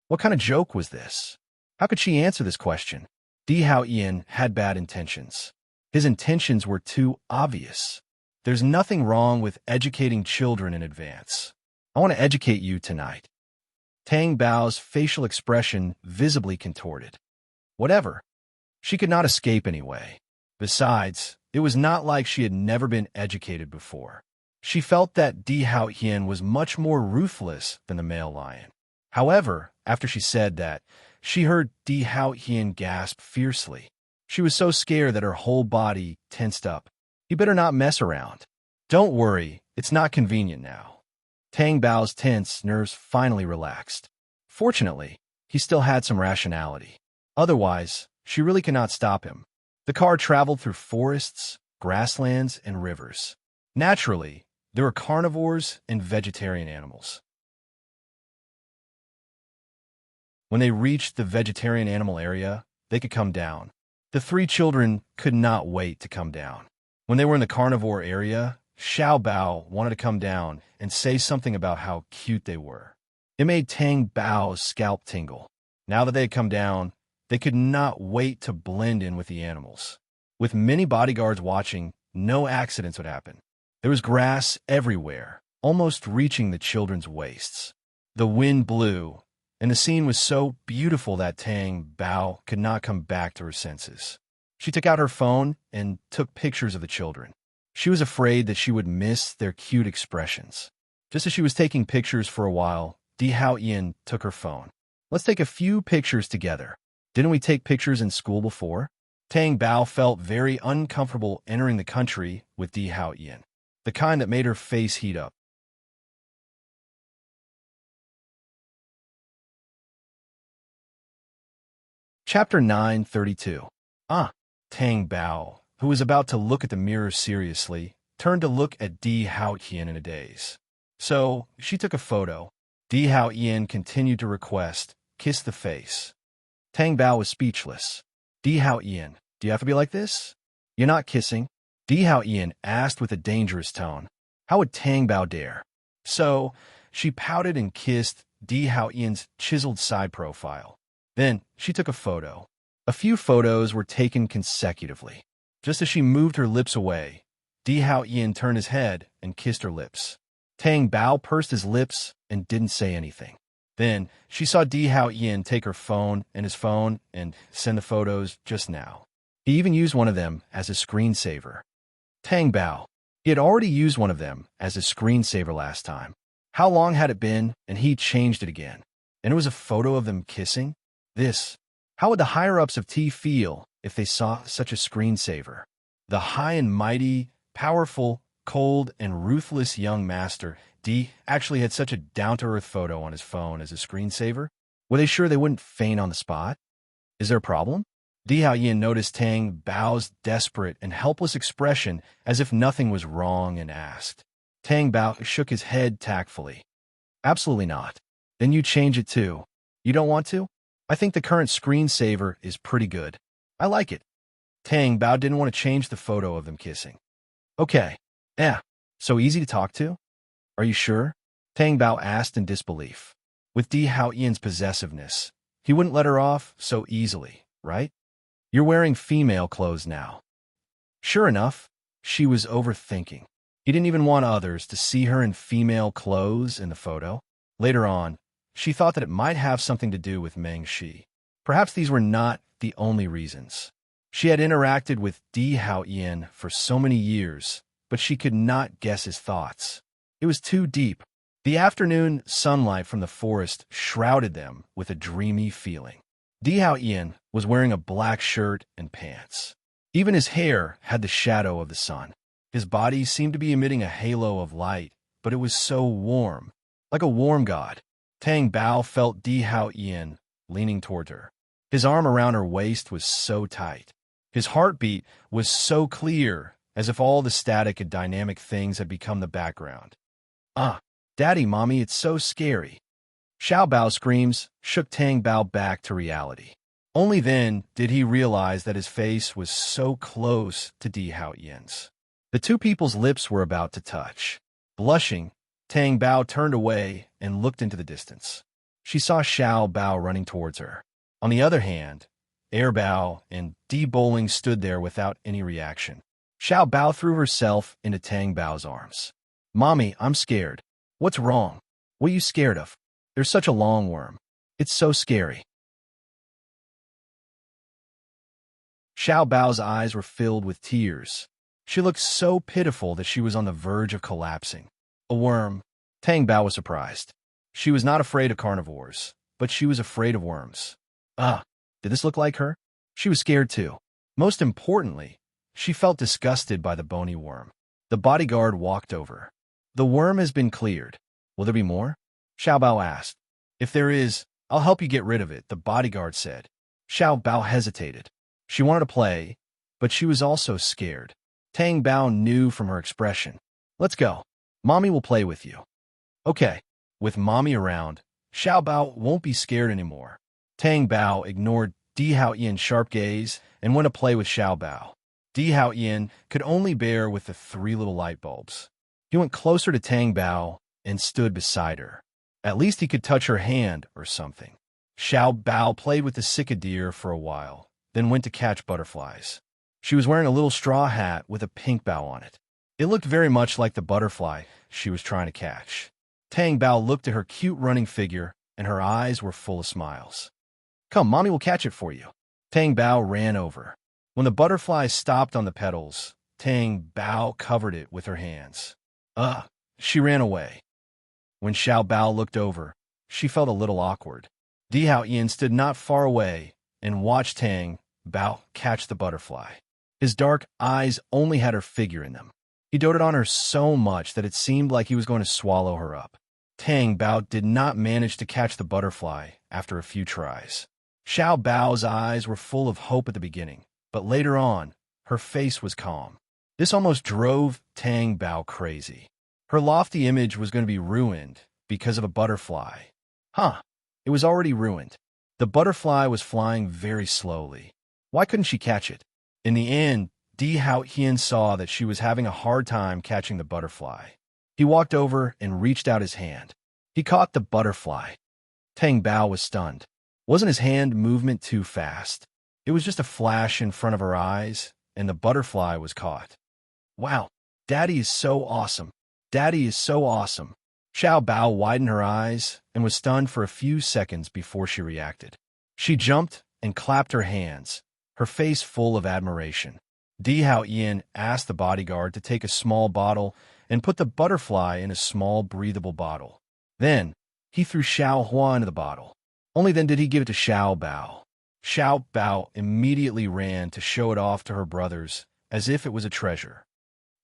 What kind of joke was this? How could she answer this question? Di Hao Ian had bad intentions. His intentions were too obvious. There's nothing wrong with educating children in advance. I want to educate you tonight. Tang Bao's facial expression visibly contorted. Whatever. She could not escape anyway. Besides, it was not like she had never been educated before. She felt that Di Hao Ian was much more ruthless than the male lion. However, after she said that, she heard Di Hao Ian gasp fiercely. She was so scared that her whole body tensed up. "You better not mess around." "Don't worry, it's not convenient now." Tang Bao's tense nerves finally relaxed. Fortunately, he still had some rationality. Otherwise, she really could not stop him. The car traveled through forests, grasslands, and rivers. Naturally, there were carnivores and vegetarian animals. When they reached the vegetarian animal area, they could come down. The three children could not wait to come down. When they were in the carnivore area, Xiao Bao wanted to come down and say something about how cute they were. It made Tang Bao's scalp tingle. Now that they had come down, they could not wait to blend in with the animals. With many bodyguards watching, no accidents would happen. There was grass everywhere, almost reaching the children's waists. The wind blew, and the scene was so beautiful that Tang Bao could not come back to her senses. She took out her phone and took pictures of the children. She was afraid that she would miss their cute expressions. Just as she was taking pictures for a while, Di Hao Ian took her phone. "Let's take a few pictures together. Didn't we take pictures in school before?" Tang Bao felt very uncomfortable entering the country with Di Hao Ian, the kind that made her face heat up. Chapter 932. Tang Bao, who was about to look at the mirror seriously, turned to look at Di Hao Ian in a daze. So, she took a photo. Di Hao Ian continued to request, "Kiss the face." Tang Bao was speechless. "Di Hao Ian, do you have to be like this? You're not kissing?" Di Hao Ian asked with a dangerous tone. How would Tang Bao dare? So, she pouted and kissed Di Hao Ian's chiseled side profile. Then, she took a photo. A few photos were taken consecutively. Just as she moved her lips away, Di Hao Ian turned his head and kissed her lips. Tang Bao pursed his lips and didn't say anything. Then, she saw Di Hao Ian take her phone and his phone and send the photos just now. He even used one of them as a screensaver. Tang Bao. He had already used one of them as a screensaver last time. How long had it been, and he changed it again? And it was a photo of them kissing? How would the higher-ups of T feel if they saw such a screensaver? The high and mighty, powerful, cold, and ruthless young master, D, actually had such a down-to-earth photo on his phone as a screensaver? Were they sure they wouldn't faint on the spot? Is there a problem? Di Hao Yin noticed Tang Bao's desperate and helpless expression as if nothing was wrong and asked. Tang Bao shook his head tactfully. Absolutely not. Then you change it too. You don't want to? I think the current screensaver is pretty good. I like it. Tang Bao didn't want to change the photo of them kissing. Okay. So easy to talk to? Are you sure? Tang Bao asked in disbelief. With Di Hao Ian's possessiveness, he wouldn't let her off so easily, right? You're wearing female clothes now. Sure enough, she was overthinking. He didn't even want others to see her in female clothes in the photo. Later on, she thought that it might have something to do with Meng Shi. Perhaps these were not the only reasons. She had interacted with Di Hao Ian for so many years, but she could not guess his thoughts. It was too deep. The afternoon sunlight from the forest shrouded them with a dreamy feeling. Di Hao Ian was wearing a black shirt and pants. Even his hair had the shadow of the sun. His body seemed to be emitting a halo of light, but it was so warm, like a warm god. Tang Bao felt Di Hao Ian leaning toward her. His arm around her waist was so tight. His heartbeat was so clear, as if all the static and dynamic things had become the background. Daddy, Mommy, it's so scary. Xiao Bao's screams shook Tang Bao back to reality. Only then did he realize that his face was so close to Di Hao Ian's. The two people's lips were about to touch. Blushing, Tang Bao turned away and looked into the distance. She saw Xiao Bao running towards her. On the other hand, Air Bao and Di Bowling stood there without any reaction. Xiao Bao threw herself into Tang Bao's arms. Mommy, I'm scared. What's wrong? What are you scared of? There's such a long worm. It's so scary. Xiao Bao's eyes were filled with tears. She looked so pitiful that she was on the verge of collapsing. A worm. Tang Bao was surprised. She was not afraid of carnivores, but she was afraid of worms. Did this look like her? She was scared too. Most importantly, she felt disgusted by the bony worm. The bodyguard walked over. The worm has been cleared. Will there be more? Xiao Bao asked. If there is, I'll help you get rid of it, the bodyguard said. Xiao Bao hesitated. She wanted to play, but she was also scared. Tang Bao knew from her expression. Let's go. Mommy will play with you. Okay. With Mommy around, Xiao Bao won't be scared anymore. Tang Bao ignored Di Hao Ian's sharp gaze and went to play with Xiao Bao. Di Hao Ian could only bear with the three little light bulbs. He went closer to Tang Bao and stood beside her. At least he could touch her hand or something. Xiao Bao played with the cicadeer for a while, then went to catch butterflies. She was wearing a little straw hat with a pink bow on it. It looked very much like the butterfly she was trying to catch. Tang Bao looked at her cute running figure, and her eyes were full of smiles. Come, Mommy will catch it for you. Tang Bao ran over. When the butterfly stopped on the petals, Tang Bao covered it with her hands. She ran away. When Xiao Bao looked over, she felt a little awkward. Di Hao Ian stood not far away and watched Tang Bao catch the butterfly. His dark eyes only had her figure in them. He doted on her so much that it seemed like he was going to swallow her up. Tang Bao did not manage to catch the butterfly after a few tries. Xiao Bao's eyes were full of hope at the beginning, but later on, her face was calm. This almost drove Tang Bao crazy. Her lofty image was going to be ruined because of a butterfly. It was already ruined. The butterfly was flying very slowly. Why couldn't she catch it? In the end, Di Hao Ian saw that she was having a hard time catching the butterfly. He walked over and reached out his hand. He caught the butterfly. Tang Bao was stunned. Wasn't his hand movement too fast? It was just a flash in front of her eyes, and the butterfly was caught. Wow, Daddy is so awesome. Daddy is so awesome. Xiao Bao widened her eyes and was stunned for a few seconds before she reacted. She jumped and clapped her hands, her face full of admiration. Di Hao Ian asked the bodyguard to take a small bottle and put the butterfly in a small breathable bottle. Then, he threw Xiao Hua into the bottle. Only then did he give it to Xiao Bao. Xiao Bao immediately ran to show it off to her brothers as if it was a treasure.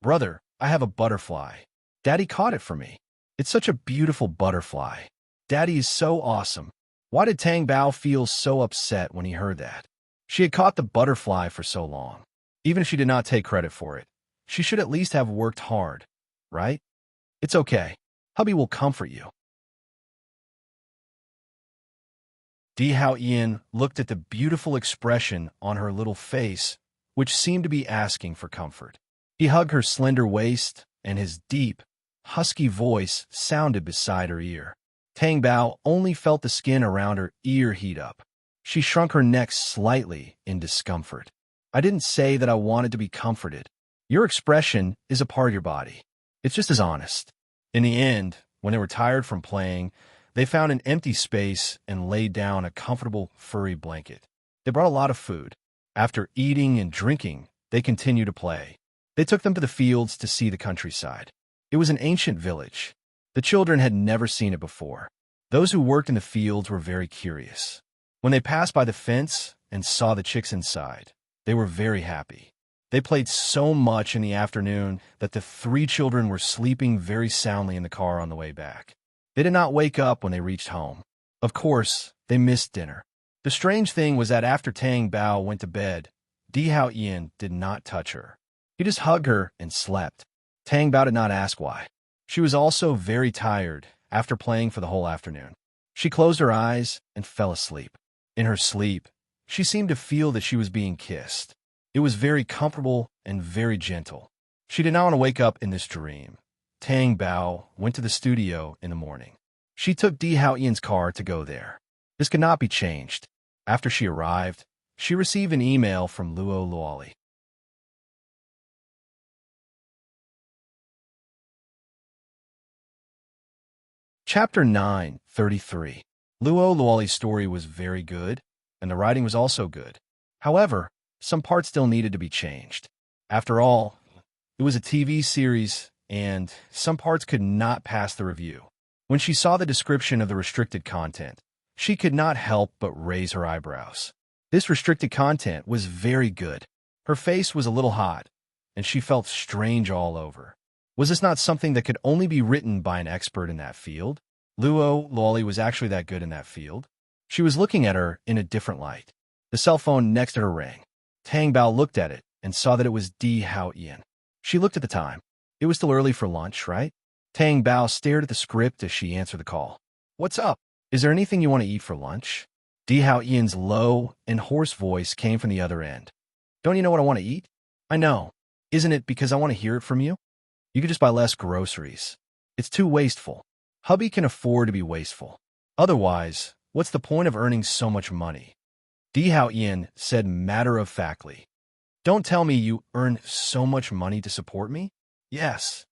Brother, I have a butterfly. Daddy caught it for me. It's such a beautiful butterfly. Daddy is so awesome. Why did Tang Bao feel so upset when he heard that? She had caught the butterfly for so long. Even if she did not take credit for it, she should at least have worked hard, right? It's okay. Hubby will comfort you. Di Hao Ian looked at the beautiful expression on her little face, which seemed to be asking for comfort. He hugged her slender waist, and his deep, husky voice sounded beside her ear. Tang Bao only felt the skin around her ear heat up. She shrunk her neck slightly in discomfort. I didn't say that I wanted to be comforted. Your expression is a part of your body. It's just as honest. In the end, when they were tired from playing, they found an empty space and laid down a comfortable, furry blanket. They brought a lot of food. After eating and drinking, they continued to play. They took them to the fields to see the countryside. It was an ancient village. The children had never seen it before. Those who worked in the fields were very curious. When they passed by the fence and saw the chicks inside, they were very happy. They played so much in the afternoon that the 3 children were sleeping very soundly in the car on the way back. They did not wake up when they reached home. Of course, they missed dinner. The strange thing was that after Tang Bao went to bed, Di Hao Yin did not touch her. He just hugged her and slept. Tang Bao did not ask why. She was also very tired after playing for the whole afternoon. She closed her eyes and fell asleep. In her sleep, she seemed to feel that she was being kissed. It was very comfortable and very gentle. She did not want to wake up in this dream. Tang Bao went to the studio in the morning. She took Di Hao Yin's car to go there. This could not be changed. After she arrived, she received an email from Luo Luoli. Chapter 9:33. Luo Luoli's story was very good, and the writing was also good. However, some parts still needed to be changed. After all, it was a TV series, and some parts could not pass the review. When she saw the description of the restricted content, she could not help but raise her eyebrows. This restricted content was very good. Her face was a little hot, and she felt strange all over. Was this not something that could only be written by an expert in that field? Luo Luoli was actually that good in that field. She was looking at her in a different light. The cell phone next to her rang. Tang Bao looked at it and saw that it was Di Hao Yin. She looked at the time. It was still early for lunch, right? Tang Bao stared at the script as she answered the call. What's up? Is there anything you want to eat for lunch? Di Hao Yin's low and hoarse voice came from the other end. Don't you know what I want to eat? I know. Isn't it because I want to hear it from you? You could just buy less groceries. It's too wasteful. Hubby can afford to be wasteful. Otherwise, what's the point of earning so much money? Di Hao Yin said matter-of-factly. Don't tell me you earn so much money to support me? Yes.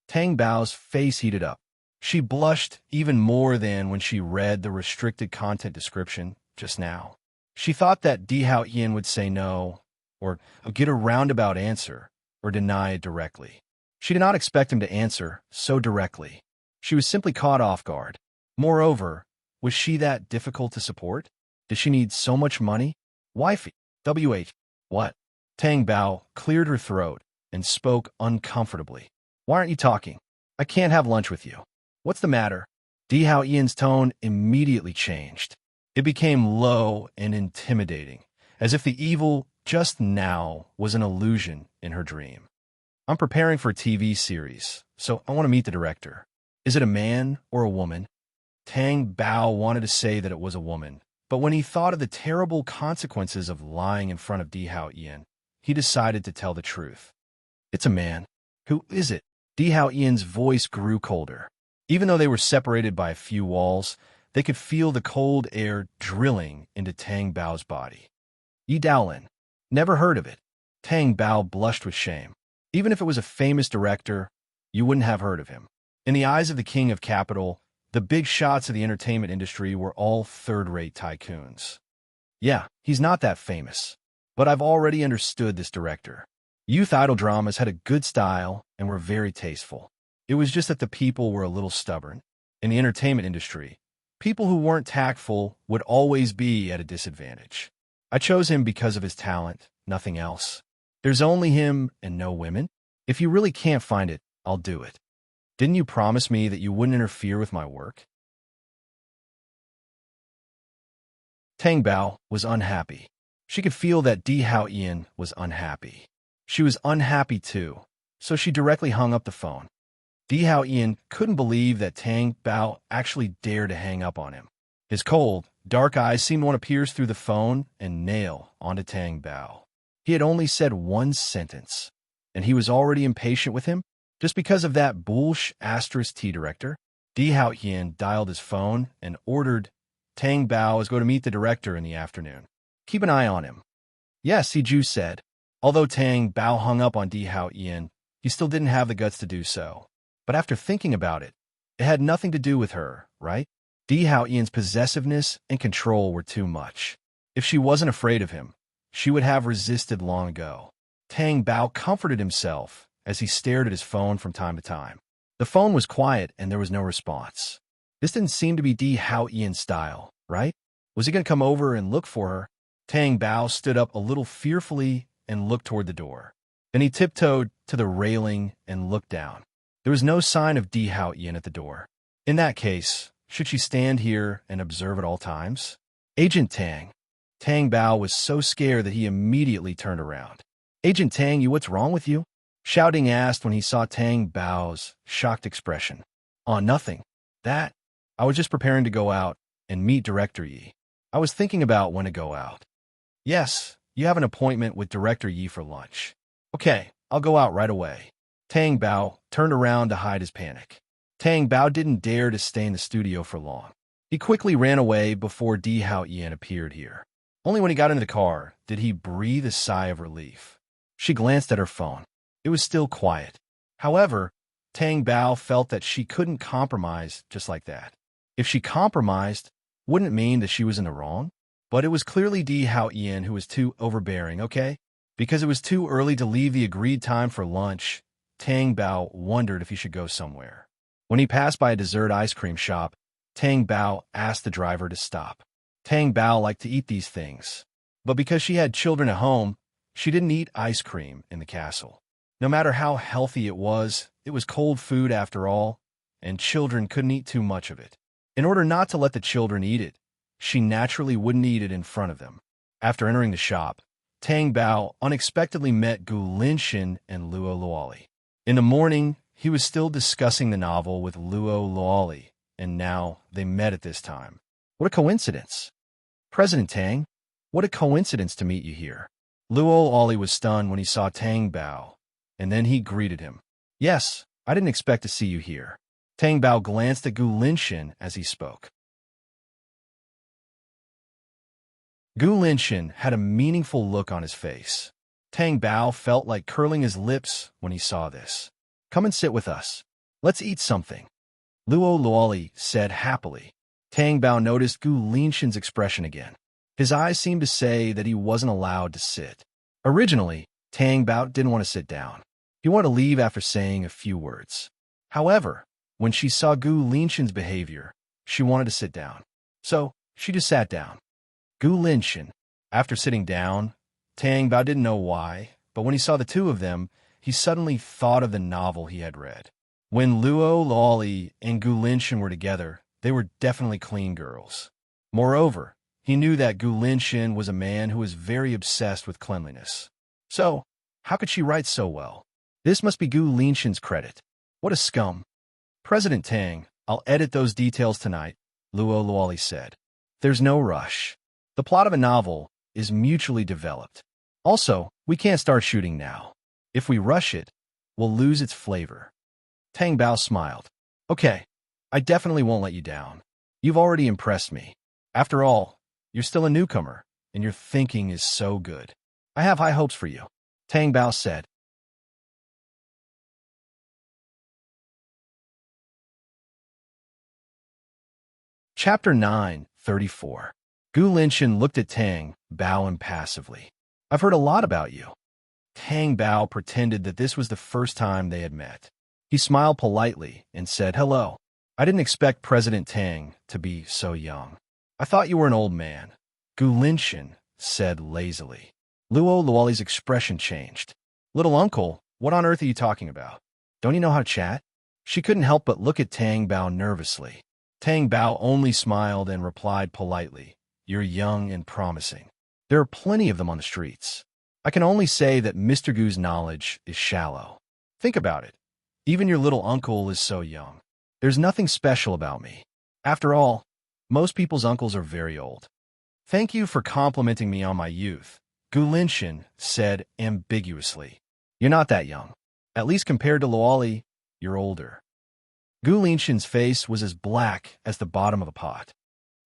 Tang Bao's face heated up. She blushed even more than when she read the restricted content description just now. She thought that Di Hao Yin would say no, or get a roundabout answer, or deny it directly. She did not expect him to answer so directly. She was simply caught off guard. Moreover, was she that difficult to support? Did she need so much money? Wifey. WH. What? Tang Bao cleared her throat and spoke uncomfortably. Why aren't you talking? I can't have lunch with you. What's the matter? Di Hao Yin's tone immediately changed. It became low and intimidating, as if the evil just now was an illusion in her dream. I'm preparing for a TV series, so I want to meet the director. Is it a man or a woman? Tang Bao wanted to say that it was a woman, but when he thought of the terrible consequences of lying in front of Di Hao Yin, he decided to tell the truth. It's a man. Who is it? Di Hao Yin's voice grew colder. Even though they were separated by a few walls, they could feel the cold air drilling into Tang Bao's body. Yi Daolin. Never heard of it. Tang Bao blushed with shame. Even if it was a famous director, you wouldn't have heard of him. In the eyes of the king of capital, the big shots of the entertainment industry were all third-rate tycoons. Yeah, he's not that famous. But I've already understood this director. Youth idol dramas had a good style and were very tasteful. It was just that the people were a little stubborn. In the entertainment industry, people who weren't tactful would always be at a disadvantage. I chose him because of his talent, nothing else. There's only him and no women. If you really can't find it, I'll do it. Didn't you promise me that you wouldn't interfere with my work? Tang Bao was unhappy. She could feel that Di Hao Yin was unhappy. She was unhappy too, so she directly hung up the phone. Di Hao Yin couldn't believe that Tang Bao actually dared to hang up on him. His cold, dark eyes seemed to want to pierce through the phone and nail onto Tang Bao. He had only said one sentence, and he was already impatient with him, just because of that bullsh**T director. Di Hao Yin dialed his phone and ordered Tang Bao is going to meet the director in the afternoon. Keep an eye on him. Yes, Ju said. Although Tang Bao hung up on Di Hao Yin, he still didn't have the guts to do so. But after thinking about it, it had nothing to do with her, right? Di Hao Yan's possessiveness and control were too much. If she wasn't afraid of him, she would have resisted long ago. Tang Bao comforted himself as he stared at his phone from time to time. The phone was quiet and there was no response. This didn't seem to be Di Hao Yan's style, right? Was he going to come over and look for her? Tang Bao stood up a little fearfully and looked toward the door. Then he tiptoed to the railing and looked down. There was no sign of Di Hao Yin at the door. In that case, should she stand here and observe at all times? Agent Tang. Tang Bao was so scared that he immediately turned around. Agent Tang, what's wrong with you? Shouting asked when he saw Tang Bao's shocked expression. Oh, nothing. That. I was just preparing to go out and meet Director Yi. I was thinking about when to go out. Yes, you have an appointment with Director Yi for lunch. Okay, I'll go out right away. Tang Bao turned around to hide his panic. Tang Bao didn't dare to stay in the studio for long. He quickly ran away before Di Hao Yin appeared here. Only when he got into the car did he breathe a sigh of relief. She glanced at her phone. It was still quiet. However, Tang Bao felt that she couldn't compromise just like that. If she compromised, wouldn't it mean that she was in the wrong? But it was clearly Di Hao Yin who was too overbearing, okay? Because it was too early to leave the agreed time for lunch, Tang Bao wondered if he should go somewhere. When he passed by a dessert ice cream shop, Tang Bao asked the driver to stop. Tang Bao liked to eat these things. But because she had children at home, she didn't eat ice cream in the castle. No matter how healthy it was cold food after all, and children couldn't eat too much of it. In order not to let the children eat it, she naturally wouldn't eat it in front of them. After entering the shop, Tang Bao unexpectedly met Gu Linshin and Luo Luoli. In the morning, he was still discussing the novel with Luo Luoli, and now they met at this time. What a coincidence. President Tang, what a coincidence to meet you here. Luo Luoli was stunned when he saw Tang Bao, and then he greeted him. Yes, I didn't expect to see you here. Tang Bao glanced at Gu Linshin as he spoke. Gu Linshin had a meaningful look on his face. Tang Bao felt like curling his lips when he saw this. Come and sit with us. Let's eat something. Luo Luoli said happily. Tang Bao noticed Gu Linshin's expression again. His eyes seemed to say that he wasn't allowed to sit. Originally, Tang Bao didn't want to sit down. He wanted to leave after saying a few words. However, when she saw Gu Linshin's behavior, she wanted to sit down. So, she just sat down. Gu Linshin. After sitting down, Tang Bao didn't know why, but when he saw the two of them, he suddenly thought of the novel he had read. When Luo Luoli and Gu Linshin were together, they were definitely clean girls. Moreover, he knew that Gu Linshin was a man who was very obsessed with cleanliness. So, how could she write so well? This must be Gu Linshin's credit. What a scum. President Tang, I'll edit those details tonight, Luo Luoli said. There's no rush. The plot of a novel is mutually developed. Also, we can't start shooting now. If we rush it, we'll lose its flavor. Tang Bao smiled. Okay, I definitely won't let you down. You've already impressed me. After all, you're still a newcomer, and your thinking is so good. I have high hopes for you, Tang Bao said. Chapter 9:34. Gu Linshin looked at Tang Bao impassively. I've heard a lot about you. Tang Bao pretended that this was the first time they had met. He smiled politely and said, hello. I didn't expect President Tang to be so young. I thought you were an old man. Gu Linshin said lazily. Luo Luoli's expression changed. Little uncle, what on earth are you talking about? Don't you know how to chat? She couldn't help but look at Tang Bao nervously. Tang Bao only smiled and replied politely, you're young and promising. There are plenty of them on the streets. I can only say that Mr. Gu's knowledge is shallow. Think about it. Even your little uncle is so young. There's nothing special about me. After all, most people's uncles are very old. Thank you for complimenting me on my youth, Gu Linshin said ambiguously. You're not that young. At least compared to Luoli, you're older. Gu Linshin's face was as black as the bottom of a pot.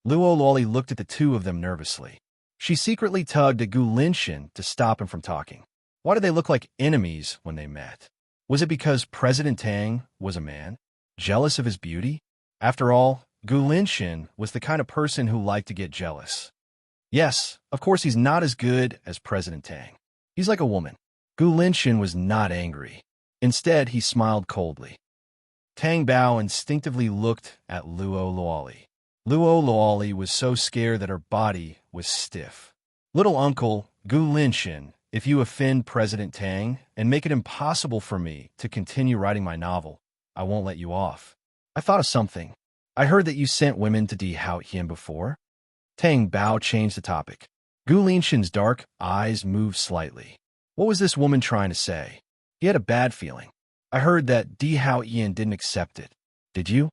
Luo Luoli looked at the two of them nervously. She secretly tugged at Gu Linshin to stop him from talking. Why did they look like enemies when they met? Was it because President Tang was a man, jealous of his beauty? After all, Gu Linshin was the kind of person who liked to get jealous. Yes, of course he's not as good as President Tang. He's like a woman. Gu Linshin was not angry. Instead, he smiled coldly. Tang Bao instinctively looked at Luo Luoli. Luo Luoli was so scared that her body was stiff. Little uncle, Gu Linshin, if you offend President Tang and make it impossible for me to continue writing my novel, I won't let you off. I thought of something. I heard that you sent women to Di Haotian before. Tang Bao changed the topic. Gu Linshin's dark eyes moved slightly. What was this woman trying to say? He had a bad feeling. I heard that Di Haotian didn't accept it. Did you?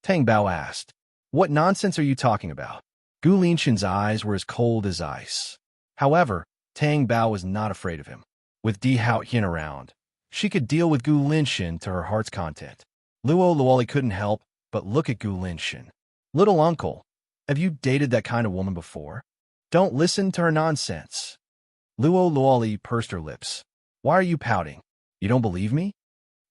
Tang Bao asked. What nonsense are you talking about? Gu Linshin's eyes were as cold as ice. However, Tang Bao was not afraid of him. With Di Haotian around, she could deal with Gu Linshin to her heart's content. Luo Luoli couldn't help but look at Gu Linshin. Little uncle, have you dated that kind of woman before? Don't listen to her nonsense. Luo Luoli pursed her lips. Why are you pouting? You don't believe me?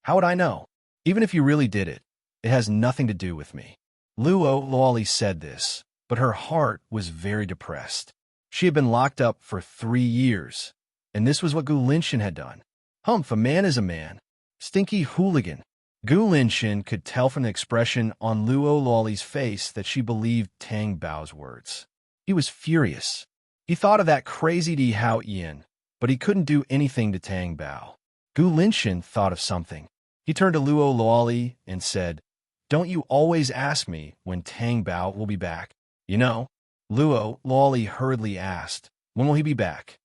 How would I know? Even if you really did it, it has nothing to do with me. Luo Luoli said this, but her heart was very depressed. She had been locked up for 3 years, and this was what Gu Linshin had done. Humph, a man is a man. Stinky hooligan. Gu Linshin could tell from the expression on Luo Luoli's face that she believed Tang Bao's words. He was furious. He thought of that crazy Di Haotian, but he couldn't do anything to Tang Bao. Gu Linshin thought of something. He turned to Luo Luoli and said, Don't you always ask me when Tang Bao will be back? You know, Luo Luoli hurriedly asked, When will he be back?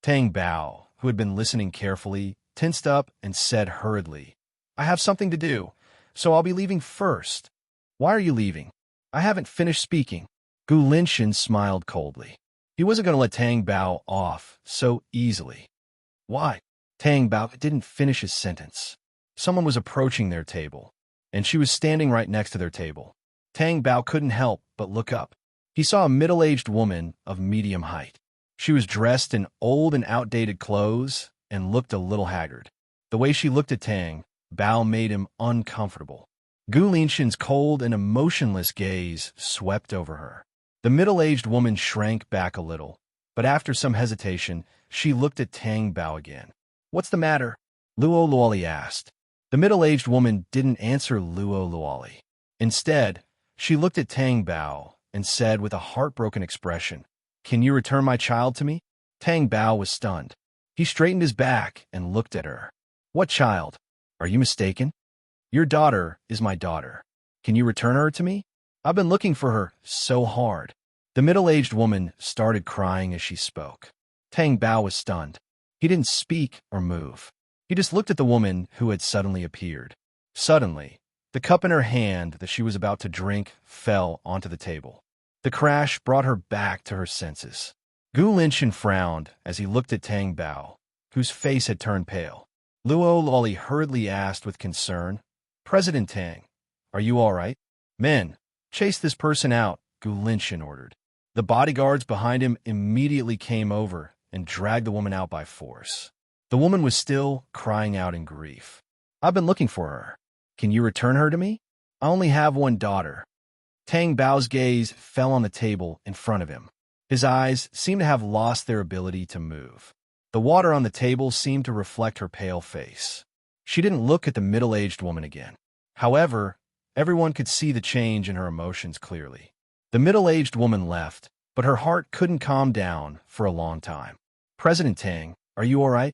Tang Bao, who had been listening carefully, tensed up and said hurriedly, I have something to do, so I'll be leaving first. Why are you leaving? I haven't finished speaking. Gu Linshin smiled coldly. He wasn't going to let Tang Bao off so easily. Why? Tang Bao didn't finish his sentence. Someone was approaching their table, and she was standing right next to their table. Tang Bao couldn't help but look up. He saw a middle-aged woman of medium height. She was dressed in old and outdated clothes and looked a little haggard. The way she looked at Tang Bao made him uncomfortable. Gu Linshin's cold and emotionless gaze swept over her. The middle-aged woman shrank back a little, but after some hesitation, she looked at Tang Bao again. What's the matter? Luo Luoli asked. The middle-aged woman didn't answer Luo Luoli. Instead, she looked at Tang Bao and said with a heartbroken expression, Can you return my child to me? Tang Bao was stunned. He straightened his back and looked at her. What child? Are you mistaken? Your daughter is my daughter. Can you return her to me? I've been looking for her so hard. The middle-aged woman started crying as she spoke. Tang Bao was stunned. He didn't speak or move. He just looked at the woman who had suddenly appeared. Suddenly, the cup in her hand that she was about to drink fell onto the table. The crash brought her back to her senses. Gu Linshin frowned as he looked at Tang Bao, whose face had turned pale. Luo Luoli hurriedly asked with concern, President Tang, are you all right? Men, chase this person out, Gu Linshin ordered. The bodyguards behind him immediately came over and dragged the woman out by force. The woman was still crying out in grief. I've been looking for her. Can you return her to me? I only have one daughter. Tang Bao's gaze fell on the table in front of him. His eyes seemed to have lost their ability to move. The water on the table seemed to reflect her pale face. She didn't look at the middle-aged woman again. However, everyone could see the change in her emotions clearly. The middle-aged woman left, but her heart couldn't calm down for a long time. President Tang, are you all right?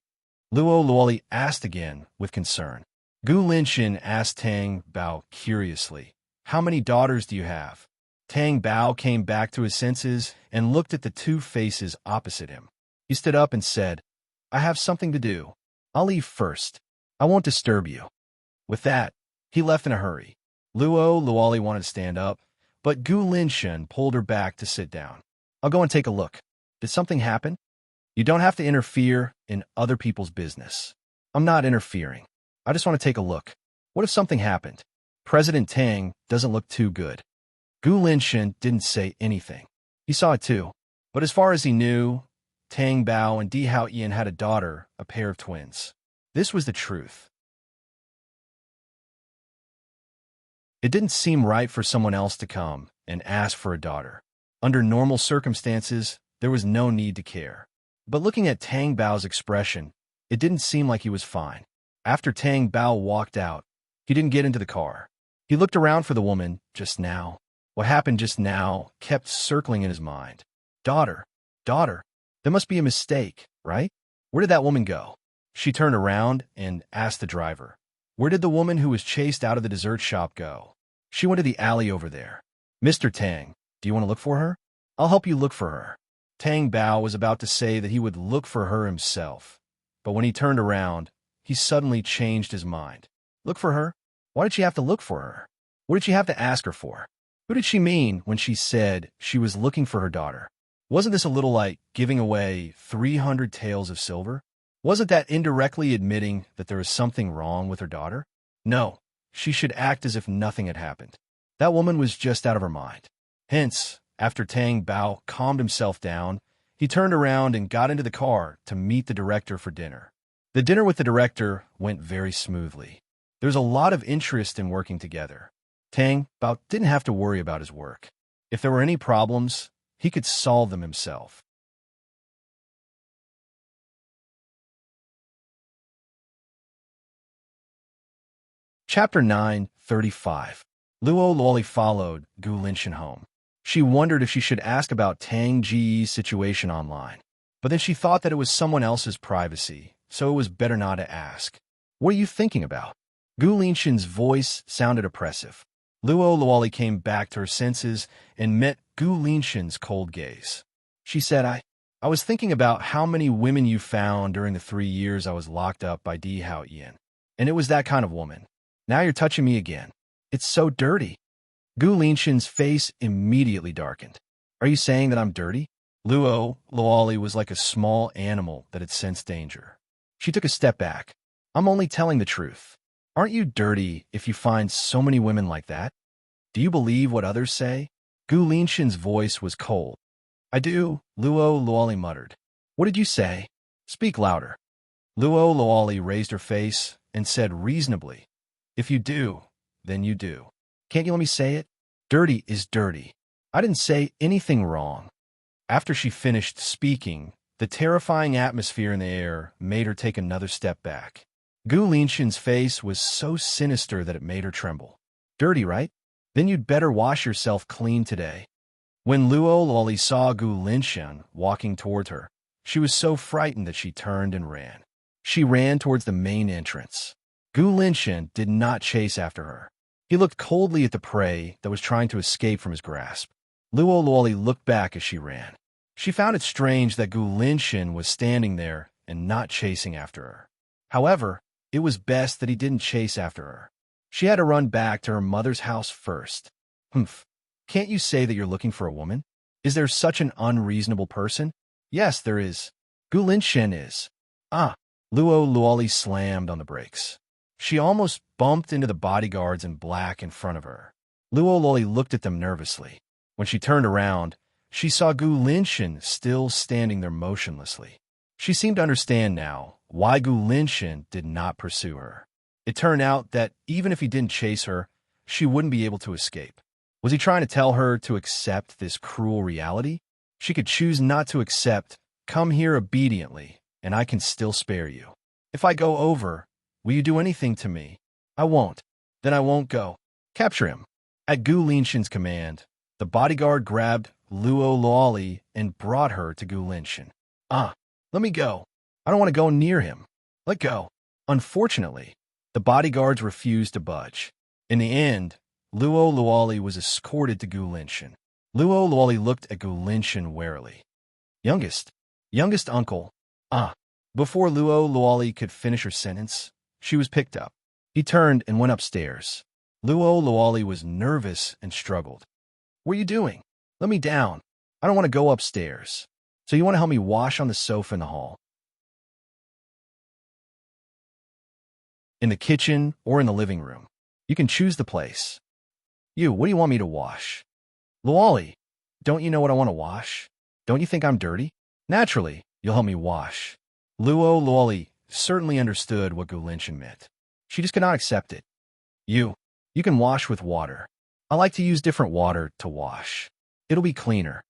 Luo Luoli asked again with concern. Gu Linshin asked Tang Bao curiously, How many daughters do you have? Tang Bao came back to his senses and looked at the two faces opposite him. He stood up and said, I have something to do. I'll leave first. I won't disturb you. With that, he left in a hurry. Luo Luoli wanted to stand up, but Gu Linshin pulled her back to sit down. I'll go and take a look. Did something happen? You don't have to interfere in other people's business. I'm not interfering. I just want to take a look. What if something happened? President Tang doesn't look too good. Gu Linshan didn't say anything. He saw it too. But as far as he knew, Tang Bao and Di Hao Ian had a daughter, a pair of twins. This was the truth. It didn't seem right for someone else to come and ask for a daughter. Under normal circumstances, there was no need to care. But looking at Tang Bao's expression, it didn't seem like he was fine. After Tang Bao walked out, he didn't get into the car. He looked around for the woman just now. What happened just now kept circling in his mind. Daughter, daughter, there must be a mistake, right? Where did that woman go? She turned around and asked the driver. Where did the woman who was chased out of the dessert shop go? She went to the alley over there. Mr. Tang, do you want to look for her? I'll help you look for her. Tang Bao was about to say that he would look for her himself. But when he turned around, he suddenly changed his mind. Look for her? Why did she have to look for her? What did she have to ask her for? Who did she mean when she said she was looking for her daughter? Wasn't this a little like giving away 300 taels of silver? Wasn't that indirectly admitting that there was something wrong with her daughter? No, she should act as if nothing had happened. That woman was just out of her mind. Hence, after Tang Bao calmed himself down, he turned around and got into the car to meet the director for dinner. The dinner with the director went very smoothly. There was a lot of interest in working together. Tang Bao didn't have to worry about his work. If there were any problems, he could solve them himself. Chapter 9:35. Luo Luoli followed Gu Linshan home. She wondered if she should ask about Tang Ji's situation online. But then she thought that it was someone else's privacy, so it was better not to ask. What are you thinking about? Gu Linshan's voice sounded oppressive. Luo Luoli came back to her senses and met Gu Linshan's cold gaze. She said, I was thinking about how many women you found during the 3 years I was locked up by Di Hao Ian. And it was that kind of woman. Now you're touching me again. It's so dirty. Gu Linshan's face immediately darkened. Are you saying that I'm dirty? Luo Luoli was like a small animal that had sensed danger. She took a step back. I'm only telling the truth. Aren't you dirty if you find so many women like that? Do you believe what others say? Gu Linshan's voice was cold. I do, Luo Luoli muttered. What did you say? Speak louder. Luo Luoli raised her face and said reasonably, If you do, then you do. Can't you let me say it? Dirty is dirty. I didn't say anything wrong. After she finished speaking, the terrifying atmosphere in the air made her take another step back. Gu Linshan's face was so sinister that it made her tremble. Dirty, right? Then you'd better wash yourself clean today. When Luo Luoli saw Gu Linshan walking toward her, she was so frightened that she turned and ran. She ran towards the main entrance. Gu Linshan did not chase after her. He looked coldly at the prey that was trying to escape from his grasp. Luo Luoli looked back as she ran. She found it strange that Gu Linshan was standing there and not chasing after her. However, it was best that he didn't chase after her. She had to run back to her mother's house first. Humph. Can't you say that you're looking for a woman? Is there such an unreasonable person? Yes, there is. Gu Linshan is. Ah. Luo Luoli slammed on the brakes. She almost bumped into the bodyguards in black in front of her. Luo Luoli looked at them nervously. When she turned around, she saw Gu Linshan still standing there motionlessly. She seemed to understand now why Gu Linshan did not pursue her. It turned out that even if he didn't chase her, she wouldn't be able to escape. Was he trying to tell her to accept this cruel reality? She could choose not to accept, come here obediently, and I can still spare you. If I go over, will you do anything to me? I won't. Then I won't go. Capture him. At Gu Linshan's command, the bodyguard grabbed Luo Luoli and brought her to Gu Linshan. Let me go. I don't want to go near him. Let go. Unfortunately, the bodyguards refused to budge. In the end, Luo Luoli was escorted to Gu Linshan. Luo Luoli looked at Gu Linshan warily. Youngest uncle. Before Luo Luoli could finish her sentence, she was picked up. He turned and went upstairs. Luo Luoli was nervous and struggled. What are you doing? Let me down. I don't want to go upstairs. So you want to help me wash on the sofa in the hall? in the kitchen, or in the living room. You can choose the place. You, what do you want me to wash? Luoli, don't you know what I want to wash? Don't you think I'm dirty? Naturally, you'll help me wash. Luoli certainly understood what Gulinchin meant. She just could not accept it. You can wash with water. I like to use different water to wash. It'll be cleaner.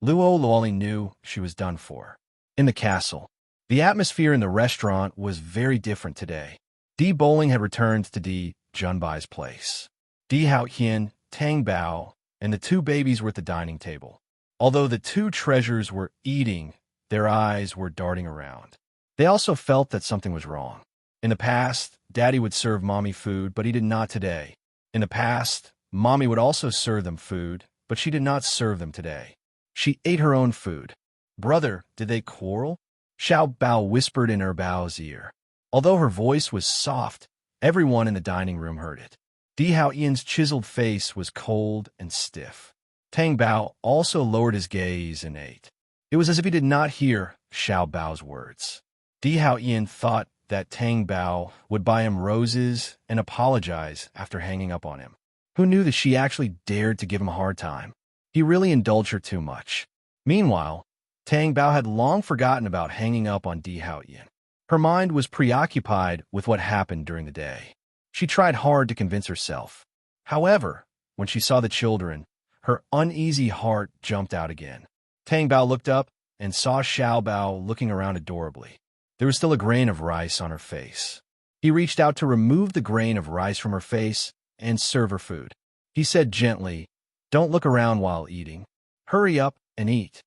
Luoli knew she was done for. In the castle, the atmosphere in the restaurant was very different today. Di Bowling had returned to Di Junbai's place. Di Haotian, Tang Bao, and the two babies were at the dining table. Although the two treasures were eating, their eyes were darting around. They also felt that something was wrong. In the past, Daddy would serve Mommy food, but he did not today. In the past, Mommy would also serve them food, but she did not serve them today. She ate her own food. Brother, did they quarrel? Xiao Bao whispered in her Bao's ear. Although her voice was soft, everyone in the dining room heard it. Di Haotian's chiseled face was cold and stiff. Tang Bao also lowered his gaze and ate. It was as if he did not hear Xiao Bao's words. Di Haotian thought that Tang Bao would buy him roses and apologize after hanging up on him. Who knew that she actually dared to give him a hard time? He really indulged her too much. Meanwhile, Tang Bao had long forgotten about hanging up on Di Haotian. Her mind was preoccupied with what happened during the day. She tried hard to convince herself. However, when she saw the children, her uneasy heart jumped out again. Tang Bao looked up and saw Xiao Bao looking around adorably. There was still a grain of rice on her face. He reached out to remove the grain of rice from her face and serve her food. He said gently, "Don't look around while eating. Hurry up and eat."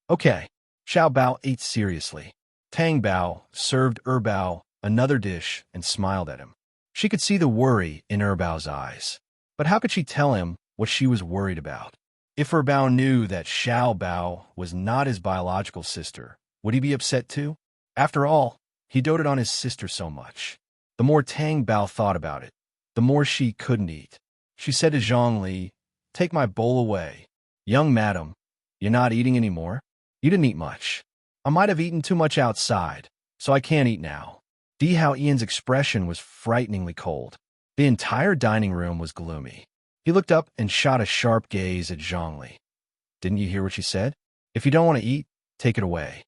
Okay. Xiao Bao ate seriously. Tang Bao served Bao another dish and smiled at him. She could see the worry in Bao's eyes. But how could she tell him what she was worried about? If Bao knew that Xiao Bao was not his biological sister, would he be upset too? After all, he doted on his sister so much. The more Tang Bao thought about it, the more she couldn't eat. She said to Zhongli, "Take my bowl away. Young madam, you're not eating anymore? You didn't eat much. I might have eaten too much outside, so I can't eat now." Di Haotian's expression was frighteningly cold. The entire dining room was gloomy. He looked up and shot a sharp gaze at Zhongli. "Didn't you hear what she said? If you don't want to eat, take it away."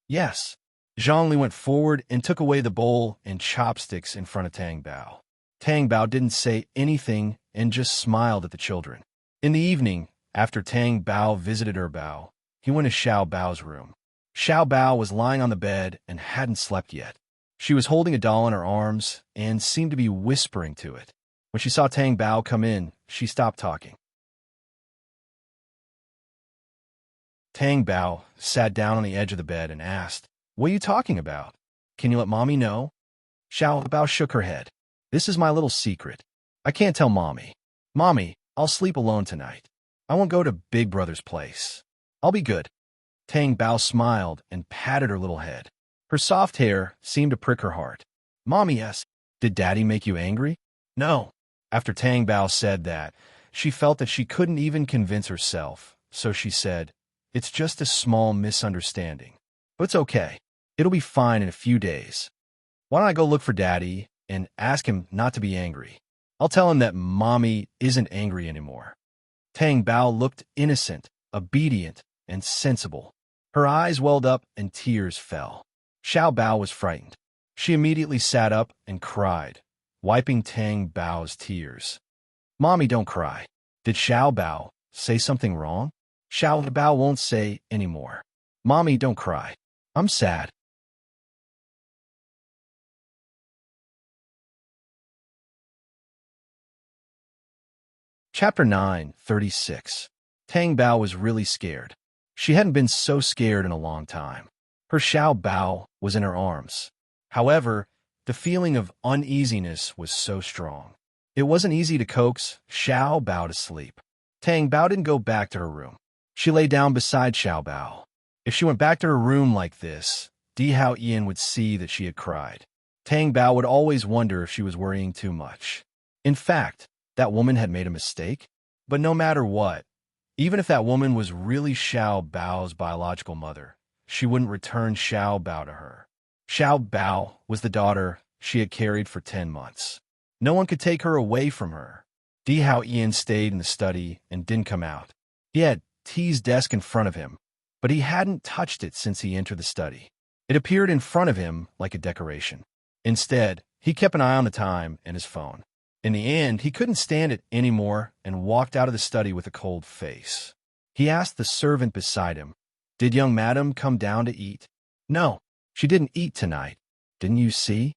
"Yes." Zhongli went forward and took away the bowl and chopsticks in front of Tang Bao. Tang Bao didn't say anything and just smiled at the children. In the evening, after Tang Bao visited Bao, he went to Xiao Bao's room. Xiao Bao was lying on the bed and hadn't slept yet. She was holding a doll in her arms and seemed to be whispering to it. When she saw Tang Bao come in, she stopped talking. Tang Bao sat down on the edge of the bed and asked, "What are you talking about? Can you let Mommy know?" Xiao Bao shook her head. "This is my little secret. I can't tell Mommy. Mommy, I'll sleep alone tonight. I won't go to Big Brother's place. I'll be good." Tang Bao smiled and patted her little head. Her soft hair seemed to prick her heart. "Mommy, yes. Did Daddy make you angry?" "No." After Tang Bao said that, she felt that she couldn't even convince herself, so she said, "It's just a small misunderstanding. But it's okay. It'll be fine in a few days. Why don't I go look for Daddy and ask him not to be angry? I'll tell him that Mommy isn't angry anymore." Tang Bao looked innocent, obedient, and sensible. Her eyes welled up and tears fell. Xiao Bao was frightened. She immediately sat up and cried, wiping Tang Bao's tears. "Mommy, don't cry. Did Xiao Bao say something wrong?" Xiao Bao won't say anymore. "Mommy, don't cry. I'm sad." Chapter 9:36. Tang Bao was really scared. She hadn't been so scared in a long time. Her Xiao Bao was in her arms. However, the feeling of uneasiness was so strong. It wasn't easy to coax Xiao Bao to sleep. Tang Bao didn't go back to her room. She lay down beside Xiao Bao. If she went back to her room like this, Di Haotian would see that she had cried. Tang Bao would always wonder if she was worrying too much. In fact, that woman had made a mistake. But no matter what, even if that woman was really Xiao Bao's biological mother, she wouldn't return Xiao Bao to her. Xiao Bao was the daughter she had carried for 10 months. No one could take her away from her. Di Hao Ian stayed in the study and didn't come out. He had T's desk in front of him, but he hadn't touched it since he entered the study. It appeared in front of him like a decoration. Instead, he kept an eye on the time and his phone. In the end, he couldn't stand it anymore and walked out of the study with a cold face. He asked the servant beside him, "Did young madam come down to eat?" "No, she didn't eat tonight. Didn't you see?"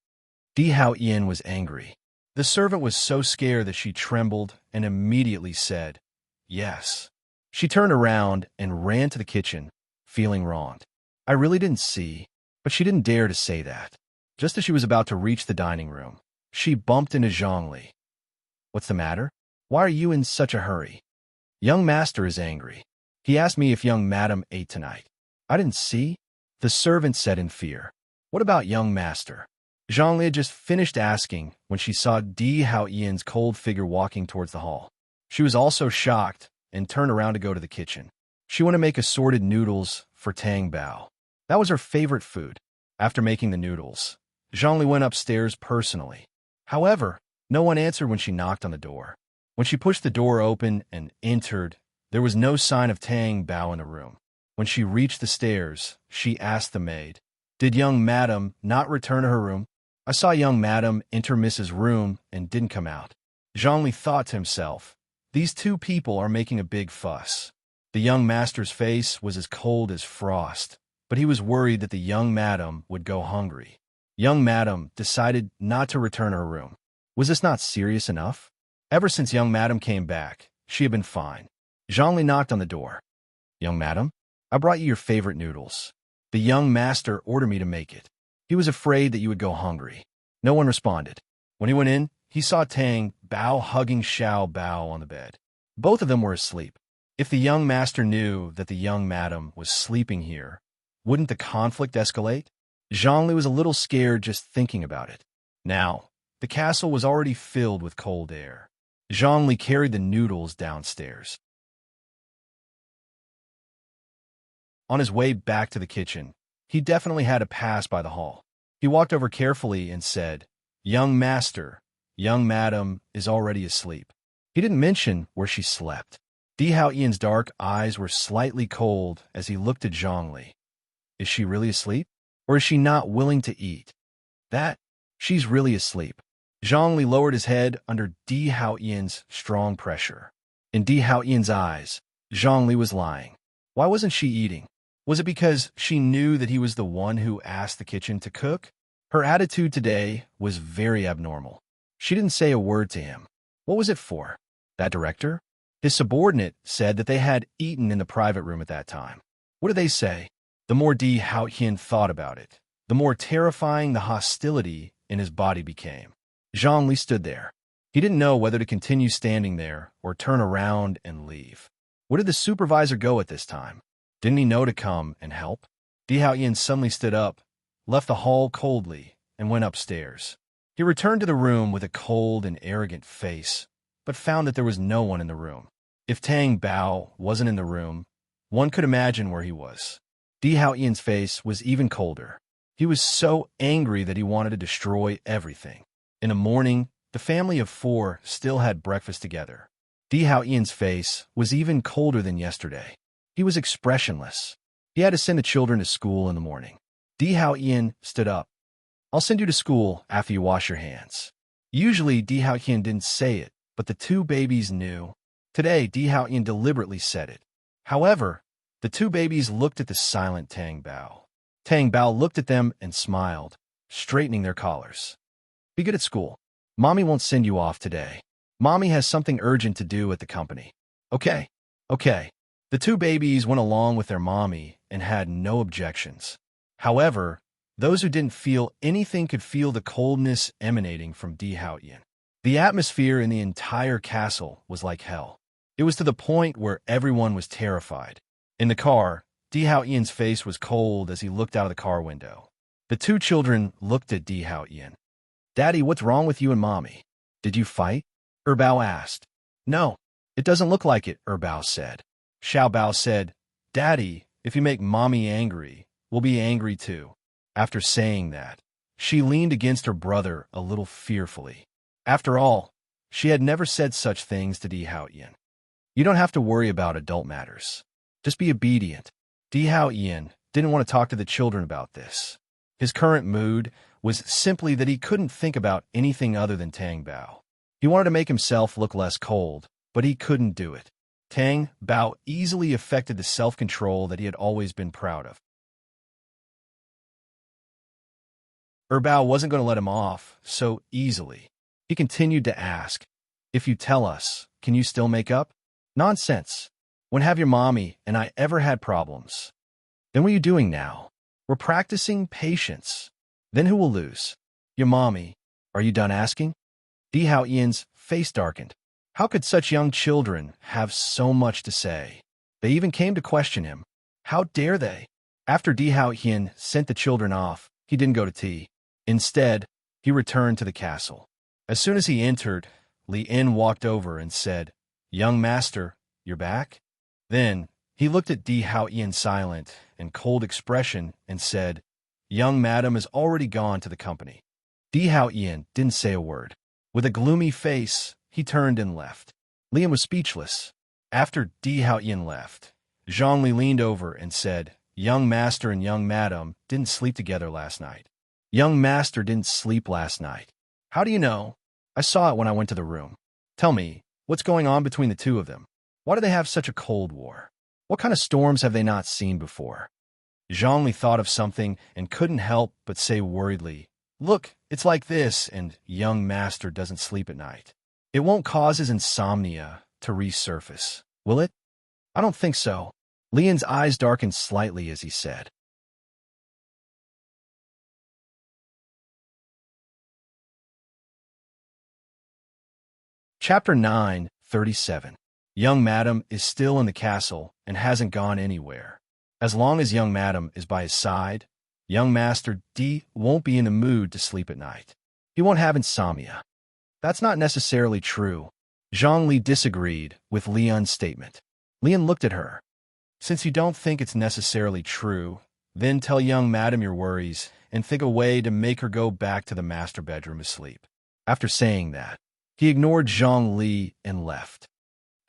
Di Hao Ian was angry. The servant was so scared that she trembled and immediately said, "Yes." She turned around and ran to the kitchen, feeling wronged. "I really didn't see," but she didn't dare to say that. Just as she was about to reach the dining room, she bumped into Zhongli. "What's the matter? Why are you in such a hurry?" "Young master is angry. He asked me if young madam ate tonight." "I didn't see," the servant said in fear. "What about young master?" Zhongli had just finished asking when she saw Di Hao Ian's cold figure walking towards the hall. She was also shocked and turned around to go to the kitchen. She wanted to make assorted noodles for Tang Bao. That was her favorite food. After making the noodles, Zhongli went upstairs personally. However, no one answered when she knocked on the door. When she pushed the door open and entered, there was no sign of Tang Bao in the room. When she reached the stairs, she asked the maid, "Did young madam not return to her room?" "I saw young madam enter Mrs. room and didn't come out." Zhongli thought to himself, "These two people are making a big fuss." The young master's face was as cold as frost, but he was worried that the young madam would go hungry. Young madam decided not to return to her room. Was this not serious enough? Ever since young madam came back, she had been fine. Zhongli knocked on the door. "Young madam, I brought you your favorite noodles. The young master ordered me to make it. He was afraid that you would go hungry." No one responded. When he went in, he saw Tang Bao hugging Xiao Bao on the bed. Both of them were asleep. If the young master knew that the young madam was sleeping here, wouldn't the conflict escalate? Zhongli was a little scared just thinking about it. Now, the castle was already filled with cold air. Zhongli carried the noodles downstairs. On his way back to the kitchen, he definitely had to pass by the hall. He walked over carefully and said, "Young master, young madam is already asleep." He didn't mention where she slept. Di Hao Ian's dark eyes were slightly cold as he looked at Zhongli. Is she really asleep? Or is she not willing to eat? She's really asleep. Zhongli lowered his head under Di Hao Ian's strong pressure. In Di Hao Ian's eyes, Zhongli was lying. Why wasn't she eating? Was it because she knew that he was the one who asked the kitchen to cook? Her attitude today was very abnormal. She didn't say a word to him. What was it for? That director? His subordinate said that they had eaten in the private room at that time. What did they say? The more Di Hao Ian thought about it, the more terrifying the hostility in his body became. Zhongli stood there. He didn't know whether to continue standing there or turn around and leave. Where did the supervisor go at this time? Didn't he know to come and help? Di Hao Ian suddenly stood up, left the hall coldly, and went upstairs. He returned to the room with a cold and arrogant face, but found that there was no one in the room. If Tang Bao wasn't in the room, one could imagine where he was. Di Hao Ian's face was even colder. He was so angry that he wanted to destroy everything. In the morning, the family of four still had breakfast together. Di Hao Ian's face was even colder than yesterday. He was expressionless. He had to send the children to school in the morning. Di Hao Ian stood up. "I'll send you to school after you wash your hands." Usually, Di Hao Ian didn't say it, but the two babies knew. Today, Di Hao Ian deliberately said it. However, the two babies looked at the silent Tang Bao. Tang Bao looked at them and smiled, straightening their collars. "Be good at school. Mommy won't send you off today. Mommy has something urgent to do at the company." Okay. The two babies went along with their mommy and had no objections. However, those who didn't feel anything could feel the coldness emanating from Di Hao Ian. The atmosphere in the entire castle was like hell. It was to the point where everyone was terrified. In the car, Di Hao Ian's face was cold as he looked out of the car window. The two children looked at Di Hao Ian. "Daddy, what's wrong with you and Mommy? Did you fight?" Bao asked. "No, it doesn't look like it," Bao said. Xiao Bao said, "Daddy, if you make Mommy angry, we'll be angry too." After saying that, She leaned against her brother a little fearfully. After all, she had never said such things to Di Haoyan. You don't have to worry about adult matters. Just be obedient. Di Haoyan didn't want to talk to the children about this. His current mood was simply that he couldn't think about anything other than Tang Bao. He wanted to make himself look less cold, but he couldn't do it. Tang Bao easily affected the self-control that he had always been proud of. Bao wasn't going to let him off so easily. He continued to ask, "If you tell us, can you still make up?" "Nonsense. When have your mommy and I ever had problems?" "Then what are you doing now?" "We're practicing patience." "Then who will lose?" "Your mommy." "Are you done asking?" Di Haoyan's face darkened. How could such young children have so much to say? They even came to question him. How dare they? After Di Haoyan sent the children off, he didn't go to tea. Instead, he returned to the castle. As soon as he entered, Li En walked over and said, "Young master, you're back?" Then, he looked at Di Haoyan's silent and cold expression and said, "Young madam has already gone to the company." Di Haoyan didn't say a word. With a gloomy face, he turned and left. Li En was speechless. After Di Haoyan left, Zhongli leaned over and said, "Young master and young madam didn't sleep together last night." "Young master didn't sleep last night." "How do you know?" "I saw it when I went to the room." "Tell me, what's going on between the two of them? Why do they have such a cold war? What kind of storms have they not seen before?" Zhongli thought of something and couldn't help but say worriedly, "Look, it's like this, and young master doesn't sleep at night. It won't cause his insomnia to resurface, will it?" "I don't think so." Li En's eyes darkened slightly as he said. Chapter 9:37. Young madam is still in the castle and hasn't gone anywhere. As long as young madam is by his side, young master Di won't be in the mood to sleep at night. He won't have insomnia. That's not necessarily true. Zhongli disagreed with Leon's statement. Leon looked at her. "Since you don't think it's necessarily true, then tell young madam your worries and think a way to make her go back to the master bedroom to sleep." After saying that, he ignored Zhongli and left.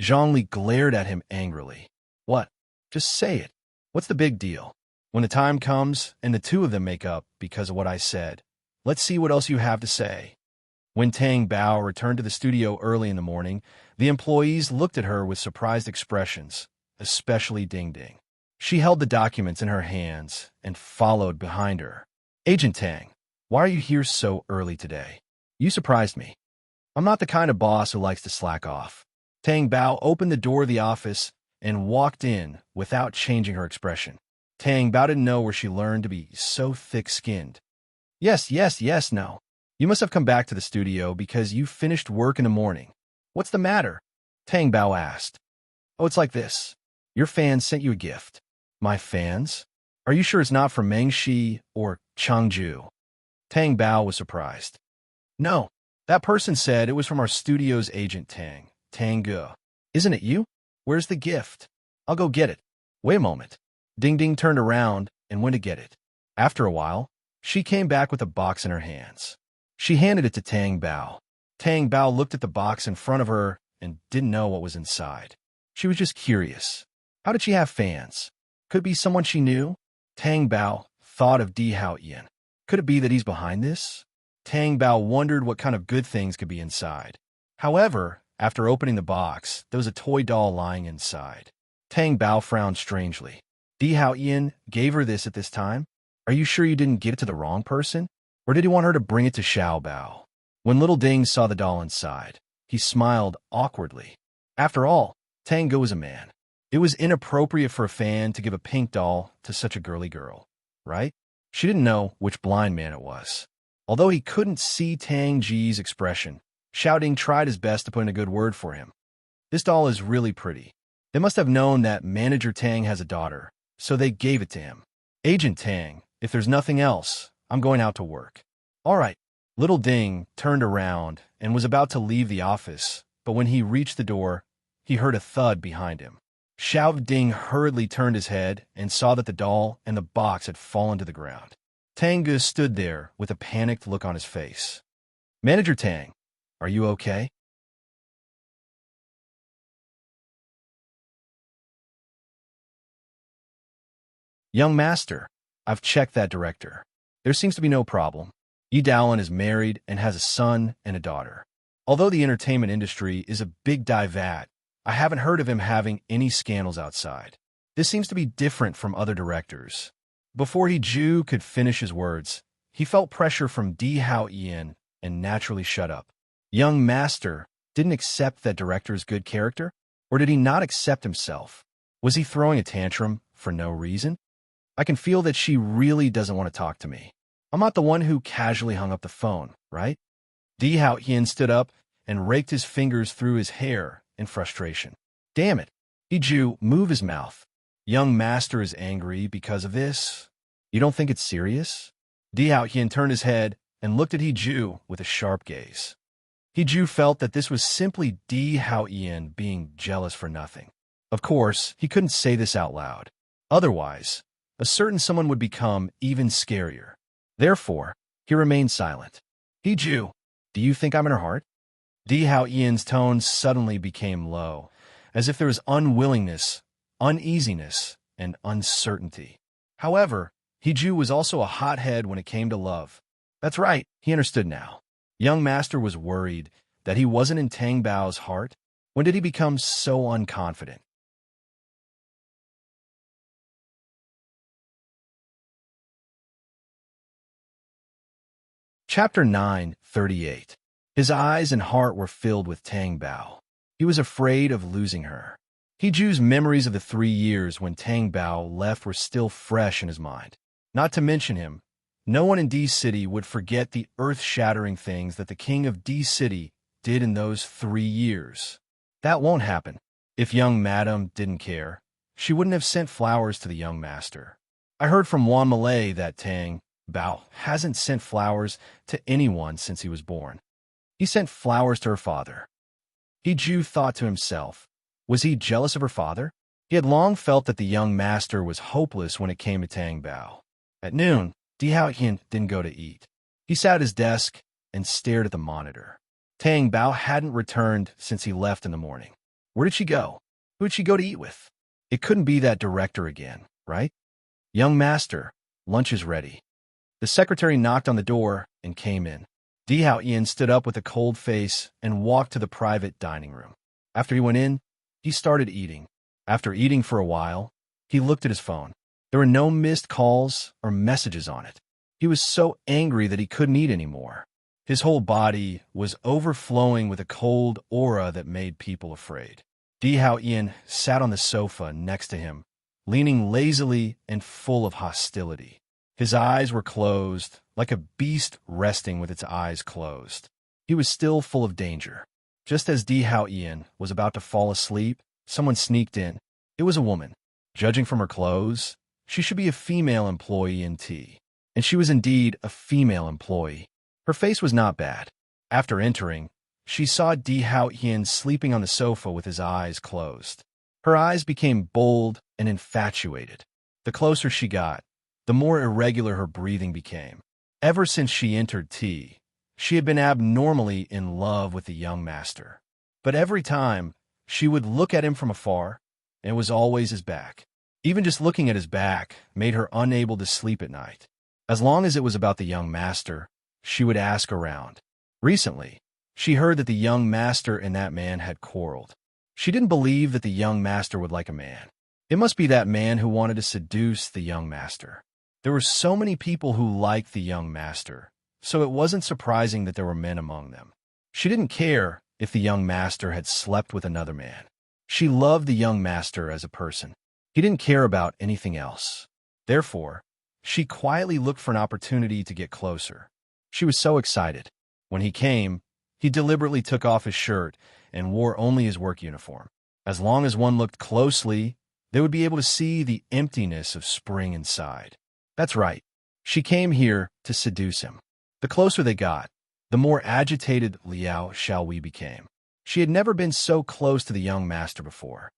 Zhongli glared at him angrily. "What? Just say it. What's the big deal? When the time comes and the two of them make up because of what I said, let's see what else you have to say." When Tang Bao returned to the studio early in the morning, the employees looked at her with surprised expressions, especially Ding Ding. She held the documents in her hands and followed behind her. "Agent Tang, why are you here so early today? You surprised me." "I'm not the kind of boss who likes to slack off." Tang Bao opened the door of the office and walked in without changing her expression. Tang Bao didn't know where she learned to be so thick-skinned. Yes, no. You must have come back to the studio because you finished work in the morning." "What's the matter?" Tang Bao asked. "Oh, it's like this. Your fans sent you a gift." "My fans? Are you sure it's not from Mengshi or Changju?" Tang Bao was surprised. "No, that person said it was from our studio's agent Tang Ge. Isn't it you? Where's the gift? I'll go get it." "Wait a moment." Ding Ding turned around and went to get it. After a while, she came back with a box in her hands. She handed it to Tang Bao. Tang Bao looked at the box in front of her and didn't know what was inside. She was just curious. How did she have fans? Could it be someone she knew? Tang Bao thought of Di Haoyan. Could it be that he's behind this? Tang Bao wondered what kind of good things could be inside. However, after opening the box, there was a toy doll lying inside. Tang Bao frowned strangely. Di Haoyan gave her this at this time? Are you sure you didn't get it to the wrong person? Or did he want her to bring it to Xiao Bao? When little Ding saw the doll inside, he smiled awkwardly. After all, Tango was a man. It was inappropriate for a fan to give a pink doll to such a girly girl, right? She didn't know which blind man it was. Although he couldn't see Tang Ji's expression, Xiao Ding tried his best to put in a good word for him. "This doll is really pretty. They must have known that Manager Tang has a daughter, so they gave it to him. Agent Tang, if there's nothing else, I'm going out to work." "All right." Little Ding turned around and was about to leave the office, but when he reached the door, he heard a thud behind him. Xiao Ding hurriedly turned his head and saw that the doll and the box had fallen to the ground. Tang stood there with a panicked look on his face. Manager Tang, are you okay? Young master, I've checked that director. There seems to be no problem. Yi Daolin is married and has a son and a daughter. Although the entertainment industry is a big divat, I haven't heard of him having any scandals outside. This seems to be different from other directors. Before Ju could finish his words, he felt pressure from Di Hao Ian and naturally shut up. Young master didn't accept that director's good character? Or did he not accept himself? Was he throwing a tantrum for no reason? I can feel that she really doesn't want to talk to me. I'm not the one who casually hung up the phone, right? Di Hao Ian stood up and raked his fingers through his hair in frustration. Damn it. Ju, move his mouth. Young master is angry because of this. You don't think it's serious? Di Hao Ian turned his head and looked at Ju with a sharp gaze. Ju felt that this was simply Di Hao Ian being jealous for nothing. Of course, he couldn't say this out loud. Otherwise, a certain someone would become even scarier. Therefore, he remained silent. Ju, do you think I'm in her heart? Di Hao Ian's tone suddenly became low, as if there was unwillingness, uneasiness, and uncertainty. However, Ju was also a hothead when it came to love. That's right, he understood now. Young master was worried that he wasn't in Tang Bao's heart. When did he become so unconfident? Chapter 9:38. His eyes and heart were filled with Tang Bao. He was afraid of losing her. Ju's memories of the 3 years when Tang Bao left were still fresh in his mind. Not to mention him, no one in D City would forget the earth-shattering things that the king of D City did in those 3 years. That won't happen. If young madam didn't care, she wouldn't have sent flowers to the young master. I heard from Juan Malay that Tang Bao hasn't sent flowers to anyone since he was born. He sent flowers to her father. Ju thought to himself, was he jealous of her father? He had long felt that the young master was hopeless when it came to Tang Bao. At noon, Di Hao Yin didn't go to eat. He sat at his desk and stared at the monitor. Tang Bao hadn't returned since he left in the morning. Where did she go? Who did she go to eat with? It couldn't be that director again, right? Young master, lunch is ready. The secretary knocked on the door and came in. Di Hao Yin stood up with a cold face and walked to the private dining room. After he went in, he started eating. After eating for a while, he looked at his phone. There were no missed calls or messages on it. He was so angry that he couldn't eat anymore. His whole body was overflowing with a cold aura that made people afraid. Di Hao Yin sat on the sofa next to him, leaning lazily and full of hostility. His eyes were closed, like a beast resting with its eyes closed. He was still full of danger. Just as Di Hao Yin was about to fall asleep, someone sneaked in. It was a woman. Judging from her clothes, she should be a female employee in tea. And she was indeed a female employee. Her face was not bad. After entering, she saw Di Hao Yin sleeping on the sofa with his eyes closed. Her eyes became bold and infatuated. The closer she got, the more irregular her breathing became. Ever since she entered tea, she had been abnormally in love with the young master. But every time, she would look at him from afar, and it was always his back. Even just looking at his back made her unable to sleep at night. As long as it was about the young master, she would ask around. Recently, she heard that the young master and that man had quarreled. She didn't believe that the young master would like a man. It must be that man who wanted to seduce the young master. There were so many people who liked the young master, so it wasn't surprising that there were men among them. She didn't care if the young master had slept with another man. She loved the young master as a person. He didn't care about anything else. Therefore, she quietly looked for an opportunity to get closer. She was so excited. When he came, he deliberately took off his shirt and wore only his work uniform. As long as one looked closely, they would be able to see the emptiness of spring inside. That's right. She came here to seduce him. The closer they got, the more agitated Liao Xiaowei became. She had never been so close to the young master before.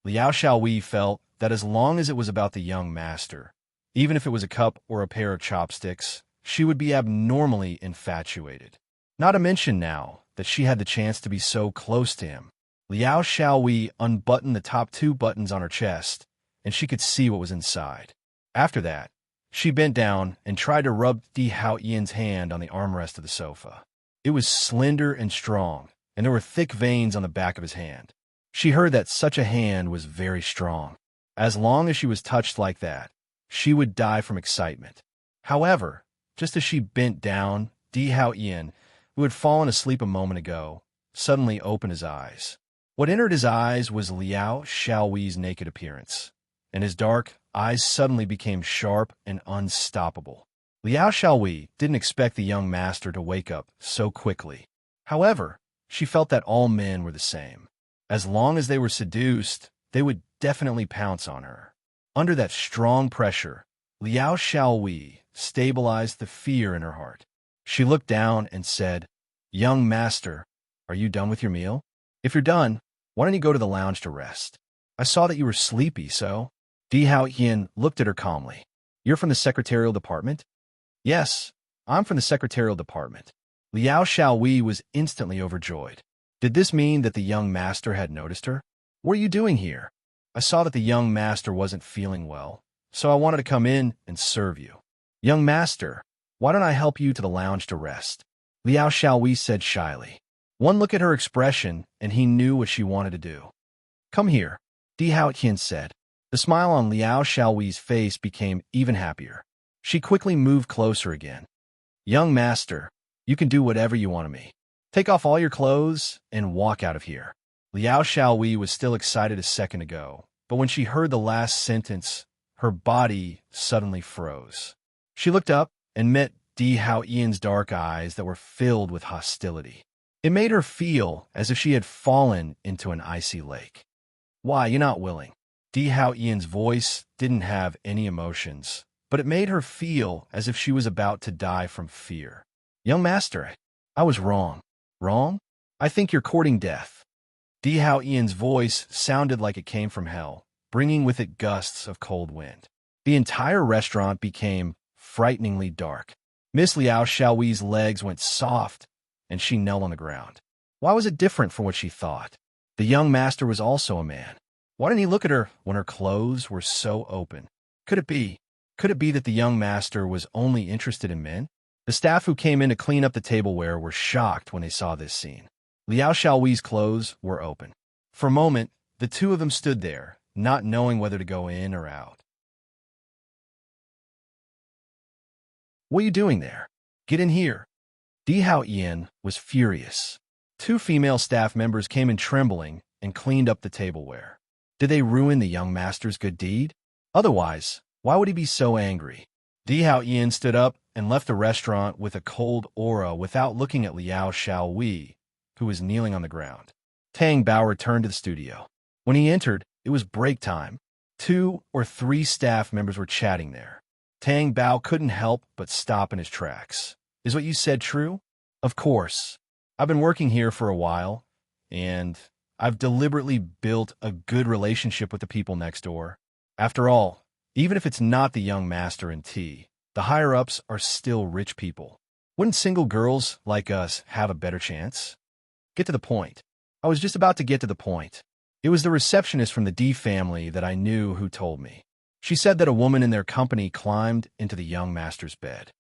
Liao Xiaowei felt that as long as it was about the young master, even if it was a cup or a pair of chopsticks, she would be abnormally infatuated. Not to mention now that she had the chance to be so close to him. Liao Xiaowei unbuttoned the top 2 buttons on her chest, and she could see what was inside. After that, she bent down and tried to rub Di Haoyan's hand on the armrest of the sofa. It was slender and strong, and there were thick veins on the back of his hand. She heard that such a hand was very strong. As long as she was touched like that, she would die from excitement. However, just as she bent down, Di Haoyan, who had fallen asleep a moment ago, suddenly opened his eyes. What entered his eyes was Liao Xiaowei's naked appearance, and his dark eyes suddenly became sharp and unstoppable. Liao Xiaowei didn't expect the young master to wake up so quickly. However, she felt that all men were the same. As long as they were seduced, they would definitely pounce on her. Under that strong pressure, Liao Xiaowei stabilized the fear in her heart. She looked down and said, "Young master, are you done with your meal? If you're done, why don't you go to the lounge to rest? I saw that you were sleepy, so..." Di Haoyan looked at her calmly. "You're from the secretarial department?" "Yes, I'm from the secretarial department." Liao Xiaowei was instantly overjoyed. Did this mean that the young master had noticed her? "What are you doing here?" "I saw that the young master wasn't feeling well, so I wanted to come in and serve you." "Young master, why don't I help you to the lounge to rest?" Liao Xiaowei said shyly. One look at her expression, and he knew what she wanted to do. "Come here," Di Haoyan said. The smile on Liao Xiaowei's face became even happier. She quickly moved closer again. "Young master, you can do whatever you want of me. Take off all your clothes and walk out of here." Liao Xiaowei was still excited a second ago, but when she heard the last sentence, her body suddenly froze. She looked up and met Di Haoyan's dark eyes that were filled with hostility. It made her feel as if she had fallen into an icy lake. "Why, you're not willing?" Di Haoyan's voice didn't have any emotions, but it made her feel as if she was about to die from fear. "Young master, I was wrong." "Wrong? I think you're courting death." Di Haoyan's voice sounded like it came from hell, bringing with it gusts of cold wind. The entire restaurant became frighteningly dark. Miss Liao Xiaowei's legs went soft, and she knelt on the ground. Why was it different from what she thought? The young master was also a man. Why didn't he look at her when her clothes were so open? Could it be that the young master was only interested in men? The staff who came in to clean up the tableware were shocked when they saw this scene. Liao Xiaowei's clothes were open. For a moment, the two of them stood there, not knowing whether to go in or out. "What are you doing there? Get in here." Di Haoyan was furious. 2 female staff members came in trembling and cleaned up the tableware. Did they ruin the young master's good deed? Otherwise, why would he be so angry? Di Haoyan stood up and left the restaurant with a cold aura without looking at Liao Xiaowei, who was kneeling on the ground. Tang Bao returned to the studio. When he entered, it was break time. 2 or 3 staff members were chatting there. Tang Bao couldn't help but stop in his tracks. "Is what you said true?" "Of course. I've been working here for a while, and I've deliberately built a good relationship with the people next door. After all, even if it's not the young master and tea, the higher-ups are still rich people. Wouldn't single girls like us have a better chance?" "Get to the point." "I was just about to get to the point. It was the receptionist from the D family that I knew who told me. She said that a woman in their company climbed into the young master's bed."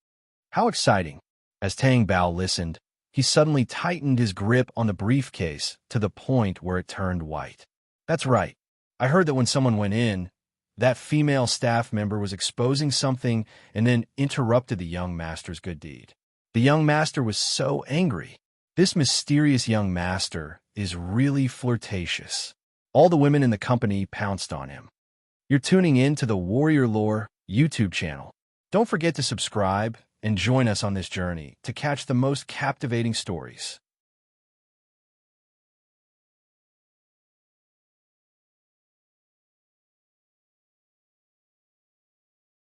"How exciting." As Tang Bao listened, he suddenly tightened his grip on the briefcase to the point where it turned white. "That's right. I heard that when someone went in, that female staff member was exposing something and then interrupted the young master's good deed. The young master was so angry. This mysterious young master is really flirtatious. All the women in the company pounced on him." You're tuning in to the Warrior Lore YouTube channel. Don't forget to subscribe and join us on this journey to catch the most captivating stories.